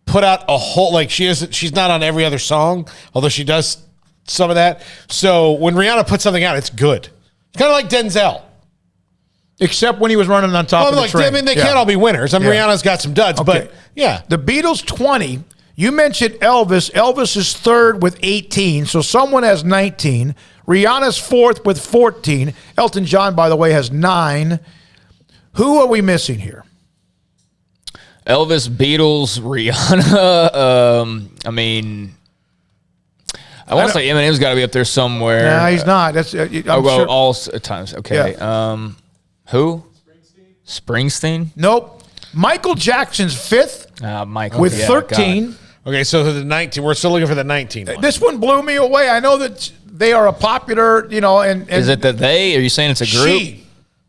put out a whole, she's not on every other song, although she does some of that. So, when Rihanna puts something out, it's good. It's kind of like Denzel. Except when he was running on top of the train. They can't all be winners. Rihanna's got some duds, but yeah. The Beatles 20. You mentioned Elvis. Elvis is 3rd with 18, so someone has 19. Rihanna's 4th with 14. Elton John, by the way, has 9. Who are we missing here? Elvis, Beatles, Rihanna. I want to say Eminem's got to be up there somewhere. No, he's not. That's sure. All times. Okay. Yeah. Who? Springsteen? Nope. Michael Jackson's 5th. Michael with 13. Okay, so the 19. We're still looking for the 19 one. This one blew me away. I know that they are a popular, and is it that they? Are you saying it's a group? She.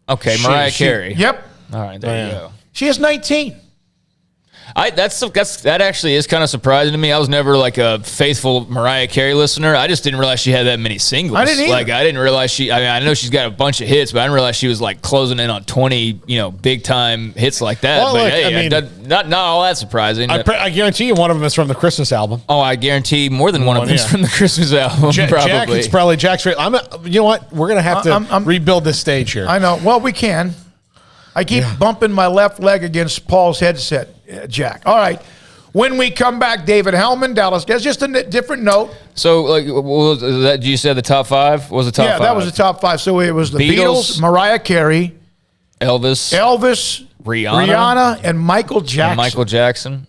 Okay, Mariah Carey. Yep. All right, there you go. She has 19. That actually is kind of surprising to me. I was never like a faithful Mariah Carey listener. I just didn't realize she had that many singles. I didn't either. I didn't realize I know she's got a bunch of hits, but I didn't realize she was like closing in on 20, big time hits like that. Well, but not all that surprising. I guarantee you one of them is from the Christmas album. Oh, I guarantee more than one of them is from the Christmas album. Probably. It's probably Jack's. You know what? We're gonna have to rebuild this stage here. I know. Well, we can. I keep bumping my left leg against Paul's headset, Jack. All right. When we come back, David Hellman, Dallas Guys, just a different note. So, like, what was that? You said the top 5? What was the top 5? Yeah, that was the top 5. So it was the Beatles, Mariah Carey, Elvis, Rihanna, and Michael Jackson.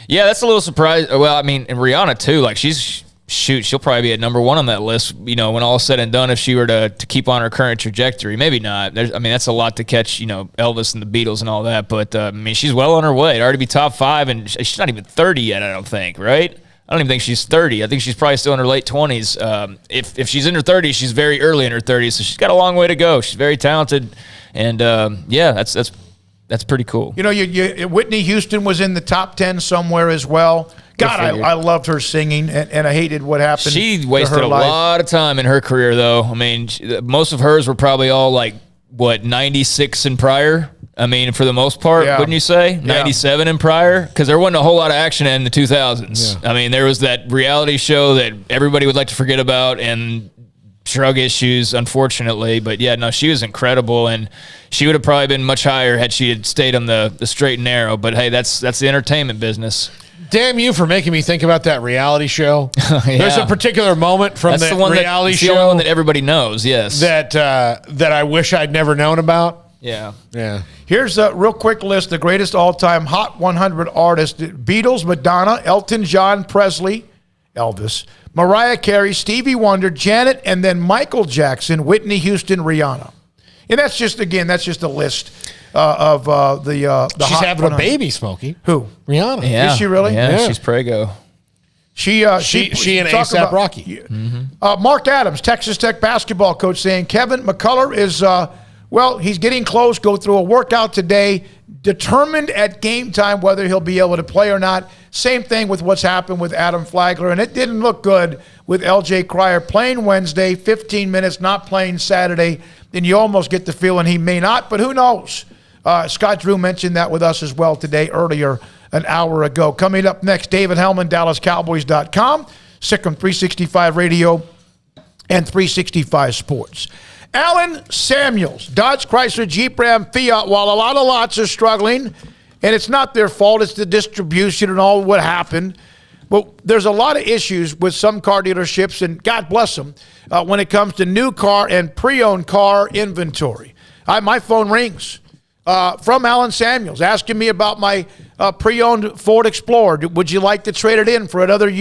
Yeah, that's a little surprise. Well, I mean, and Rihanna too. Like, she'll probably be at number 1 on that list, when all is said and done, if she were to keep on her current trajectory. Maybe not. That's a lot to catch, Elvis and the Beatles and all that. But, she's well on her way. It'd already be top 5, and she's not even 30 yet, I don't think, right? I don't even think she's 30. I think she's probably still in her late 20s. If she's in her 30s, she's very early in her 30s, so she's got a long way to go. She's very talented, and, that's pretty cool. Whitney Houston was in the top 10 somewhere as well. God, I loved her singing, and I hated what happened. She wasted a lot of time in her career, though. Most of hers were probably all 96 and prior. For the most part, wouldn't you say? 97 and prior? Because there wasn't a whole lot of action in the 2000s. Yeah. There was that reality show that everybody would like to forget about, and drug issues, unfortunately. But she was incredible, and she would have probably been much higher had she had stayed on the straight and narrow. But hey, that's the entertainment business. Damn you for making me think about that reality show. There's a particular moment from that reality show. The only one that everybody knows, yes. That I wish I'd never known about. Yeah. Here's a real quick list, the greatest all-time Hot 100 artists. Beatles, Madonna, Elton John, Presley, Elvis, Mariah Carey, Stevie Wonder, Janet, and then Michael Jackson, Whitney Houston, Rihanna. And that's just a list of the She's Hot having 100. a baby, Smokey. Who? Rihanna. Yeah. Is she really? Yeah, she's prego. She and A$AP Rocky. Mark Adams, Texas Tech basketball coach, saying Kevin McCullough is, he's getting close, go through a workout today, determined at game time whether he'll be able to play or not. Same thing with what's happened with Adam Flagler, and it didn't look good with L.J. Cryer playing Wednesday, 15 minutes, not playing Saturday, and you almost get the feeling he may not, but who knows? Scott Drew mentioned that with us as well today, earlier, an hour ago. Coming up next, David Hellman, DallasCowboys.com, Sikkim 365 Radio, and 365 Sports. Alan Samuels, Dodge, Chrysler, Jeep, Ram, Fiat, while a lot of lots are struggling, and it's not their fault, it's the distribution and all what happened. Well, there's a lot of issues with some car dealerships, and God bless them, when it comes to new car and pre-owned car inventory. My phone rings from Alan Samuels asking me about my pre-owned Ford Explorer. Would you like to trade it in for another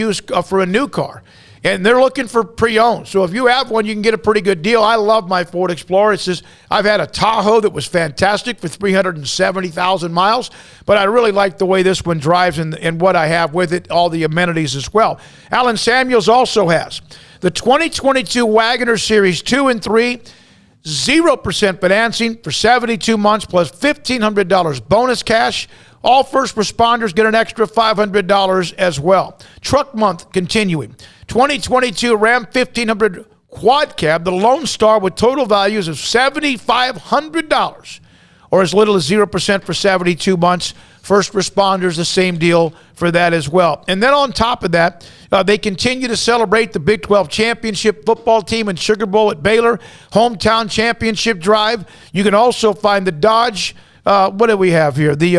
for a new car? And they're looking for pre-owned. So if you have one, you can get a pretty good deal. I love my Ford Explorer. It's just, I've had a Tahoe that was fantastic for 370,000 miles, but I really like the way this one drives and what I have with it, all the amenities as well. Alan Samuels also has the 2022 Wagoner Series 2 and 3, 0% financing for 72 months plus $1,500 bonus cash. All first responders get an extra $500 as well. Truck month continuing. 2022 Ram 1500 Quad Cab, the Lone Star, with total values of $7,500 or as little as 0% for 72 months. First responders, the same deal for that as well. And then on top of that, they continue to celebrate the Big 12 Championship football team and Sugar Bowl at Baylor, hometown championship drive. You can also find the Dodge. What do we have here? The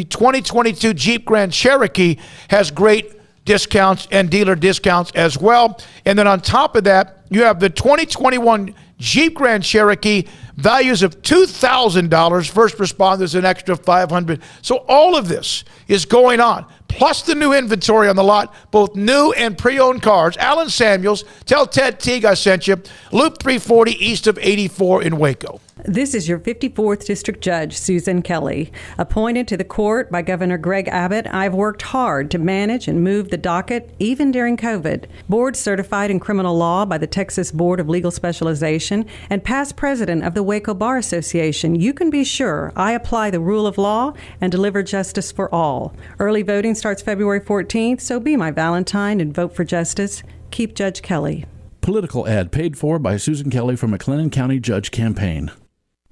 2022 Jeep Grand Cherokee has great discounts and dealer discounts as well. And then on top of that, you have the 2021 Jeep Grand Cherokee, values of $2,000. First responders, an extra $500. So all of this is going on, plus the new inventory on the lot, both new and pre-owned cars. Alan Samuels, tell Ted Teague I sent you. Loop 340 east of 84 in Waco. This is your 54th District Judge, Susan Kelly. Appointed to the court by Governor Greg Abbott, I've worked hard to manage and move the docket, even during COVID. Board certified in criminal law by the Texas Board of Legal Specialization and past president of the Waco Bar Association, you can be sure I apply the rule of law and deliver justice for all. Early voting starts February 14th, so be my Valentine and vote for justice. Keep Judge Kelly. Political ad paid for by Susan Kelly from McLennan County Judge Campaign.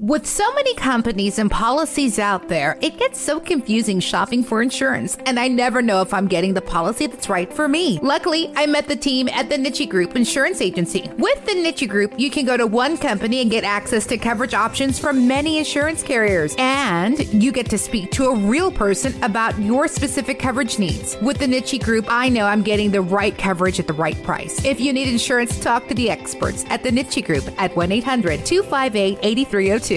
With so many companies and policies out there, it gets so confusing shopping for insurance, and I never know if I'm getting the policy that's right for me. Luckily, I met the team at the Niche Group Insurance Agency. With the Niche Group, you can go to one company and get access to coverage options from many insurance carriers, and you get to speak to a real person about your specific coverage needs. With the Niche Group, I know I'm getting the right coverage at the right price. If you need insurance, talk to the experts at the Niche Group at 1-800-258-8302.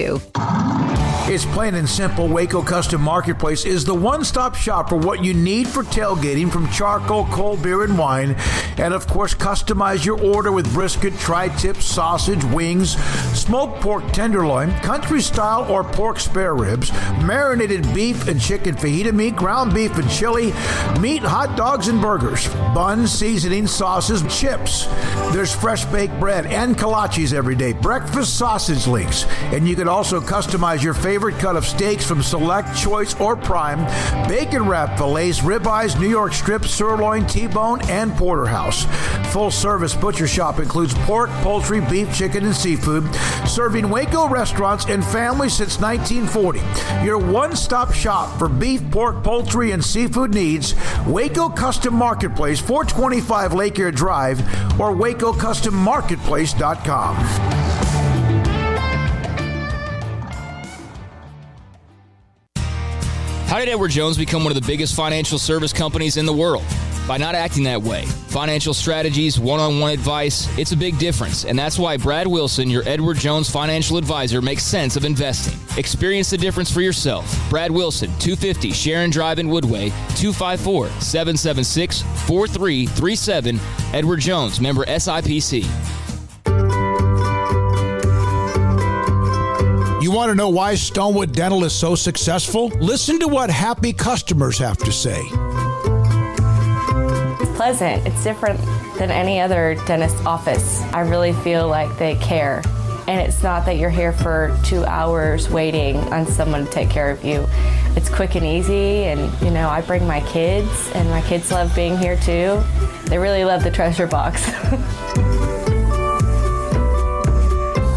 It's plain and simple. Waco Custom Marketplace is the one-stop shop for what you need for tailgating, from charcoal, cold beer, and wine. And, of course, customize your order with brisket, tri-tip, sausage, wings, smoked pork tenderloin, country-style or pork spare ribs, marinated beef and chicken fajita meat, ground beef and chili, meat, hot dogs, and burgers, buns, seasoning, sauces, chips. There's fresh baked bread and kolaches every day, breakfast sausage links, and you can also customize your favorite cut of steaks from select, choice, or prime, bacon wrap fillets, ribeyes, New York strips, sirloin, T-bone, and porterhouse. Full service butcher shop includes pork, poultry, beef, chicken, and seafood, serving Waco restaurants and families since 1940. Your one-stop shop for beef, pork, poultry, and seafood needs. Waco Custom Marketplace, 425 Lake Air Drive, or WacoCustomMarketplace.com. How did Edward Jones become one of the biggest financial service companies in the world? By not acting that way. Financial strategies, one-on-one advice, it's a big difference. And that's why Brad Wilson, your Edward Jones financial advisor, makes sense of investing. Experience the difference for yourself. Brad Wilson, 250 Sharon Drive in Woodway, 254-776-4337. Edward Jones, member SIPC. You want to know why Stonewood Dental is so successful? Listen to what happy customers have to say. It's pleasant. It's different than any other dentist office. I really feel like they care. And it's not that you're here for 2 hours waiting on someone to take care of you. It's quick and easy, and I bring my kids, and my kids love being here too. They really love the treasure box.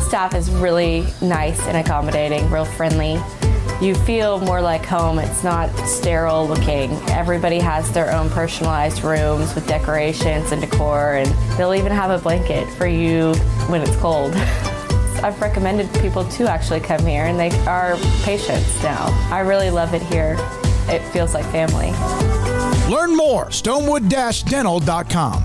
Staff is really nice and accommodating, real friendly. You feel more like home. It's not sterile looking. Everybody has their own personalized rooms with decorations and decor, and they'll even have a blanket for you when it's cold. I've recommended people to actually come here, and they are patients now. I really love it here. It feels like family. Learn more, stonewood-dental.com.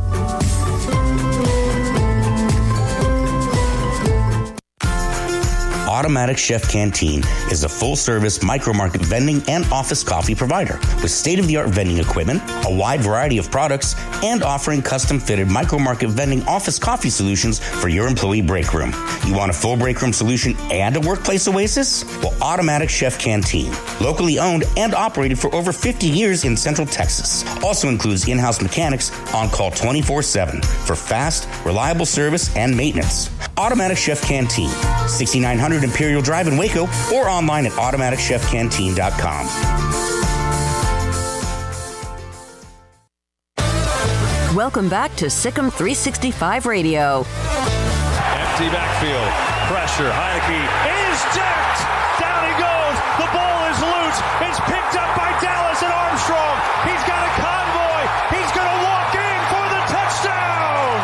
Automatic Chef Canteen is a full-service micro-market vending and office coffee provider with state-of-the-art vending equipment, a wide variety of products, and offering custom-fitted micro-market vending office coffee solutions for your employee break room. You want a full break room solution and a workplace oasis? Well, Automatic Chef Canteen, locally owned and operated for over 50 years in Central Texas, also includes in-house mechanics on call 24/7 for fast, reliable service and maintenance. Automatic Chef Canteen, 6900 Imperial Drive in Waco, or online at automaticchefcanteen.com. Welcome back to Sikkim 365 Radio. Empty backfield. Pressure. Heineke is decked. Down he goes. The ball is loose. It's picked up by Dallas and Armstrong. He's got a convoy. He's going to walk in for the touchdown.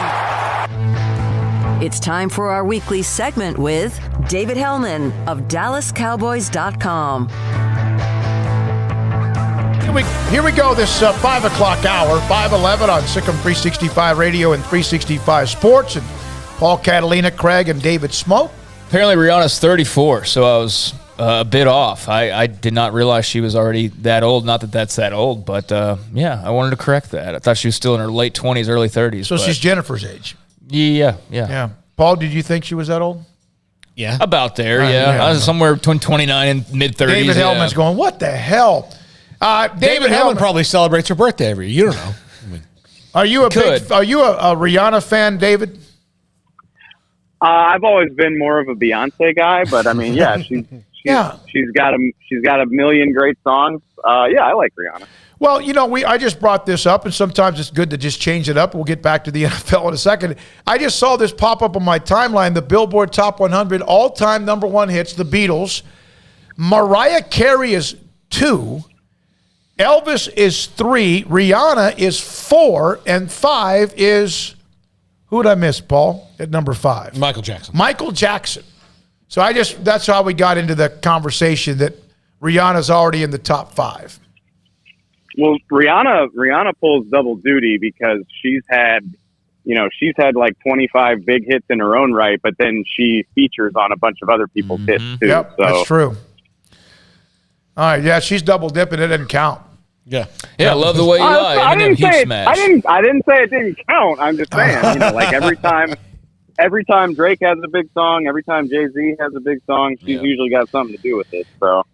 It's time for our weekly segment with David Hellman of DallasCowboys.com. Here we go, this 5 o'clock hour, 5:11 on Sikkim 365 Radio and 365 Sports. And Paul, Catalina, Craig, and David Smoak. Apparently Rihanna's 34, so I was a bit off. I did not realize she was already that old. Not that that's that old, but yeah, I wanted to correct that. I thought she was still in her late 20s, early 30s. So she's Jennifer's age. Yeah. Paul, did you think she was that old? Yeah. About there, yeah. I was somewhere between 29 and mid-30s. David Hellman's going, what the hell? David Hellman probably celebrates her birthday every year. You don't know. Are you a Rihanna fan, David? I've always been more of a Beyonce guy, but I mean, yeah, she's got a million great songs. Yeah, I like Rihanna. Well, I just brought this up, and sometimes it's good to just change it up. We'll get back to the NFL in a second. I just saw this pop up on my timeline, the Billboard Top 100 all-time number one hits, the Beatles. Mariah Carey is 2. Elvis is 3. Rihanna is 4. And 5 is, who did I miss, Paul, at number 5? Michael Jackson. Michael Jackson. So that's how we got into the conversation that Rihanna's already in the top 5. Well, Rihanna pulls double duty because she's had like 25 big hits in her own right, but then she features on a bunch of other people's hits too. Yep, so. That's true. All right, yeah, she's double dipping. It doesn't count. Yeah, I love the way you lie. I didn't say smash. I didn't say it didn't count. I'm just saying, like every time Drake has a big song, every time Jay-Z has a big song, she's usually got something to do with it. So.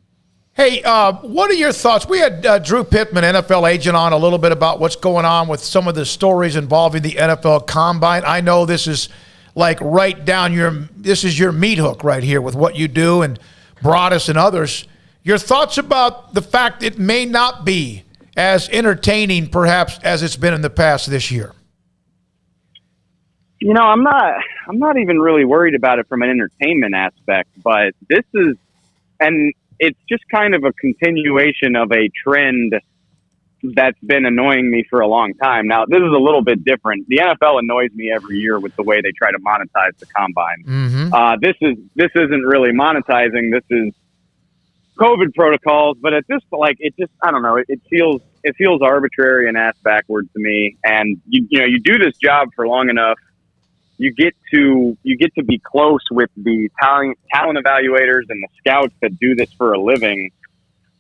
Hey, what are your thoughts? We had Drew Pittman, NFL agent, on a little bit about what's going on with some of the stories involving the NFL Combine. I know this is like right down this is your meat hook right here with what you do and Broadus and others. Your thoughts about the fact it may not be as entertaining perhaps as it's been in the past this year? I'm not even really worried about it from an entertainment aspect, but this is, and it's just kind of a continuation of a trend that's been annoying me for a long time. Now, this is a little bit different. The NFL annoys me every year with the way they try to monetize the combine. Mm-hmm. This isn't really monetizing. This is COVID protocols, but at this, I don't know. It feels arbitrary and ass backwards to me. And you do this job for long enough, you get to be close with the talent evaluators and the scouts that do this for a living,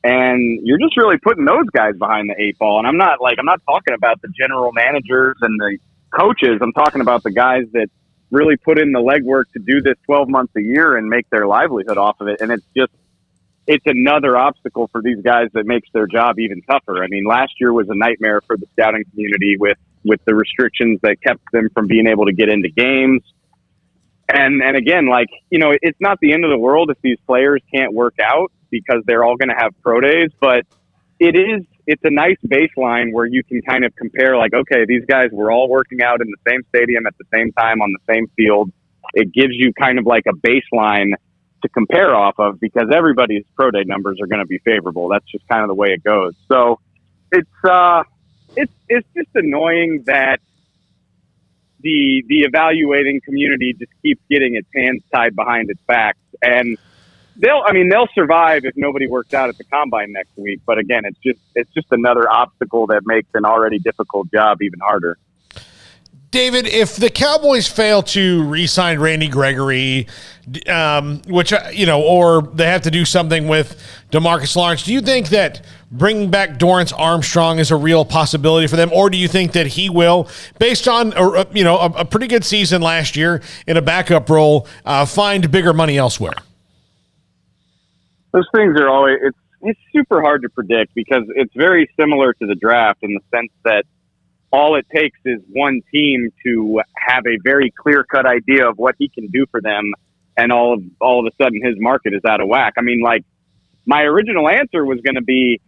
and you're just really putting those guys behind the 8 ball. And I'm not talking about the general managers and the coaches. I'm talking about the guys that really put in the legwork to do this 12 months a year and make their livelihood off of it. And it's another obstacle for these guys that makes their job even tougher. I mean, last year was a nightmare for the scouting community with the restrictions that kept them from being able to get into games. And again, it's not the end of the world if these players can't work out because they're all going to have pro days, but it's a nice baseline where you can kind of compare, okay, these guys were all working out in the same stadium at the same time on the same field. It gives you kind of like a baseline to compare off of because everybody's pro day numbers are going to be favorable. That's just kind of the way it goes. So it's just annoying that the evaluating community just keeps getting its hands tied behind its back, and they'll survive if nobody works out at the combine next week. But again, it's just another obstacle that makes an already difficult job even harder. David, if the Cowboys fail to re-sign Randy Gregory, which, or they have to do something with DeMarcus Lawrence, do you think that bringing back Dorrance Armstrong is a real possibility for them? Or do you think that he will, based on, a pretty good season last year in a backup role, find bigger money elsewhere? Those things are always, it's super hard to predict because it's very similar to the draft in the sense that all it takes is one team to have a very clear-cut idea of what he can do for them, and all of a sudden his market is out of whack. I mean, my original answer was going to be,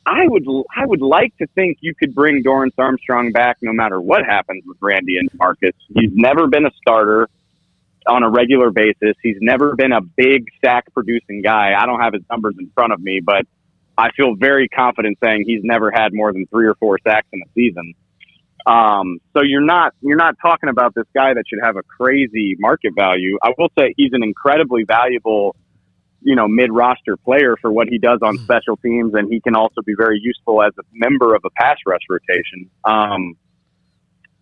I would like to think you could bring Dorrance Armstrong back no matter what happens with Randy and Marcus. He's never been a starter on a regular basis. He's never been a big sack-producing guy. I don't have his numbers in front of me, but I feel very confident saying he's never had more than 3 or 4 sacks in a season. So you're not talking about this guy that should have a crazy market value. I will say he's an incredibly valuable, mid-roster player for what he does on special teams, and he can also be very useful as a member of a pass rush rotation.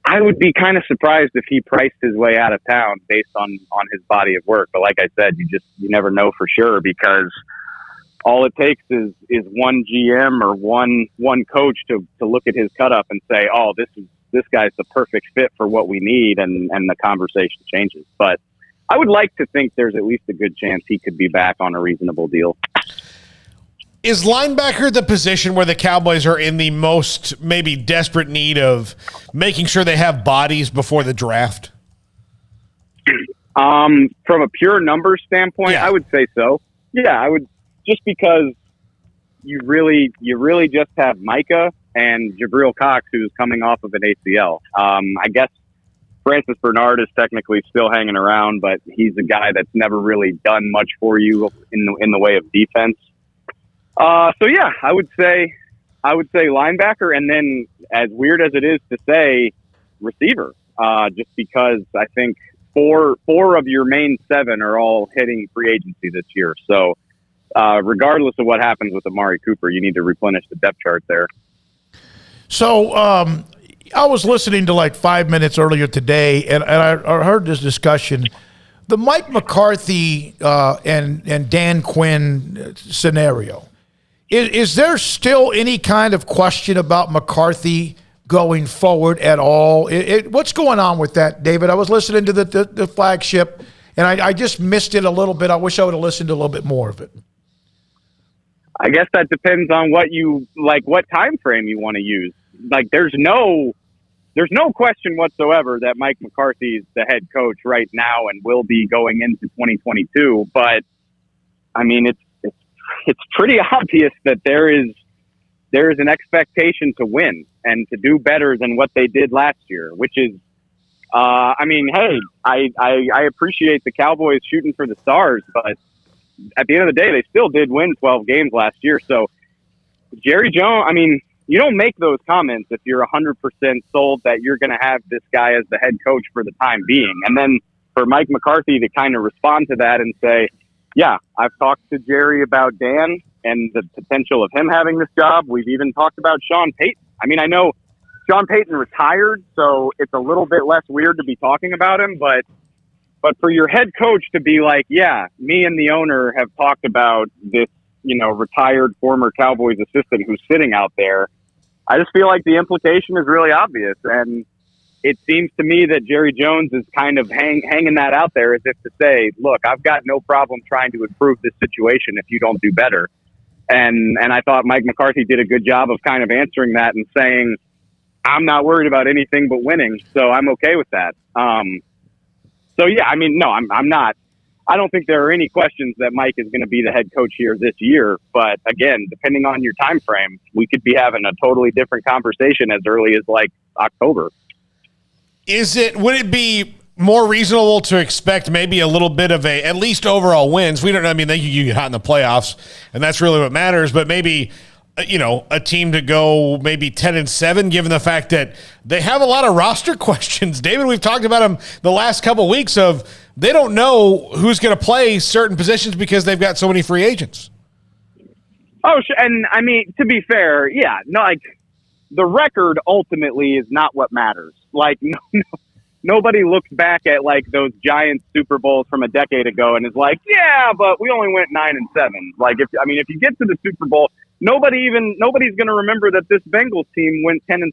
I would be kind of surprised if he priced his way out of town based on his body of work. But like I said, you never know for sure because all it takes is one GM or one coach to look at his cut up and say, oh, this guy's the perfect fit for what we need. And the conversation changes. But I would like to think there's at least a good chance he could be back on a reasonable deal. Is linebacker the position where the Cowboys are in the most maybe desperate need of making sure they have bodies before the draft? From a pure numbers standpoint, I would say so. Yeah, I would, just because you really just have Micah and Jabril Cox, who's coming off of an ACL. I guess Francis Bernard is technically still hanging around, but he's a guy that's never really done much for you in the way of defense. So yeah, I would say linebacker, and then, as weird as it is to say, receiver. Just because I think four of your main 7 are all hitting free agency this year. So regardless of what happens with Amari Cooper, you need to replenish the depth chart there. So I was listening to like 5 minutes earlier today, and I heard this discussion. The Mike McCarthy and Dan Quinn scenario. Is there still any kind of question about McCarthy going forward at all? What's going on with that, David? I was listening to the flagship, and I just missed it a little bit. I wish I would have listened to a little bit more of it. I guess that depends on what time frame you want to use. Like, there's no question whatsoever that Mike McCarthy is the head coach right now and will be going into 2022. But I mean, it's pretty obvious that there is an expectation to win and to do better than what they did last year, which is, I mean, hey, I appreciate the Cowboys shooting for the stars, but at the end of the day, they still did win 12 games last year. So Jerry Jones, I mean, you don't make those comments if you're 100% sold that you're going to have this guy as the head coach for the time being. And then for Mike McCarthy to kind of respond to that and say, yeah, I've talked to Jerry about Dan and the potential of him having this job. We've even talked about Sean Payton. I mean, I know Sean Payton retired, so it's a little bit less weird to be talking about him, but for your head coach to be like, yeah, me and the owner have talked about this, retired former Cowboys assistant who's sitting out there, I just feel like the implication is really obvious. And it seems to me that Jerry Jones is kind of hanging that out there as if to say, look, I've got no problem trying to improve this situation if you don't do better. And I thought Mike McCarthy did a good job of kind of answering that and saying, I'm not worried about anything but winning, so I'm okay with that. So, yeah, I mean, no, I'm not. I don't think there are any questions that Mike is going to be the head coach here this year. But, again, depending on your time frame, we could be having a totally different conversation as early as, like, October. Would it be more reasonable to expect maybe a little bit of at least overall wins? We don't know. I mean, you get hot in the playoffs, and that's really what matters. But maybe, a team to go maybe 10-7, given the fact that they have a lot of roster questions. David, we've talked about them the last couple of weeks of they don't know who's going to play certain positions because they've got so many free agents. Oh, and I mean, to be fair, yeah, no, like the record ultimately is not what matters. Like, nobody looks back at like those Giants Super Bowls from a decade ago and is like, yeah, but we only went 9-7. Like, if you get to the Super Bowl, nobody's going to remember that this Bengals team went 10-7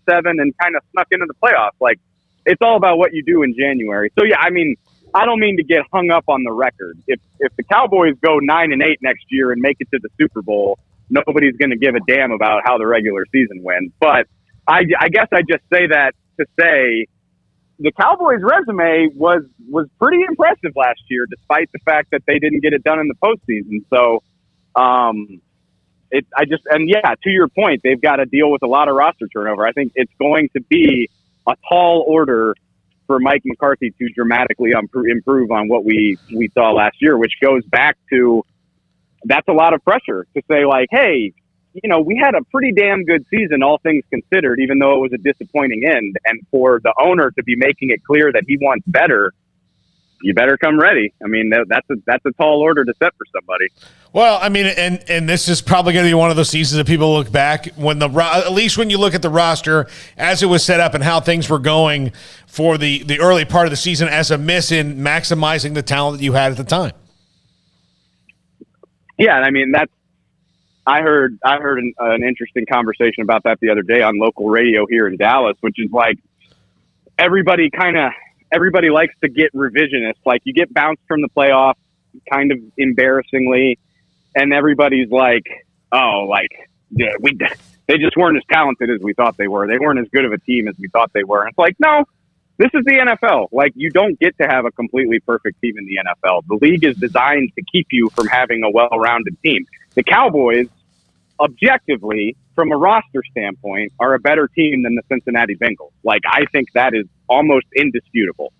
and kind of snuck into the playoffs. Like, it's all about what you do in January. So yeah, I mean, I don't mean to get hung up on the record. If the Cowboys go 9-8 next year and make it to the Super Bowl, nobody's going to give a damn about how the regular season went. But I guess I just say that to say the Cowboys' resume was pretty impressive last year, despite the fact that they didn't get it done in the postseason. So, to your point, they've got to deal with a lot of roster turnover. I think it's going to be a tall order for Mike McCarthy to dramatically improve on what we saw last year, which goes back to that's a lot of pressure to say like, hey, we had a pretty damn good season, all things considered, even though it was a disappointing end. And for the owner to be making it clear that he wants better, you better come ready. I mean, that's a tall order to set for somebody. Well, I mean, and this is probably going to be one of those seasons that people look back when at least when you look at the roster as it was set up and how things were going for the early part of the season as a miss in maximizing the talent that you had at the time. Yeah, I mean, I heard an interesting conversation about that the other day on local radio here in Dallas, which is like everybody likes to get revisionist. Like, you get bounced from the playoffs kind of embarrassingly, and everybody's like, oh, like, yeah, they just weren't as talented as we thought they were. They weren't as good of a team as we thought they were. And it's like, no, this is the NFL. Like, you don't get to have a completely perfect team in the NFL. The league is designed to keep you from having a well-rounded team. The Cowboys objectively, from a roster standpoint, are a better team than the Cincinnati Bengals. Like, I think that is almost indisputable.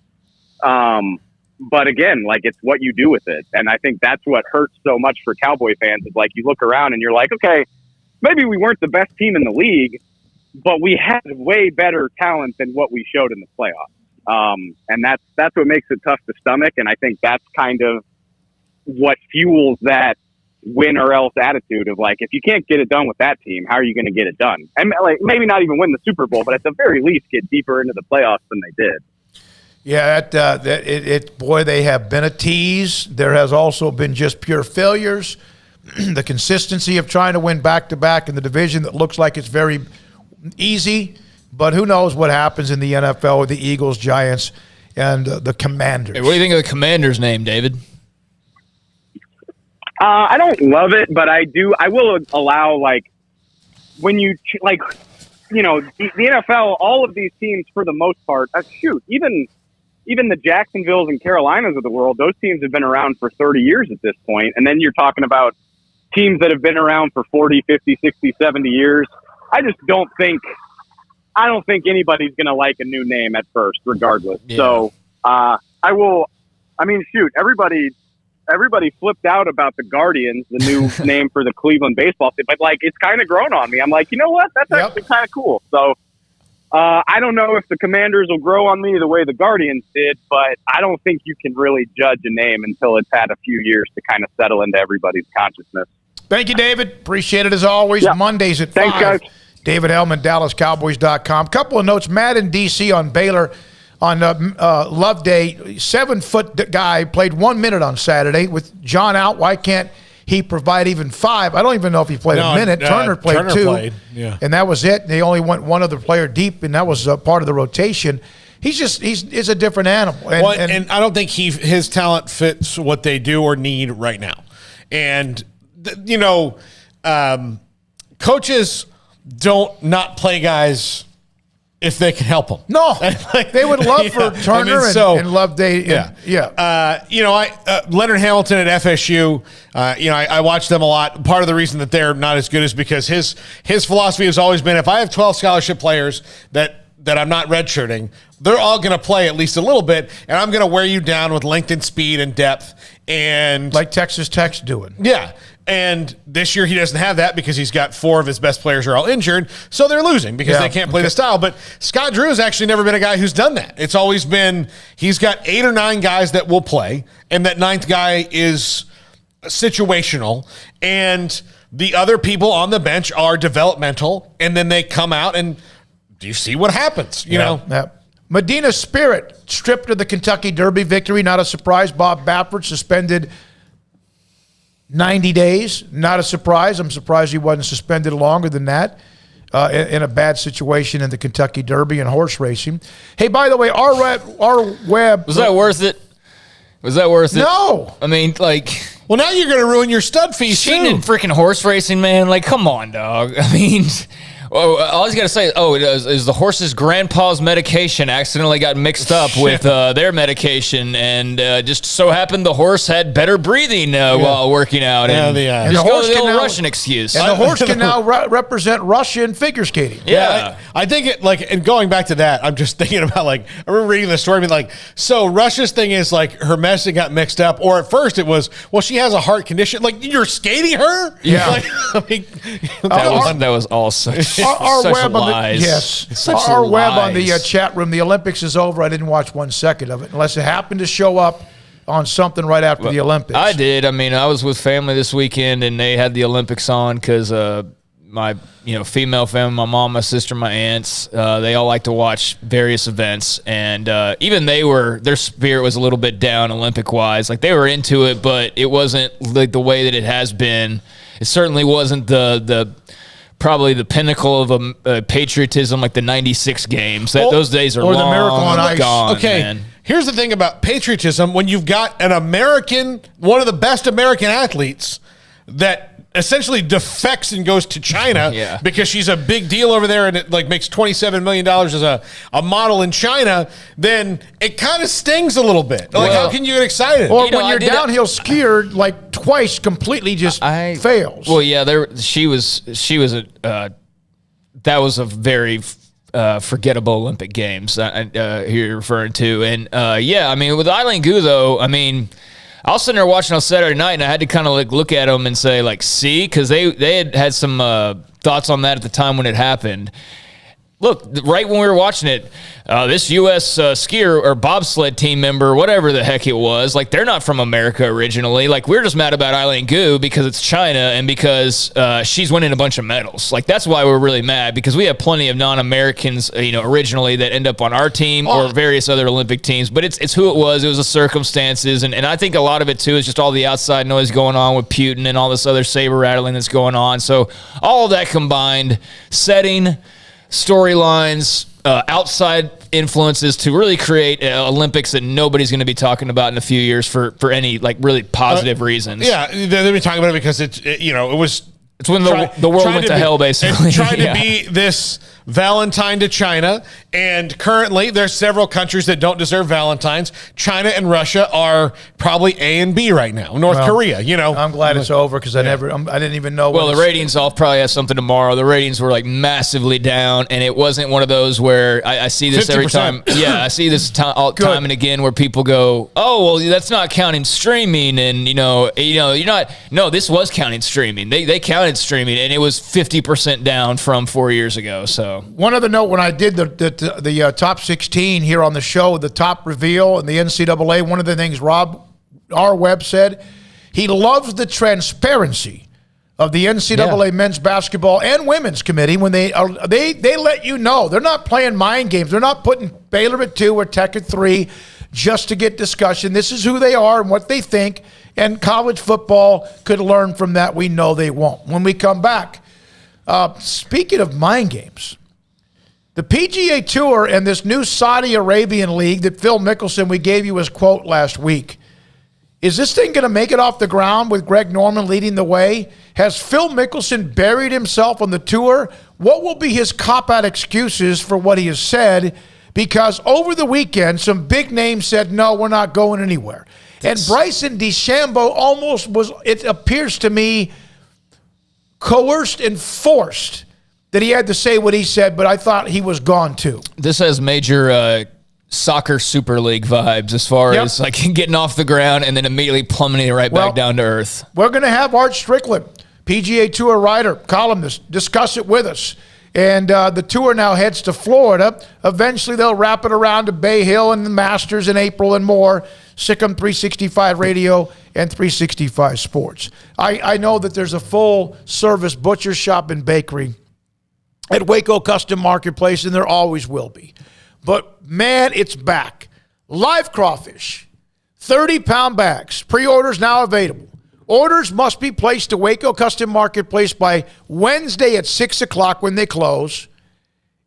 But again, like, it's what you do with it. And I think that's what hurts so much for Cowboy fans is, like, you look around and you're like, okay, maybe we weren't the best team in the league, but we had way better talent than what we showed in the playoffs. And that's what makes it tough to stomach. And I think that's kind of what fuels that win or else attitude of, like, if you can't get it done with that team, how are you going to get it done? And, like, maybe not even win the Super Bowl, but at the very least get deeper into the playoffs than they did. Yeah, boy, they have been a tease. There has also been just pure failures. The consistency of trying to win back-to-back in the division that looks like it's very easy, but who knows what happens in the NFL with the Eagles, Giants, and the Commanders. Hey, what do you think of the Commanders' name, David? I don't love it, but I will allow, like, when you, like, you know, the NFL, all of these teams for the most part, even the Jacksonvilles and Carolinas of the world, those teams have been around for 30 years at this point. And then you're talking about teams that have been around for 40, 50, 60, 70 years. I don't think anybody's going to like a new name at first, regardless. Yeah. So everybody flipped out about the Guardians, the new name for the Cleveland baseball team. But, like, it's kind of grown on me. I'm like, you know what? That's actually kind of cool. So I don't know if the Commanders will grow on me the way the Guardians did, but I don't think you can really judge a name until it's had a few years to kind of settle into everybody's consciousness. Thank you, David. Appreciate it as always. Yeah. Mondays at 5. Thanks, guys. David Hellman, DallasCowboys.com. Couple of notes. Matt in D.C. on Baylor on Love Day. 7-foot guy played 1 minute on Saturday with John out. Why can't he provide even 5? I don't even know if he played a minute. Turner played 2. Yeah. And that was it. They only went one other player deep, and that was part of the rotation. He's a different animal. And I don't think his talent fits what they do or need right now. And, coaches don't not play guys if they can help them. No, they would love for Turner and Loveday. Leonard Hamilton at FSU, I watch them a lot. Part of the reason that they're not as good is because his philosophy has always been, if I have 12 scholarship players that I'm not redshirting, they're all going to play at least a little bit, and I'm going to wear you down with length and speed and depth. And like Texas Tech's doing. Yeah. And this year he doesn't have that because he's got 4 of his best players are all injured, so they're losing because they can't play the style. But Scott Drew has actually never been a guy who's done that. It's always been he's got 8 or 9 guys that will play, and that 9th guy is situational, and the other people on the bench are developmental, and then they come out and do you see what happens? You know? Yeah. Medina Spirit stripped of the Kentucky Derby victory. Not a surprise. Bob Baffert suspended 90 days. Not a surprise. I'm surprised he wasn't suspended longer than that in a bad situation in the Kentucky Derby and horse racing. Hey, by the way, our web. Was that worth it? No. I mean, like. Well, now you're going to ruin your stud fees too. Cheating in freaking horse racing, man. Like, come on, dog. I mean. All I was going to say, is the horse's grandpa's medication accidentally got mixed up with their medication, and just so happened the horse had better breathing while working out. And the horse can now, Russian excuse. And the horse can now represent Russia in figure skating. Yeah. I think and going back to that, I'm just thinking about, like, I remember reading the story, being like, so Russia's thing is, like, her medicine got mixed up, or at first it was, well, she has a heart condition. Like, you're skating her? Yeah. Like, I mean, that was all such. Our such web lies. On the chat room. The Olympics is over. I didn't watch 1 second of it unless it happened to show up on something right after the Olympics. I did. I mean, I was with family this weekend, and they had the Olympics on because my female family, my mom, my sister, my aunts, they all like to watch various events, and even their spirit was a little bit down Olympic wise. Like, they were into it, but it wasn't like the way that it has been. It certainly wasn't probably the pinnacle of patriotism, like the '96 games. Those days are long the Miracle on Ice. Gone. Okay, man. Here's the thing about patriotism: when you've got one of the best American athletes that essentially defects and goes to China because she's a big deal over there and it makes $27 million as a model in China, then it kind of stings a little bit. Like, how can you get excited? Or when you're downhill skier, like twice completely just fails. Well, yeah, she was that was a very forgettable Olympic Games you're referring to. And yeah, I mean, with Eileen Gu, though, I mean, I was sitting there watching on Saturday night, and I had to kind of like look at them and say, like, see, because they had some thoughts on that at the time when it happened. Look, right when we were watching it, this U.S. skier or bobsled team member, whatever the heck it was, like, they're not from America originally. Like, we're just mad about Eileen Gu because it's China and because she's winning a bunch of medals. Like, that's why we're really mad, because we have plenty of non-Americans, originally that end up on our team or various other Olympic teams. But it's who it was. It was the circumstances. And I think a lot of it, too, is just all the outside noise going on with Putin and all this other saber rattling that's going on. So all of that combined, setting storylines, outside influences to really create Olympics that nobody's going to be talking about in a few years for any like really positive reasons. Yeah, they'll be talking about it because it's when the world went to hell, basically. It's trying to be this Valentine to China, and currently there's several countries that don't deserve Valentines. China and Russia are probably A and B right now. North Korea, I'm glad it's over because I didn't even know. Well, the ratings, I'll probably have something tomorrow. The ratings were like massively down, and it wasn't one of those where I see this 50%. Every time. Yeah, I see this time and again where people go, "Oh, well, that's not counting streaming," and you're not. No, this was counting streaming. They counted streaming, and it was 50% down from 4 years ago. So. One other note, when I did the top 16 here on the show, the top reveal and the NCAA, one of the things Rob R. Webb said, he loves the transparency of the NCAA men's basketball and women's committee when they let you know. They're not playing mind games. They're not putting Baylor at 2 or Tech at 3 just to get discussion. This is who they are and what they think, and college football could learn from that. We know they won't. When we come back, speaking of mind games, the PGA Tour and this new Saudi Arabian league that Phil Mickelson, we gave you his quote last week. Is this thing going to make it off the ground with Greg Norman leading the way? Has Phil Mickelson buried himself on the tour? What will be his cop-out excuses for what he has said? Because over the weekend, some big names said, no, we're not going anywhere. And Bryson DeChambeau almost was, it appears to me, coerced and forced that he had to say what he said, but I thought he was gone too. This has major soccer Super League vibes as far as like getting off the ground and then immediately plummeting right back down to earth. We're going to have Art Strickland, PGA Tour writer, columnist, discuss it with us. And the tour now heads to Florida. Eventually they'll wrap it around to Bay Hill and the Masters in April and more. Sikkim 365 Radio and 365 Sports. I know that there's a full-service butcher shop and bakery at Waco Custom Marketplace, and there always will be. But, man, it's back. Live crawfish, 30-pound bags. Pre-orders now available. Orders must be placed to Waco Custom Marketplace by Wednesday at 6 o'clock when they close.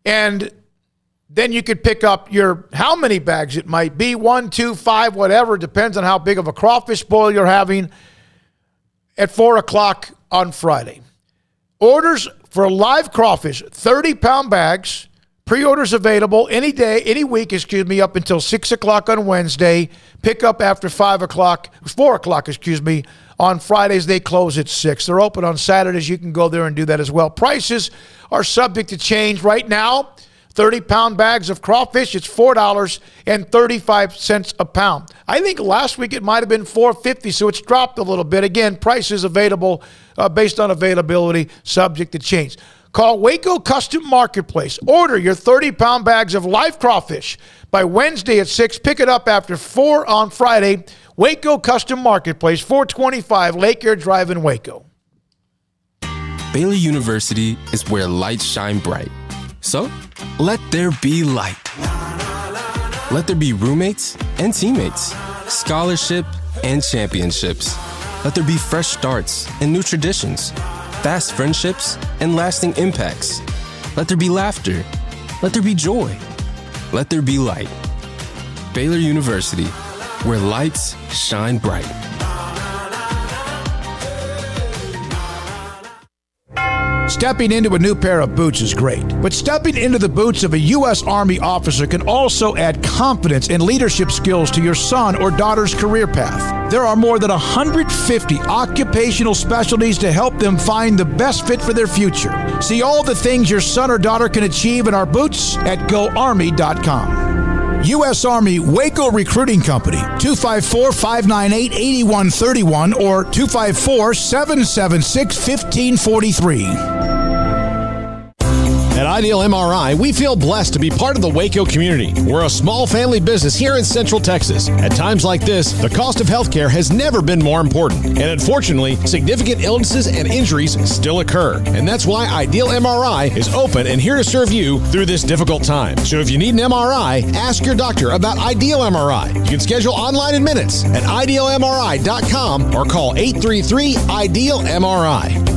And then you could pick up your how many bags it might be, 1, 2, 5, whatever. Depends on how big of a crawfish boil you're having at 4 o'clock on Friday. Orders for live crawfish, 30-pound bags. Pre-orders available any day, any week, up until 6 o'clock on Wednesday. Pick up after 4 o'clock, on Fridays. They close at 6. They're open on Saturdays. You can go there and do that as well. Prices are subject to change. Right now, 30-pound bags of crawfish, it's $4.35 a pound. I think last week it might have been $4.50, so it's dropped a little bit. Again, prices available based on availability, subject to change. Call Waco Custom Marketplace. Order your 30-pound bags of live crawfish by Wednesday at 6. Pick it up after 4 on Friday. Waco Custom Marketplace, 425 Lake Air Drive in Waco. Baylor University is where lights shine bright. So, let there be light. Let there be roommates and teammates, scholarship and championships. Let there be fresh starts and new traditions, fast friendships and lasting impacts. Let there be laughter. Let there be joy. Let there be light. Baylor University, where lights shine bright. Stepping into a new pair of boots is great, but stepping into the boots of a U.S. Army officer can also add confidence and leadership skills to your son or daughter's career path. There are more than 150 occupational specialties to help them find the best fit for their future. See all the things your son or daughter can achieve in our boots at GoArmy.com. U.S. Army Waco Recruiting Company, 254-598-8131 or 254-776-1543. At Ideal MRI, we feel blessed to be part of the Waco community. We're a small family business here in Central Texas. At times like this, the cost of healthcare has never been more important. And unfortunately, significant illnesses and injuries still occur. And that's why Ideal MRI is open and here to serve you through this difficult time. So if you need an MRI, ask your doctor about Ideal MRI. You can schedule online in minutes at idealmri.com or call 833-IDEAL-MRI.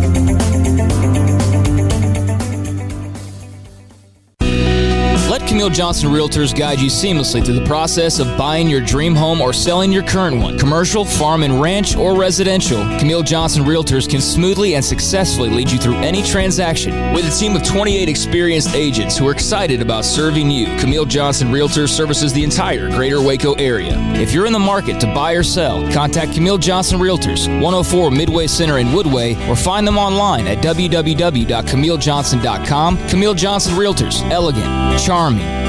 Let Camille Johnson Realtors guide you seamlessly through the process of buying your dream home or selling your current one. Commercial, farm and ranch, or residential, Camille Johnson Realtors can smoothly and successfully lead you through any transaction. With a team of 28 experienced agents who are excited about serving you, Camille Johnson Realtors services the entire greater Waco area. If you're in the market to buy or sell, contact Camille Johnson Realtors, 104 Midway Center in Woodway, or find them online at www.camillejohnson.com. Camille Johnson Realtors, elegant, charming,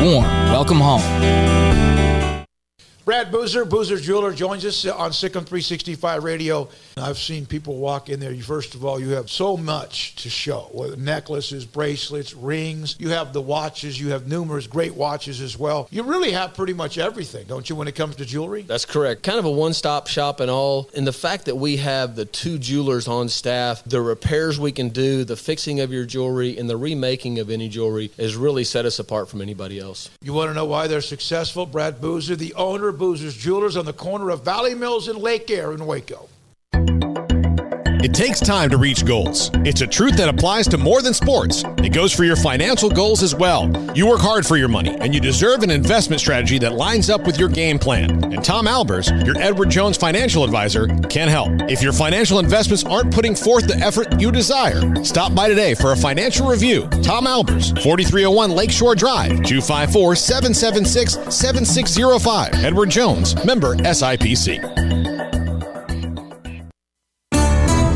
warm. Welcome home. Brad Boozer's Jeweler, joins us on Sikkim 365 Radio. I've seen people walk in there. First of all, you have so much to show. Whether necklaces, bracelets, rings. You have the watches. You have numerous great watches as well. You really have pretty much everything, don't you, when it comes to jewelry? That's correct. Kind of a one-stop shop and all. And the fact that we have the 2 jewelers on staff, the repairs we can do, the fixing of your jewelry, and the remaking of any jewelry has really set us apart from anybody else. You want to know why they're successful? Brad Boozer, the owner of Boozer's Jewelers on the corner of Valley Mills and Lake Air in Waco. It takes time to reach goals. It's a truth that applies to more than sports. It goes for your financial goals as well. You work hard for your money, and you deserve an investment strategy that lines up with your game plan. And Tom Albers, your Edward Jones financial advisor, can help. If your financial investments aren't putting forth the effort you desire, stop by today for a financial review. Tom Albers, 4301 Lakeshore Drive, 254-776-7605. Edward Jones, member SIPC.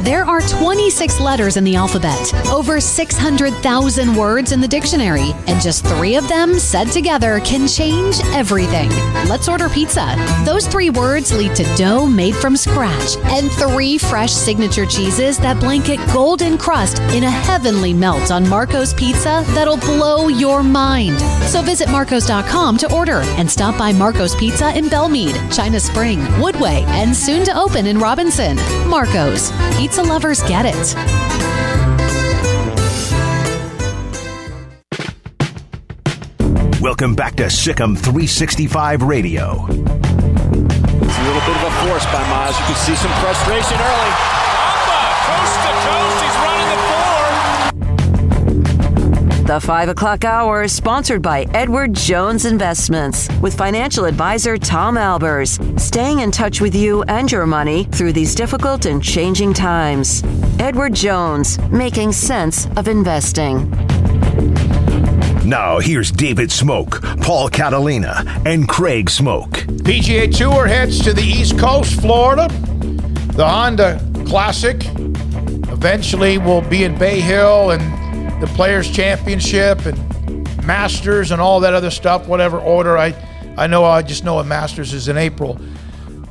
There are 26 letters in the alphabet, over 600,000 words in the dictionary, and just 3 of them said together can change everything. Let's order pizza. Those 3 words lead to dough made from scratch and 3 fresh signature cheeses that blanket golden crust in a heavenly melt on Marco's Pizza that'll blow your mind. So visit marcos.com to order and stop by Marco's Pizza in Belmead, China Spring, Woodway, and soon to open in Robinson. Marco's. Pizza lovers get it. Welcome back to Sikkim 365 Radio. It's a little bit of a force by Miles. You can see some frustration early. Coast to coast. He's running the 4. The 5 o'clock hour is sponsored by Edward Jones Investments with financial advisor Tom Albers, staying in touch with you and your money through these difficult and changing times. Edward Jones, making sense of investing. Now here's David Smoak, Paul Catalina, and Craig Smoak. PGA Tour heads to the East Coast, Florida. The Honda Classic eventually will be in Bay Hill, and the Players' Championship and Masters and all that other stuff, whatever order. I just know a Masters is in April.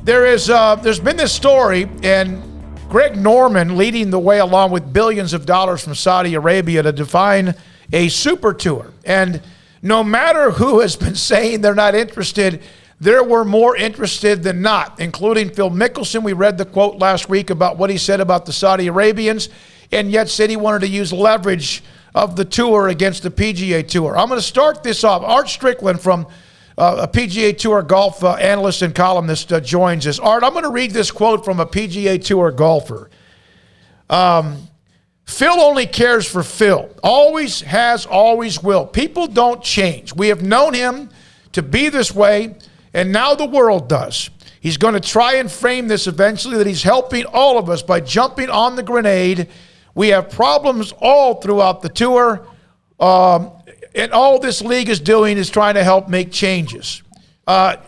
There's been this story, and Greg Norman leading the way along with billions of dollars from Saudi Arabia to define a super tour. And no matter who has been saying they're not interested, there were more interested than not, including Phil Mickelson. We read the quote last week about what he said about the Saudi Arabians, and yet said he wanted to use leverage of the tour against the PGA Tour. I'm going to start this off. Art Strickland from a PGA Tour golf analyst and columnist joins us. Art, I'm going to read this quote from a PGA Tour golfer. Phil only cares for Phil. Always has, always will. People don't change. We have known him to be this way, and now the world does. He's going to try and frame this eventually that he's helping all of us by jumping on the grenade We have problems all throughout the tour. And all this league is doing is trying to help make changes.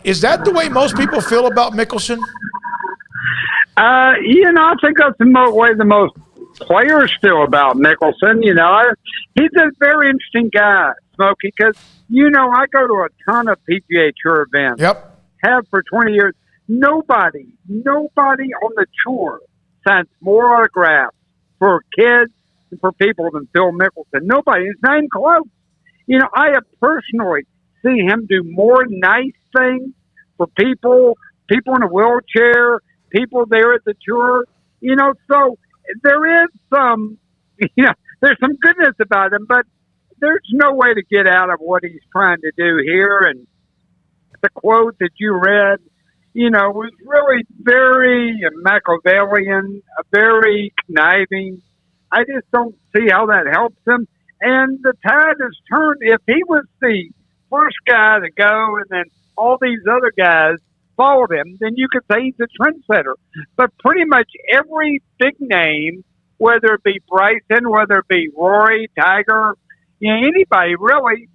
Is that the way most people feel about Mickelson? I think that's the way the most players feel about Mickelson. He's a very interesting guy, Smokey, because, I go to a ton of PGA Tour events. Yep. Have for 20 years. Nobody on the tour signs more autographs for kids and for people than Phil Mickelson. Nobody. His name close. I have personally seen him do more nice things for people in a wheelchair, people there at the tour. So there is some, there's some goodness about him, but there's no way to get out of what he's trying to do here. And the quote that you read, was really very Machiavellian, very conniving. I just don't see how that helps him. And the tide has turned. If he was the first guy to go and then all these other guys followed him, then you could say he's a trendsetter. But pretty much every big name, whether it be Bryson, whether it be Rory, Tiger, anybody really,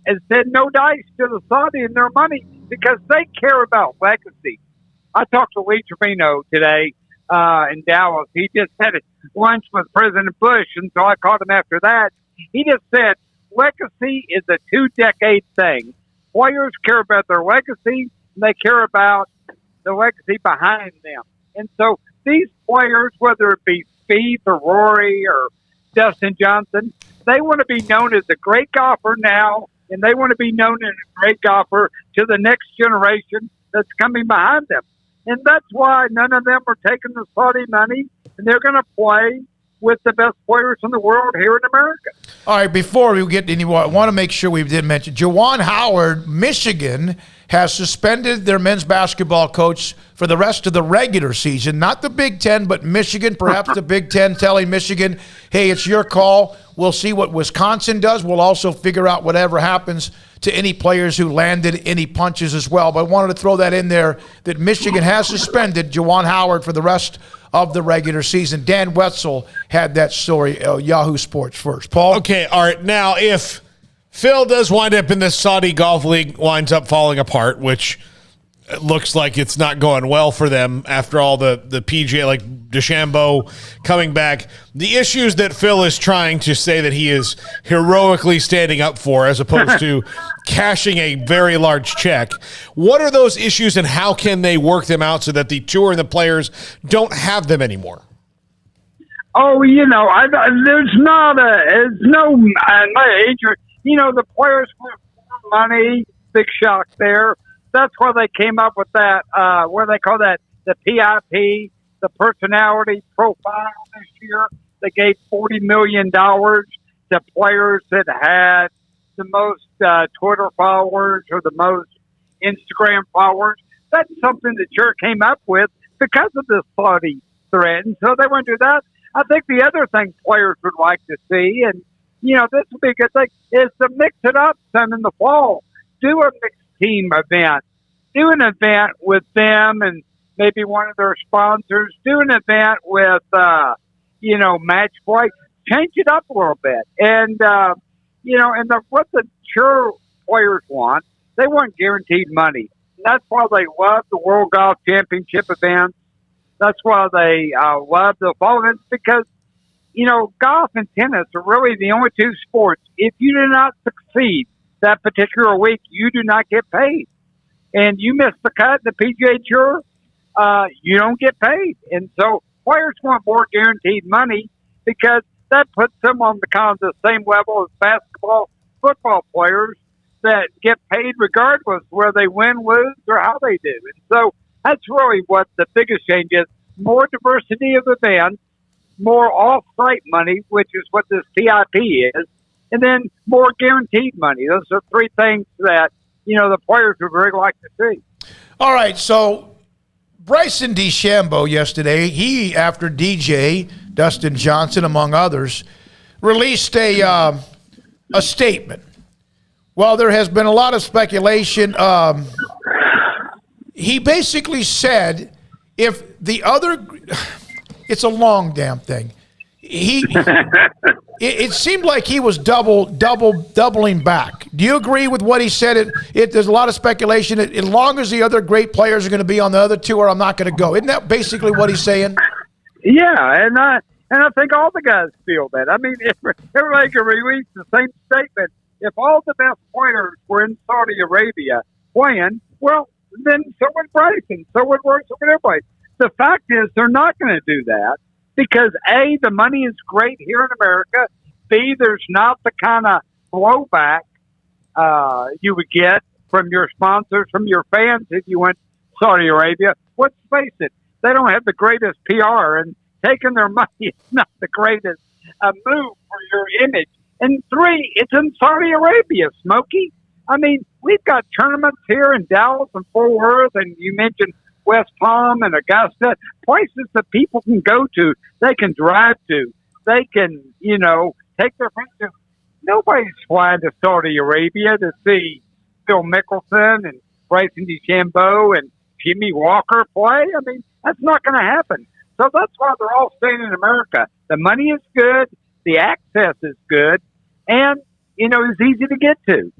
has said no dice to the Saudi and their money because they care about legacy. I talked to Lee Trevino today in Dallas. He just had lunch with President Bush, and so I called him after that. He just said legacy is a 2-decade thing. Players care about their legacy, and they care about the legacy behind them. And so these players, whether it be Spieth or Rory or Dustin Johnson, they want to be known as a great golfer now, and they want to be known as a great golfer to the next generation that's coming behind them. And that's why none of them are taking the Saudi money, and they're going to play with the best players in the world here in America. All right, before we get anywhere, I want to make sure we did mention Juwan Howard, Michigan, has suspended their men's basketball coach for the rest of the regular season. Not the Big Ten, but Michigan, perhaps the Big Ten telling Michigan, hey, it's your call. We'll see what Wisconsin does. We'll also figure out whatever happens to any players who landed any punches as well. But I wanted to throw that in there, that Michigan has suspended Juwan Howard for the rest of the regular season. Dan Wetzel had that story, Yahoo Sports first. Paul? Okay, all right. Now, if Phil does wind up in this Saudi Golf League, winds up falling apart, which it looks like it's not going well for them after all the PGA, like DeChambeau coming back. The issues that Phil is trying to say that he is heroically standing up for as opposed to cashing a very large check. What are those issues and how can they work them out so that the tour and the players don't have them anymore? Oh, there's no major, the players want money, big shock there. That's why they came up with that, what do they call that, the PIP, the personality profile this year. They gave $40 million to players that had the most Twitter followers or the most Instagram followers. That's something the church came up with because of this Saudi threat. And so they went to that. I think the other thing players would like to see, and, this would be a good thing, is to mix it up some in the fall. Do a mixed team event. Do an event with them and maybe one of their sponsors. Do an event with, match play. Change it up a little bit. And, what the tour players want, they want guaranteed money. And that's why they love the World Golf Championship events. That's why they love the fall events because, golf and tennis are really the only two sports. If you do not succeed that particular week, you do not get paid. And you miss the cut in the PGA Tour, you don't get paid. And so players want more guaranteed money because that puts them on the kind of the same level as basketball, football players that get paid regardless where they win, lose, or how they do. And so that's really what the biggest change is. More diversity of events, more off-site money, which is what this PIP is, and then more guaranteed money. Those are three things that, the players would really like to see. All right, so Bryson DeChambeau yesterday, he, after DJ, Dustin Johnson, among others, released a statement. Well, there has been a lot of speculation. He basically said if the other – it's a long damn thing. it seemed like he was doubling back. Do you agree with what he said? There's a lot of speculation. As long as the other great players are going to be on the other tour, I'm not going to go. Isn't that basically what he's saying? Yeah, and I think all the guys feel that. I mean, everybody can release the same statement. If all the best players were in Saudi Arabia playing, well, then so would Bryson, so would Royce, so would everybody. The fact is, they're not going to do that because A, the money is great here in America. B, there's not the kind of blowback you would get from your sponsors, from your fans if you went to Saudi Arabia. Let's face it, they don't have the greatest PR, and taking their money is not the greatest move for your image. And 3, it's in Saudi Arabia, Smokey. I mean, we've got tournaments here in Dallas and Fort Worth, and you mentioned West Palm and Augusta, places that people can go to, they can drive to, they can, take their friends to. Nobody's flying to Saudi Arabia to see Phil Mickelson and Bryson DeChambeau and Jimmy Walker play. I mean, that's not going to happen. So that's why they're all staying in America. The money is good, the access is good, and, it's easy to get to.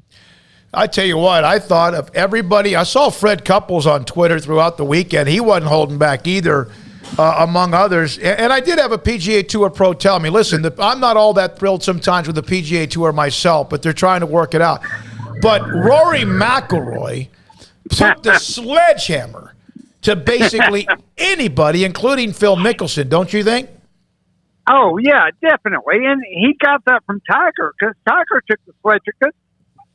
I tell you what, I thought of everybody. I saw Fred Couples on Twitter throughout the weekend. He wasn't holding back either, among others. And I did have a PGA Tour pro tell me, listen, I'm not all that thrilled sometimes with the PGA Tour myself, but they're trying to work it out. But Rory McIlroy took the sledgehammer to basically anybody, including Phil Mickelson, don't you think? Oh, yeah, definitely. And he got that from Tiger because Tiger took the sledgehammer. Because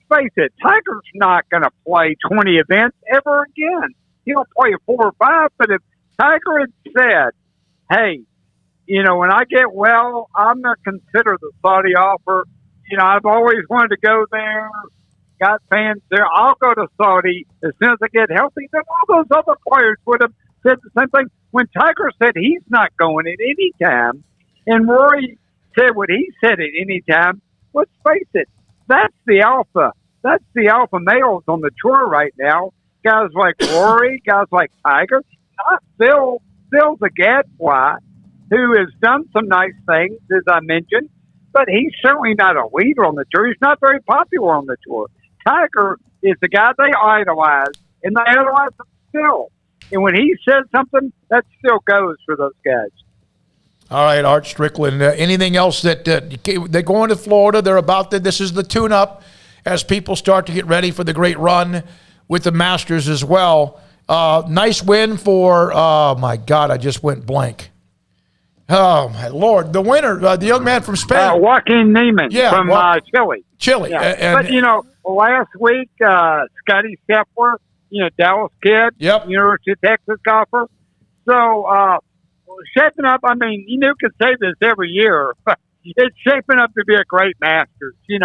face it, Tiger's not going to play 20 events ever again. He'll play 4 or 5, but if Tiger had said, hey, when I get well, I'm going to consider the Saudi offer. I've always wanted to go there, got fans there. I'll go to Saudi as soon as I get healthy. Then all those other players would have said the same thing. When Tiger said he's not going at any time, and Rory said what he said at any time, let's face it, that's the alpha. That's the alpha males on the tour right now. Guys like Rory, guys like Tiger, not Phil. Phil's a gadfly who has done some nice things, as I mentioned, but he's certainly not a leader on the tour. He's not very popular on the tour. Tiger is the guy they idolize, and they idolize him still. And when he says something, that still goes for those guys. All right, Art Strickland. Anything else that they're going to Florida? They're about to. This is the tune-up as people start to get ready for the great run with the Masters as well. Nice win for. Oh my God, I just went blank. Oh my Lord, the winner, the young man from Spain, Joaquin Neiman from Chile. Chile, yeah. But last week, Scotty Scheffler, Dallas kid, University of Texas golfer. So. Shaping up, I mean, you can say this every year, but it's shaping up to be a great Masters. You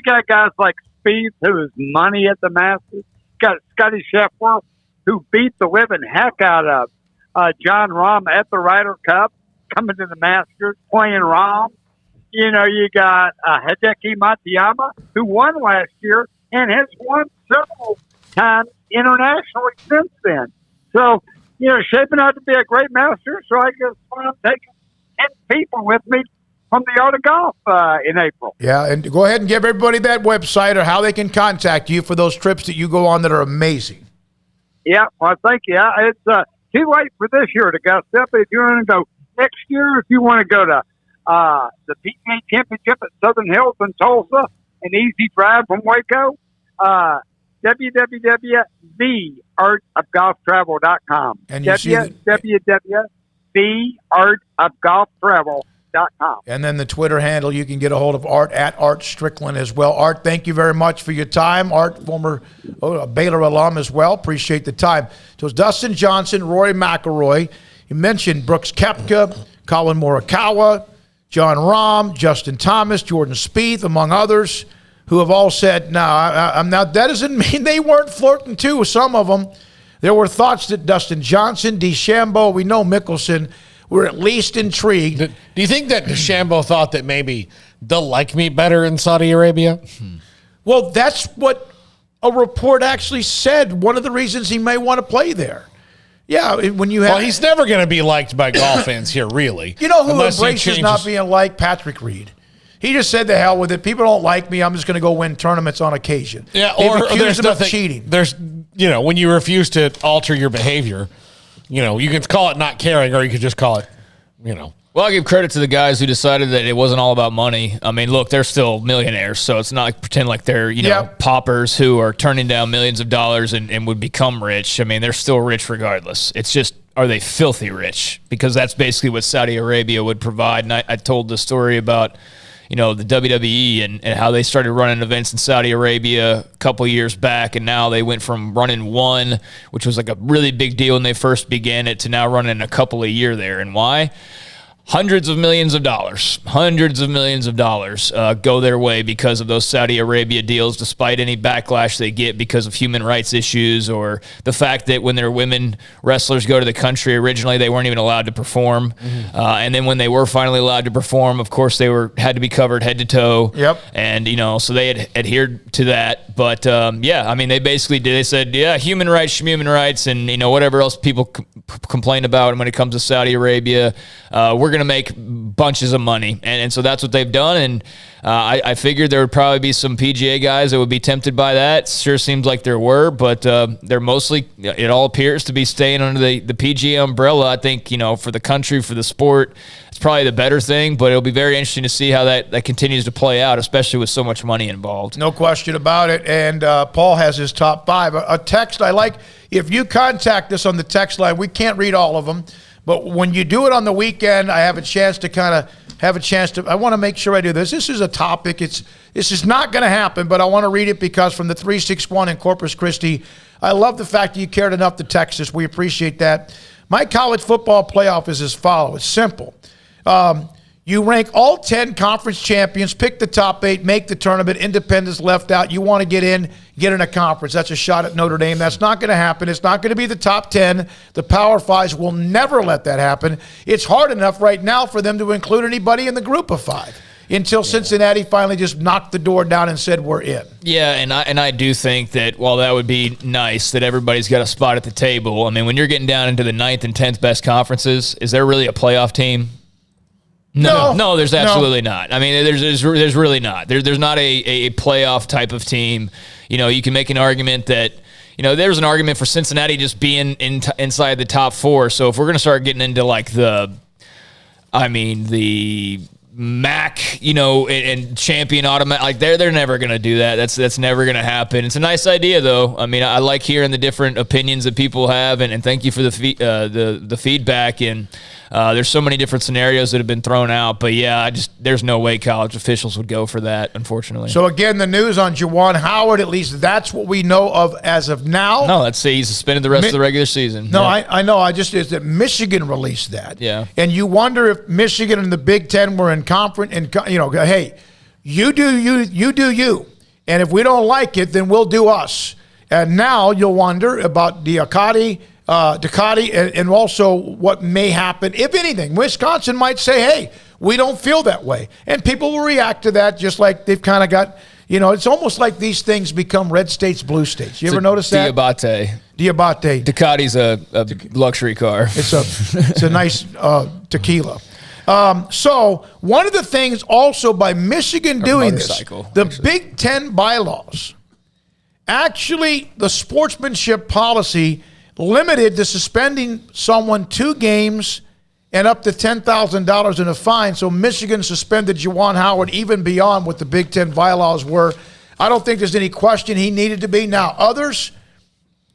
got guys like Spieth, who is money at the Masters. You got Scotty Scheffler, who beat the living heck out of John Rahm at the Ryder Cup, coming to the Masters, playing Rahm. You got Hideki Matsuyama, who won last year and has won several times internationally since then. So, shaping out to be a great Master, so I guess I'm taking 10 people with me from the Art of Golf in April. Yeah, and go ahead and give everybody that website or how they can contact you for those trips that you go on that are amazing. Yeah, well, thank you. It's too late for this year at Augusta, but if you want to go next year, if you want to go to the PGA Championship at Southern Hills in Tulsa, an easy drive from Waco, www.theartofgolftravel.com. And you www.theartofgolftravel.com. And then the Twitter handle, you can get a hold of Art at Art Strickland as well. Art, thank you very much for your time. Art, former Baylor alum as well. Appreciate the time. So it's Dustin Johnson, Rory McIlroy. You mentioned Brooks Koepka, Colin Morikawa, John Rahm, Justin Thomas, Jordan Spieth, among others, who have all said, no, I'm not. That doesn't mean they weren't flirting too with some of them. There were thoughts that Dustin Johnson, DeChambeau, we know Mickelson, were at least intrigued. Do you think that DeChambeau thought that maybe they'll like me better in Saudi Arabia? Well, that's what a report actually said. One of the reasons he may want to play there. Yeah, when you have... Well, he's never going to be liked by golf fans here, really. You know who unless he embraces changes- not being liked? Patrick Reed. He just said, "The hell with it. People don't like me. I'm just going to go win tournaments on occasion." Yeah, They've or accused there's him of nothing. cheating. There's, when you refuse to alter your behavior, you can call it not caring, or you could just call it, Well, I give credit to the guys who decided that it wasn't all about money. I mean, look, they're still millionaires, so it's not like pretend like they're, paupers who are turning down millions of dollars and would become rich. I mean, they're still rich regardless. It's just, are they filthy rich? Because that's basically what Saudi Arabia would provide. And I told the story about, the WWE and how they started running events in Saudi Arabia a couple years back, and now they went from running one, which was like a really big deal when they first began it, to now running a couple a year there. And why? Hundreds of millions of dollars go their way because of those Saudi Arabia deals, despite any backlash they get because of human rights issues or the fact that when their women wrestlers go to the country, originally they weren't even allowed to perform. And then when they were finally allowed to perform, of course, they had to be covered head to toe. Yep. And, so they had adhered to that. But, I mean, they basically did. They said, human rights, and, whatever else people complain about when it comes to Saudi Arabia, we're going to make bunches of money. And so that's what they've done. And I figured there would probably be some PGA guys that would be tempted by that. Sure seems like there were, but they're mostly, it all appears to be staying under the PGA umbrella. I think, for the country, for the sport, it's probably the better thing, but it'll be very interesting to see how that continues to play out, especially with so much money involved. No question about it. And Paul has his top 5. A text I like, if you contact us on the text line, we can't read all of them, but when you do it on the weekend, I have a chance to I want to make sure I do this. This is a topic. This is not going to happen, but I want to read it because from the 361 in Corpus Christi, I love the fact that you cared enough to text us. We appreciate that. My college football playoff is as follows. It's simple. You rank all 10 conference champions, pick the top 8, make the tournament, independents left out. You want to get in a conference. That's a shot at Notre Dame. That's not going to happen. It's not going to be the top 10. The Power Fives will never let that happen. It's hard enough right now for them to include anybody in the group of 5 until Cincinnati finally just knocked the door down and said, we're in. Yeah, and I do think that while that would be nice that everybody's got a spot at the table, I mean, when you're getting down into the 9th and 10th best conferences, is there really a playoff team? No, there's absolutely not. I mean, there's really not. There's not a playoff type of team. You can make an argument that, there's an argument for Cincinnati just being inside the top 4. So if we're going to start getting into like the MAC, and champion automatic, like they're never going to do that. That's never going to happen. It's a nice idea though. I mean, I like hearing the different opinions that people have, and thank you for the feedback. And there's so many different scenarios that have been thrown out, but there's no way college officials would go for that, unfortunately. So again, the news on Juwan Howard, at least that's what we know of as of now. No, let's say he's suspended the rest of the regular season. No, yeah. I know. Is that Michigan released that. Yeah. And you wonder if Michigan and the Big Ten were in conference and, hey, you do you. And if we don't like it, then we'll do us. And now you'll wonder about Ducati, and also what may happen, if anything. Wisconsin might say, hey, we don't feel that way. And people will react to that just like they've kind of got, it's almost like these things become red states, blue states. You ever notice that? Diabate. Ducati's a luxury car. It's a nice tequila. So one of the things also by Michigan doing this, the Big Ten bylaws, actually the sportsmanship policy limited to suspending someone 2 games and up to $10,000 in a fine. So Michigan suspended Juwan Howard even beyond what the Big Ten bylaws were. I don't think there's any question he needed to be. Now, others,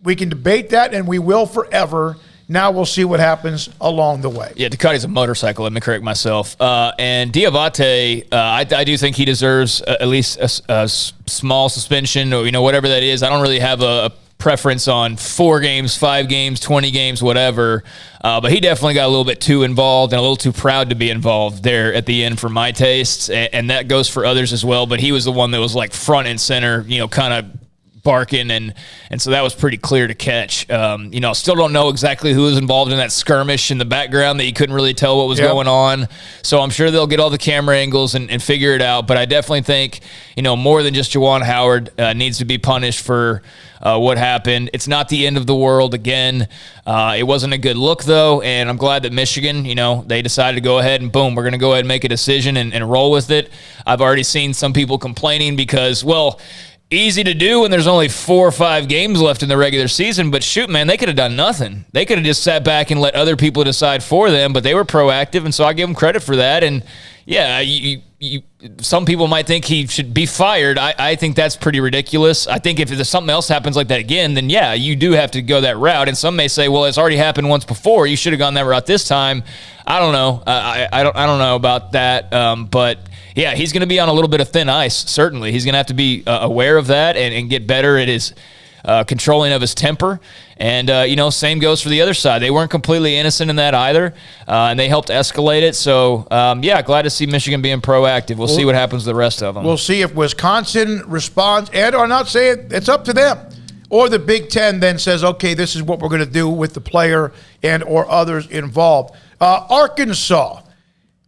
we can debate that, and we will forever. Now we'll see what happens along the way. Yeah, Ducati's a motorcycle. Let me correct myself. And Diabate, I do think he deserves at least a small suspension or, whatever that is. I don't really have a preference on 4 games, 5 games, 20 games, whatever. But he definitely got a little bit too involved and a little too proud to be involved there at the end for my tastes. And that goes for others as well. But he was the one that was like front and center, kind of barking, and so that was pretty clear to catch. Still don't know exactly who was involved in that skirmish in the background that you couldn't really tell what was going on. So I'm sure they'll get all the camera angles and figure it out. But I definitely think, more than just Juwan Howard needs to be punished for what happened. It's not the end of the world again. It wasn't a good look, though, and I'm glad that Michigan, they decided to go ahead and boom, we're going to go ahead and make a decision and roll with it. I've already seen some people complaining because, easy to do when there's only 4 or 5 games left in the regular season, but shoot, man, they could have done nothing. They could have just sat back and let other people decide for them, but they were proactive, and so I give them credit for that. And yeah, some people might think he should be fired. I think that's pretty ridiculous. I think if there's something else happens like that again, then yeah, you do have to go that route. And some may say, well, it's already happened once before. You should have gone that route this time. I don't know. I don't know about that. But yeah, he's going to be on a little bit of thin ice. Certainly, he's going to have to be aware of that and get better at his controlling of his temper. And, same goes for the other side. They weren't completely innocent in that either, and they helped escalate it. So, glad to see Michigan being proactive. We'll see what happens to the rest of them. We'll see if Wisconsin responds, and or not saying it's up to them. Or the Big Ten then says, okay, this is what we're going to do with the player and or others involved. Arkansas,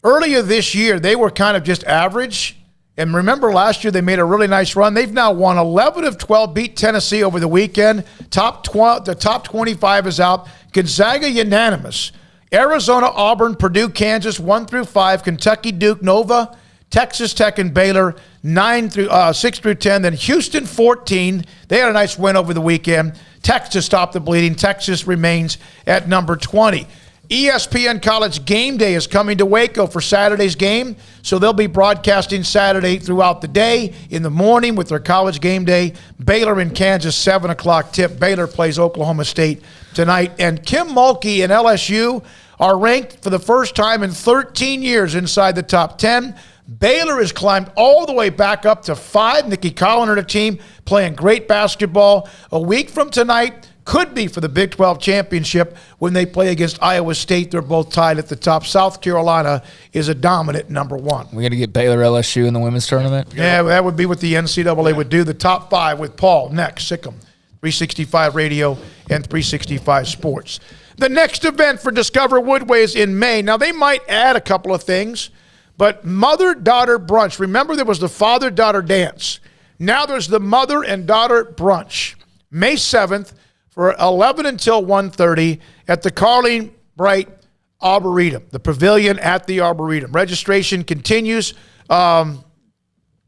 earlier this year, they were kind of just average. And remember last year they made a really nice run. They've now won 11 of 12, beat Tennessee over the weekend. The top 25 is out. Gonzaga unanimous. Arizona, Auburn, Purdue, Kansas 1-5. Kentucky, Duke, Nova, Texas Tech, and Baylor 6 through 10. Then Houston 14. They had a nice win over the weekend. Texas stopped the bleeding. Texas remains at number 20. ESPN College Game Day is coming to Waco for Saturday's game, so they'll be broadcasting Saturday throughout the day, in the morning with their College Game Day. Baylor in Kansas, 7 o'clock tip. Baylor plays Oklahoma State tonight. And Kim Mulkey and LSU are ranked for the first time in 13 years inside the top 10. Baylor has climbed all the way back up to 5. Nikki Collin and her team playing great basketball. A week from tonight, could be for the Big 12 championship when they play against Iowa State. They're both tied at the top. South Carolina is a dominant number 1. We're going to get Baylor LSU in the women's tournament? Yeah, that would be what the NCAA would do. The top 5 with Paul, next, Sikkim, 365 Radio and 365 Sports. The next event for Discover Woodway is in May. Now, they might add a couple of things, but mother-daughter brunch. Remember, there was the father-daughter dance. Now there's the mother and daughter brunch. May 7th, for 11 until 1:30 at the Carling Bright Arboretum, the pavilion at the Arboretum. Registration continues, and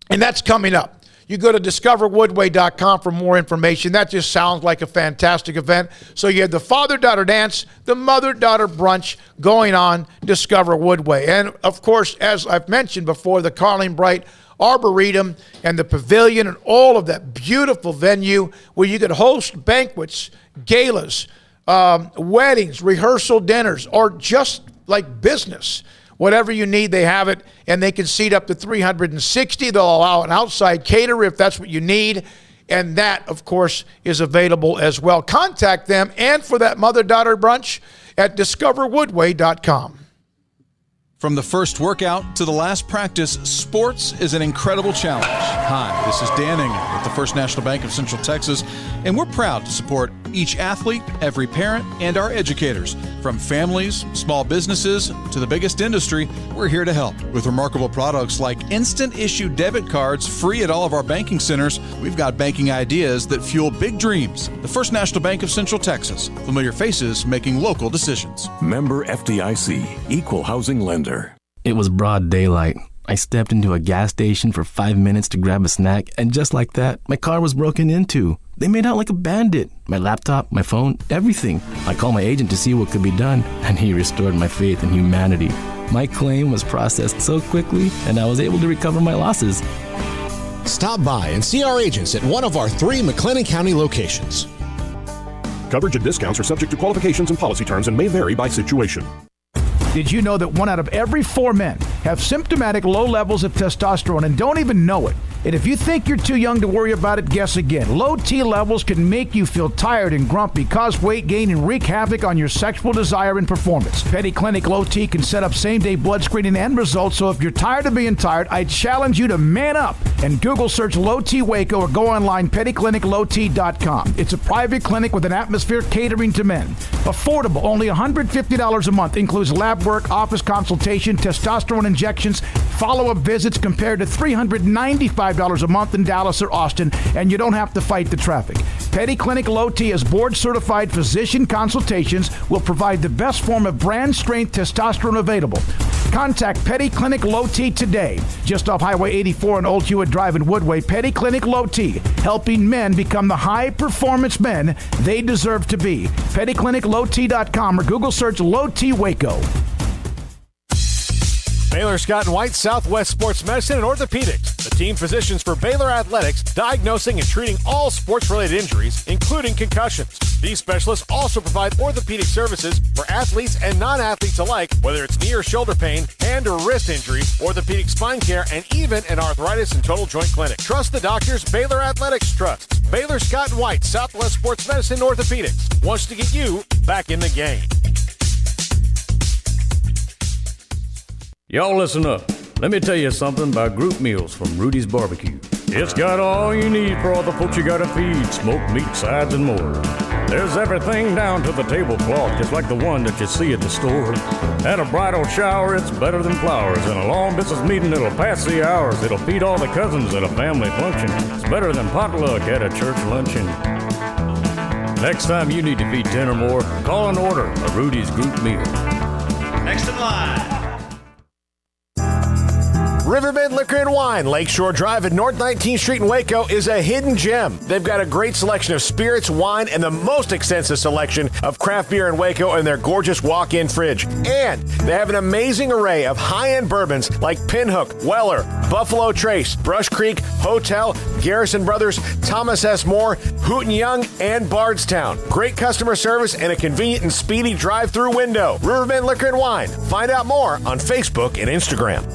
that's coming up. You go to discoverwoodway.com for more information. That just sounds like a fantastic event. So you have the father-daughter dance, the mother-daughter brunch going on Discover Woodway. And, of course, as I've mentioned before, the Carling Bright Arboretum and the pavilion and all of that beautiful venue where you could host banquets, galas, weddings, rehearsal dinners, or just like business. Whatever you need, they have it, and they can seat up to 360. They'll allow an outside caterer if that's what you need, and that, of course, is available as well. Contact them, and for that mother-daughter brunch at discoverwoodway.com. From the first workout to the last practice, sports is an incredible challenge. Hi, this is Dan Ingham with the First National Bank of Central Texas, and we're proud to support each athlete, every parent, and our educators. From families, small businesses, to the biggest industry, we're here to help. With remarkable products like instant issue debit cards free at all of our banking centers, we've got banking ideas that fuel big dreams. The First National Bank of Central Texas. Familiar faces making local decisions. Member FDIC, Equal Housing Lender. It was broad daylight. I stepped into a gas station for 5 minutes to grab a snack, and just like that, my car was broken into. They made out like a bandit. My laptop, my phone, everything. I called my agent to see what could be done, and he restored my faith in humanity. My claim was processed so quickly, and I was able to recover my losses. Stop by and see our agents at one of our 3 McLennan County locations. Coverage and discounts are subject to qualifications and policy terms and may vary by situation. Did you know that 1 out of every 4 men have symptomatic low levels of testosterone and don't even know it? And if you think you're too young to worry about it, guess again. Low T levels can make you feel tired and grumpy, cause weight gain, and wreak havoc on your sexual desire and performance. Petty Clinic Low T can set up same-day blood screening and results, so if you're tired of being tired, I challenge you to man up and Google search Low T Waco or go online pettycliniclowt.com. It's a private clinic with an atmosphere catering to men. Affordable, only $150 a month. Includes lab work, office consultation, testosterone injections, follow-up visits compared to $395 a month in Dallas or Austin, and you don't have to fight the traffic. Petty Clinic Low T is board-certified physician consultations, will provide the best form of brand-strength testosterone available. Contact Petty Clinic Low T today. Just off Highway 84 on Old Hewitt Drive in Woodway, Petty Clinic Low T, helping men become the high-performance men they deserve to be. PettyClinicLowT.com or Google search Low T Waco. Baylor Scott and White Southwest Sports Medicine and Orthopedics, the team physicians for Baylor Athletics, diagnosing and treating all sports-related injuries, including concussions. These specialists also provide orthopedic services for athletes and non-athletes alike, whether it's knee or shoulder pain, hand or wrist injury, orthopedic spine care, and even an arthritis and total joint clinic. Trust the doctors Baylor Athletics trusts. Baylor Scott and White Southwest Sports Medicine and Orthopedics wants to get you back in the game. Y'all listen up. Let me tell you something about group meals from Rudy's Barbecue. It's got all you need for all the folks you gotta feed, smoked meat, sides, and more. There's everything down to the tablecloth, just like the one that you see at the store. At a bridal shower, it's better than flowers. And a long business meeting, it'll pass the hours. It'll feed all the cousins at a family function. It's better than potluck at a church luncheon. Next time you need to feed 10 or more, call and order a Rudy's group meal. Next in line. Riverbend Liquor and Wine, Lakeshore Drive at North 19th Street in Waco is a hidden gem. They've got a great selection of spirits, wine, and the most extensive selection of craft beer in Waco in their gorgeous walk-in fridge. And they have an amazing array of high-end bourbons like Pinhook, Weller, Buffalo Trace, Brush Creek, Hotel, Garrison Brothers, Thomas S. Moore, Hooten Young, and Bardstown. Great customer service and a convenient and speedy drive-through window. Riverbend Liquor and Wine. Find out more on Facebook and Instagram.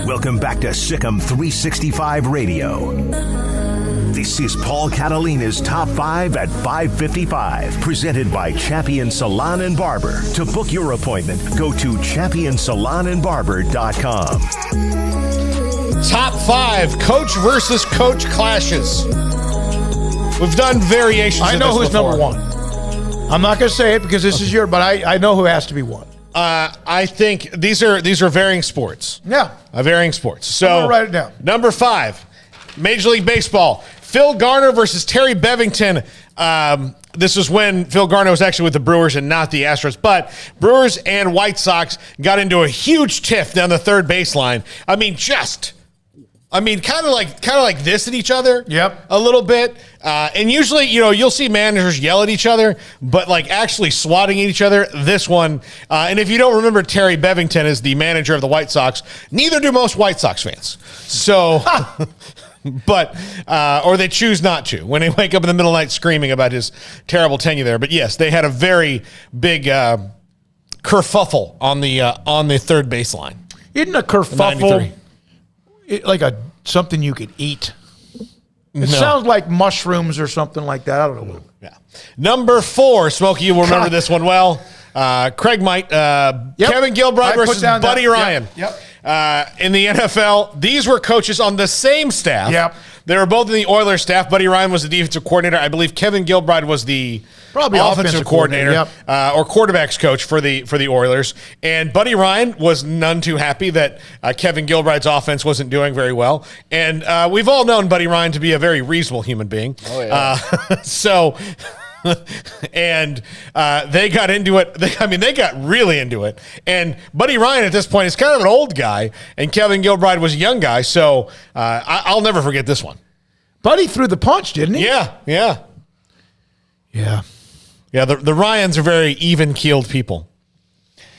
Welcome back to Sikkim 365 Radio. This is Paul Catalina's Top 5 at 5:55, presented by Champion Salon and Barber. To book your appointment, go to championsalonandbarber.com. Top 5 coach versus coach clashes. We've done variations. I know who's before. number one. I'm not going to say it because this is yours, but I know who has to be one. I think these are varying sports. Yeah. Varying sports. So I'm gonna write it down. Number 5, Major League Baseball. Phil Garner versus Terry Bevington. This was when Phil Garner was actually with the Brewers and not the Astros. But Brewers and White Sox got into a huge tiff down the third baseline. Kind of like this at each other. Yep. A little bit. And usually, you'll see managers yell at each other, but like actually swatting at each other, this one. And if you don't remember, Terry Bevington is the manager of the White Sox. Neither do most White Sox fans. So, or they choose not to when they wake up in the middle of the night screaming about his terrible tenure there. But yes, they had a very big kerfuffle on the third baseline. Isn't a kerfuffle like something you could eat? It sounds like mushrooms or something like that. I don't know. Yeah. Number 4, Smokey, you will remember this one well. Craig might. Kevin Gilbride versus Buddy Ryan. Yep. In the NFL, these were coaches on the same staff. Yep. They were both in the Oilers staff. Buddy Ryan was the defensive coordinator. I believe Kevin Gilbride was the offensive coordinator, yep. Or quarterbacks coach for the Oilers. And Buddy Ryan was none too happy that Kevin Gilbride's offense wasn't doing very well. And we've all known Buddy Ryan to be a very reasonable human being. Oh, yeah. And they got into it. They got really into it. And Buddy Ryan at this point is kind of an old guy, and Kevin Gilbride was a young guy. So I'll never forget this one. Buddy threw the punch, didn't he? Yeah. The Ryans are very even-keeled people.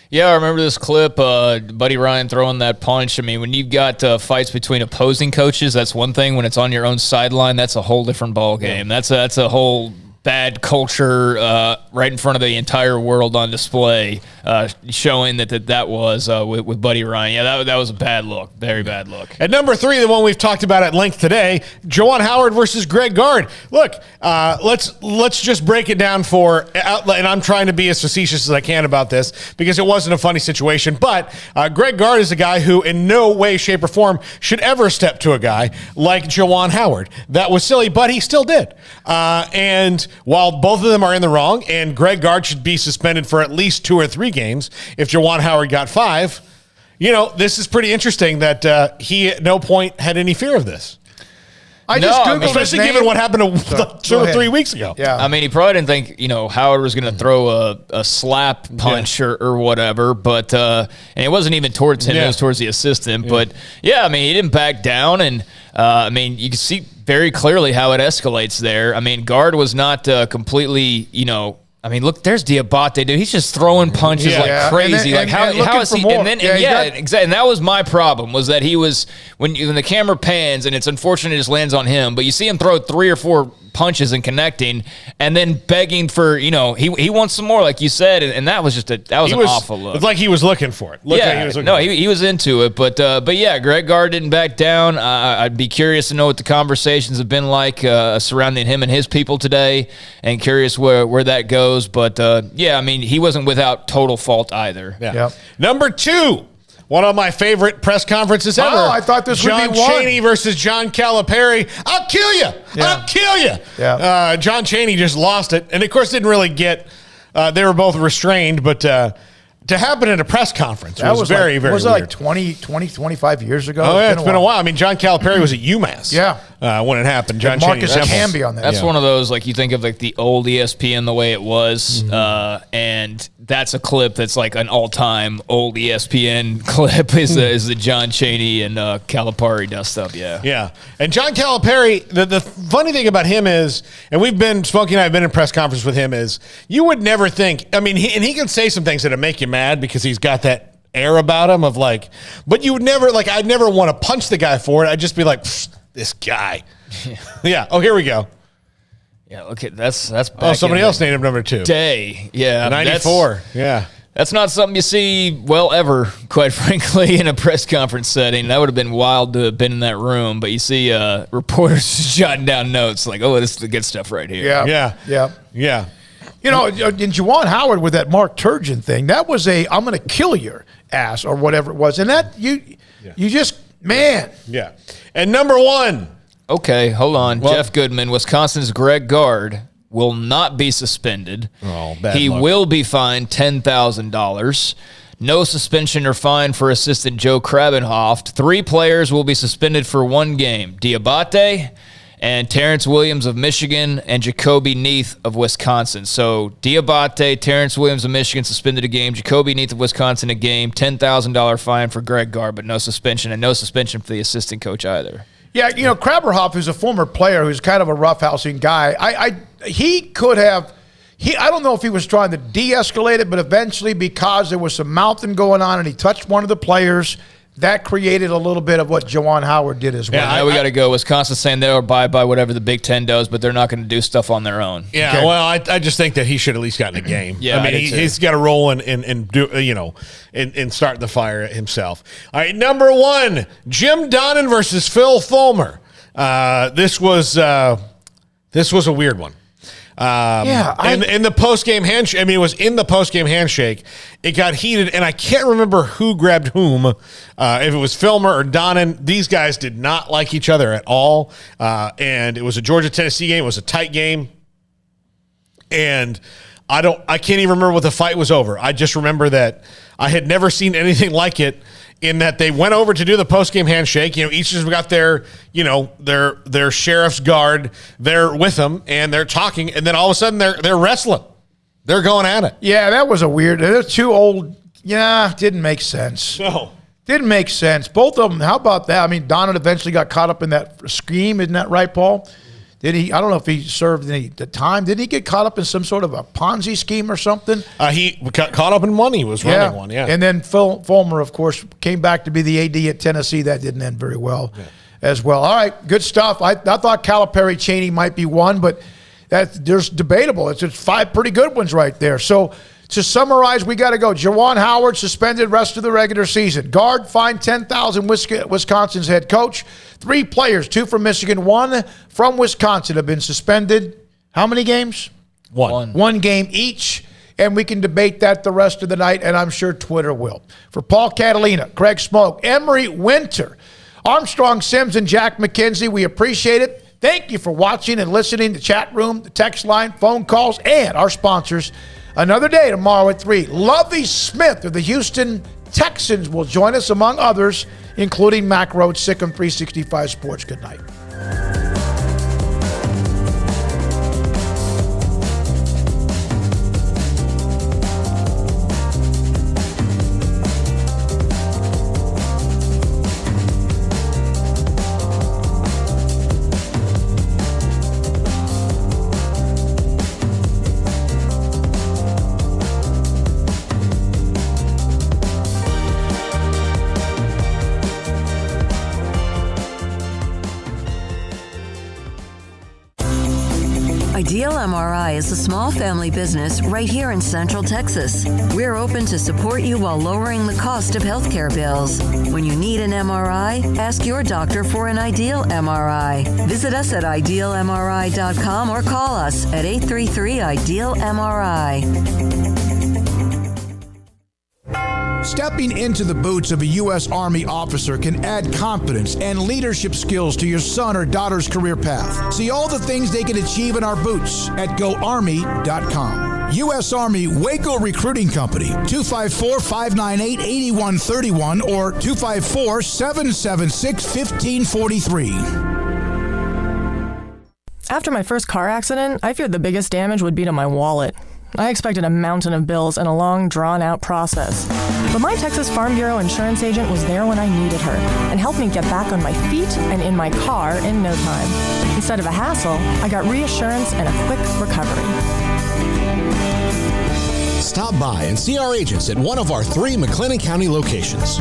Yeah, I remember this clip, Buddy Ryan throwing that punch. I mean, when you've got fights between opposing coaches, that's one thing. When it's on your own sideline, that's a whole different ball game. That's a whole bad culture right in front of the entire world on display, showing that was with Buddy Ryan. Yeah, that was a bad look, very bad look. At number 3, the one we've talked about at length today, Juwan Howard versus Greg Gard. Look, let's just break it down and I'm trying to be as facetious as I can about this because it wasn't a funny situation, but Greg Gard is a guy who in no way, shape, or form should ever step to a guy like Juwan Howard. That was silly, but he still did. And while both of them are in the wrong, and Greg Gard should be suspended for at least 2 or 3 games if Juwan Howard got 5, this is pretty interesting that he at no point had any fear of this. I just Googled especially given what happened 2 or 3 weeks ago. Yeah. I mean, he probably didn't think, Howard was going to throw a slap punch or whatever, but and it wasn't even towards him, it was towards the assistant. Yeah. But yeah, I mean, he didn't back down, and I mean, you can see very clearly how it escalates there. I mean, Gard was not completely, I mean, look, there's Diabate, dude. He's just throwing punches like crazy. How is he? Exactly. And that was my problem, was that he was, when the camera pans, and it's unfortunate it just lands on him, but you see him throw 3 or 4 punches and connecting, and then begging for, he wants some more, like you said, and that was just an awful look. It's like he was looking for it. He was into it, but yeah, Greg Gard didn't back down. I'd be curious to know what the conversations have been like surrounding him and his people today, and curious where that goes. But yeah, I mean, he wasn't without total fault either. Yeah. Yep. Number 2. One of my favorite press conferences ever. Oh, I thought this would be one. John Chaney versus John Calipari. I'll kill you. Yeah. I'll kill you. Yeah. John Chaney just lost it. And, of course, didn't really get they were both restrained. But to happen at a press conference was very, very weird. Was it like 25 years ago? Oh, yeah, it's been a while. I mean, John Calipari was at UMass when it happened. John Marcus Camby on that. That's one of those, like, you think of like the old ESPN the way it was, and that's a clip that's like an all-time old ESPN clip is the John Chaney and Calipari dust up, Yeah. And John Calipari, the funny thing about him is, and Smokey and I have been in press conference with him, is you would never think, I mean, he can say some things that'll make you mad because he's got that air about him of like, but you would never, like, I'd never want to punch the guy for it. I'd just be like, this guy. Yeah. Oh, here we go. Yeah, okay, that's back somebody else named him number 2. Day. Yeah. 94. That's not something you see, ever, quite frankly, in a press conference setting. That would have been wild to have been in that room, but you see reporters jotting down notes like, oh, this is the good stuff right here. Yeah. In Juwan Howard with that Mark Turgeon thing, that was I'm going to kill your ass or whatever it was. And that, you just, man. Yeah. And number 1. Okay, hold on. Jeff Goodman, Wisconsin's Greg Gard will not be suspended. Oh, bad He luck. will be fined $10,000. No suspension or fine for assistant Joe Krabenhoft. 3 players will be suspended for 1 game. Diabate and Terrence Williams of Michigan and Jacoby Neath of Wisconsin. So Diabate, Terrence Williams of Michigan suspended a game. Jacoby Neath of Wisconsin a game. $10,000 fine for Greg Gard, but no suspension, and no suspension for the assistant coach either. Yeah, Kraberhoff, who's a former player who's kind of a roughhousing guy, he could have I don't know if he was trying to de-escalate it, but eventually because there was some mouthing going on and he touched one of the players, that created a little bit of what Juwan Howard did as well. Yeah, we got to go. Wisconsin's saying they'll abide by whatever the Big Ten does, but they're not going to do stuff on their own. Yeah, okay. Well, I just think that he should at least gotten a game. Yeah, I mean, he's got to roll and do, and start the fire himself. All right, number 1, Jim Donnan versus Phil Fulmer. This was a weird one. In the post-game handshake, I mean, it was in the post-game handshake. It got heated, and I can't remember who grabbed whom. If it was Fulmer or Donnan, these guys did not like each other at all. And it was a Georgia-Tennessee game. It was a tight game. And I can't even remember what the fight was over. I just remember that I had never seen anything like it, in that they went over to do the post-game handshake. Each has got their sheriff's guard there with them, and they're talking, and then all of a sudden they're wrestling. They're going at it. Yeah, that was a weird. They're too old. Yeah, didn't make sense. No. Didn't make sense. Both of them, how about that? I mean, Donnan eventually got caught up in that scheme. Isn't that right, Paul? Did he? I don't know if he served any the time. Didn't he get caught up in some sort of a Ponzi scheme or something? He got caught up in money. He was running one, And then Fulmer, of course, came back to be the AD at Tennessee. That didn't end very well as well. All right, good stuff. I thought Calipari Chaney might be one, but There's debatable. It's 5 pretty good ones right there. So to summarize, we got to go. Juwan Howard suspended rest of the regular season. Guard fined $10,000. Wisconsin's head coach. 3 players, 2 from Michigan, 1 from Wisconsin, have been suspended. How many games? 1. 1 game each. And we can debate that the rest of the night, and I'm sure Twitter will. For Paul Catalina, Craig Smoak, Emery Winter, Armstrong Sims, and Jack McKenzie, we appreciate it. Thank you for watching and listening to the chat room, the text line, phone calls, and our sponsors. Another day tomorrow at 3. Lovie Smith of the Houston Texans will join us, among others, including Mac Roach, Sikkim 365 Sports. Good night. Ideal MRI is a small family business right here in Central Texas. We're open to support you while lowering the cost of healthcare bills. When you need an MRI, ask your doctor for an Ideal MRI. Visit us at idealmri.com or call us at 833-IDEAL-MRI. Stepping into the boots of a U.S. Army officer can add confidence and leadership skills to your son or daughter's career path. See all the things they can achieve in our boots at GoArmy.com. U.S. Army Waco Recruiting Company, 254-598-8131 or 254-776-1543. After my first car accident, I feared the biggest damage would be to my wallet. I expected a mountain of bills and a long, drawn-out process. But my Texas Farm Bureau insurance agent was there when I needed her and helped me get back on my feet and in my car in no time. Instead of a hassle, I got reassurance and a quick recovery. Stop by and see our agents at one of our 3 McLennan County locations.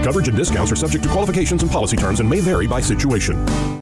Coverage and discounts are subject to qualifications and policy terms and may vary by situation.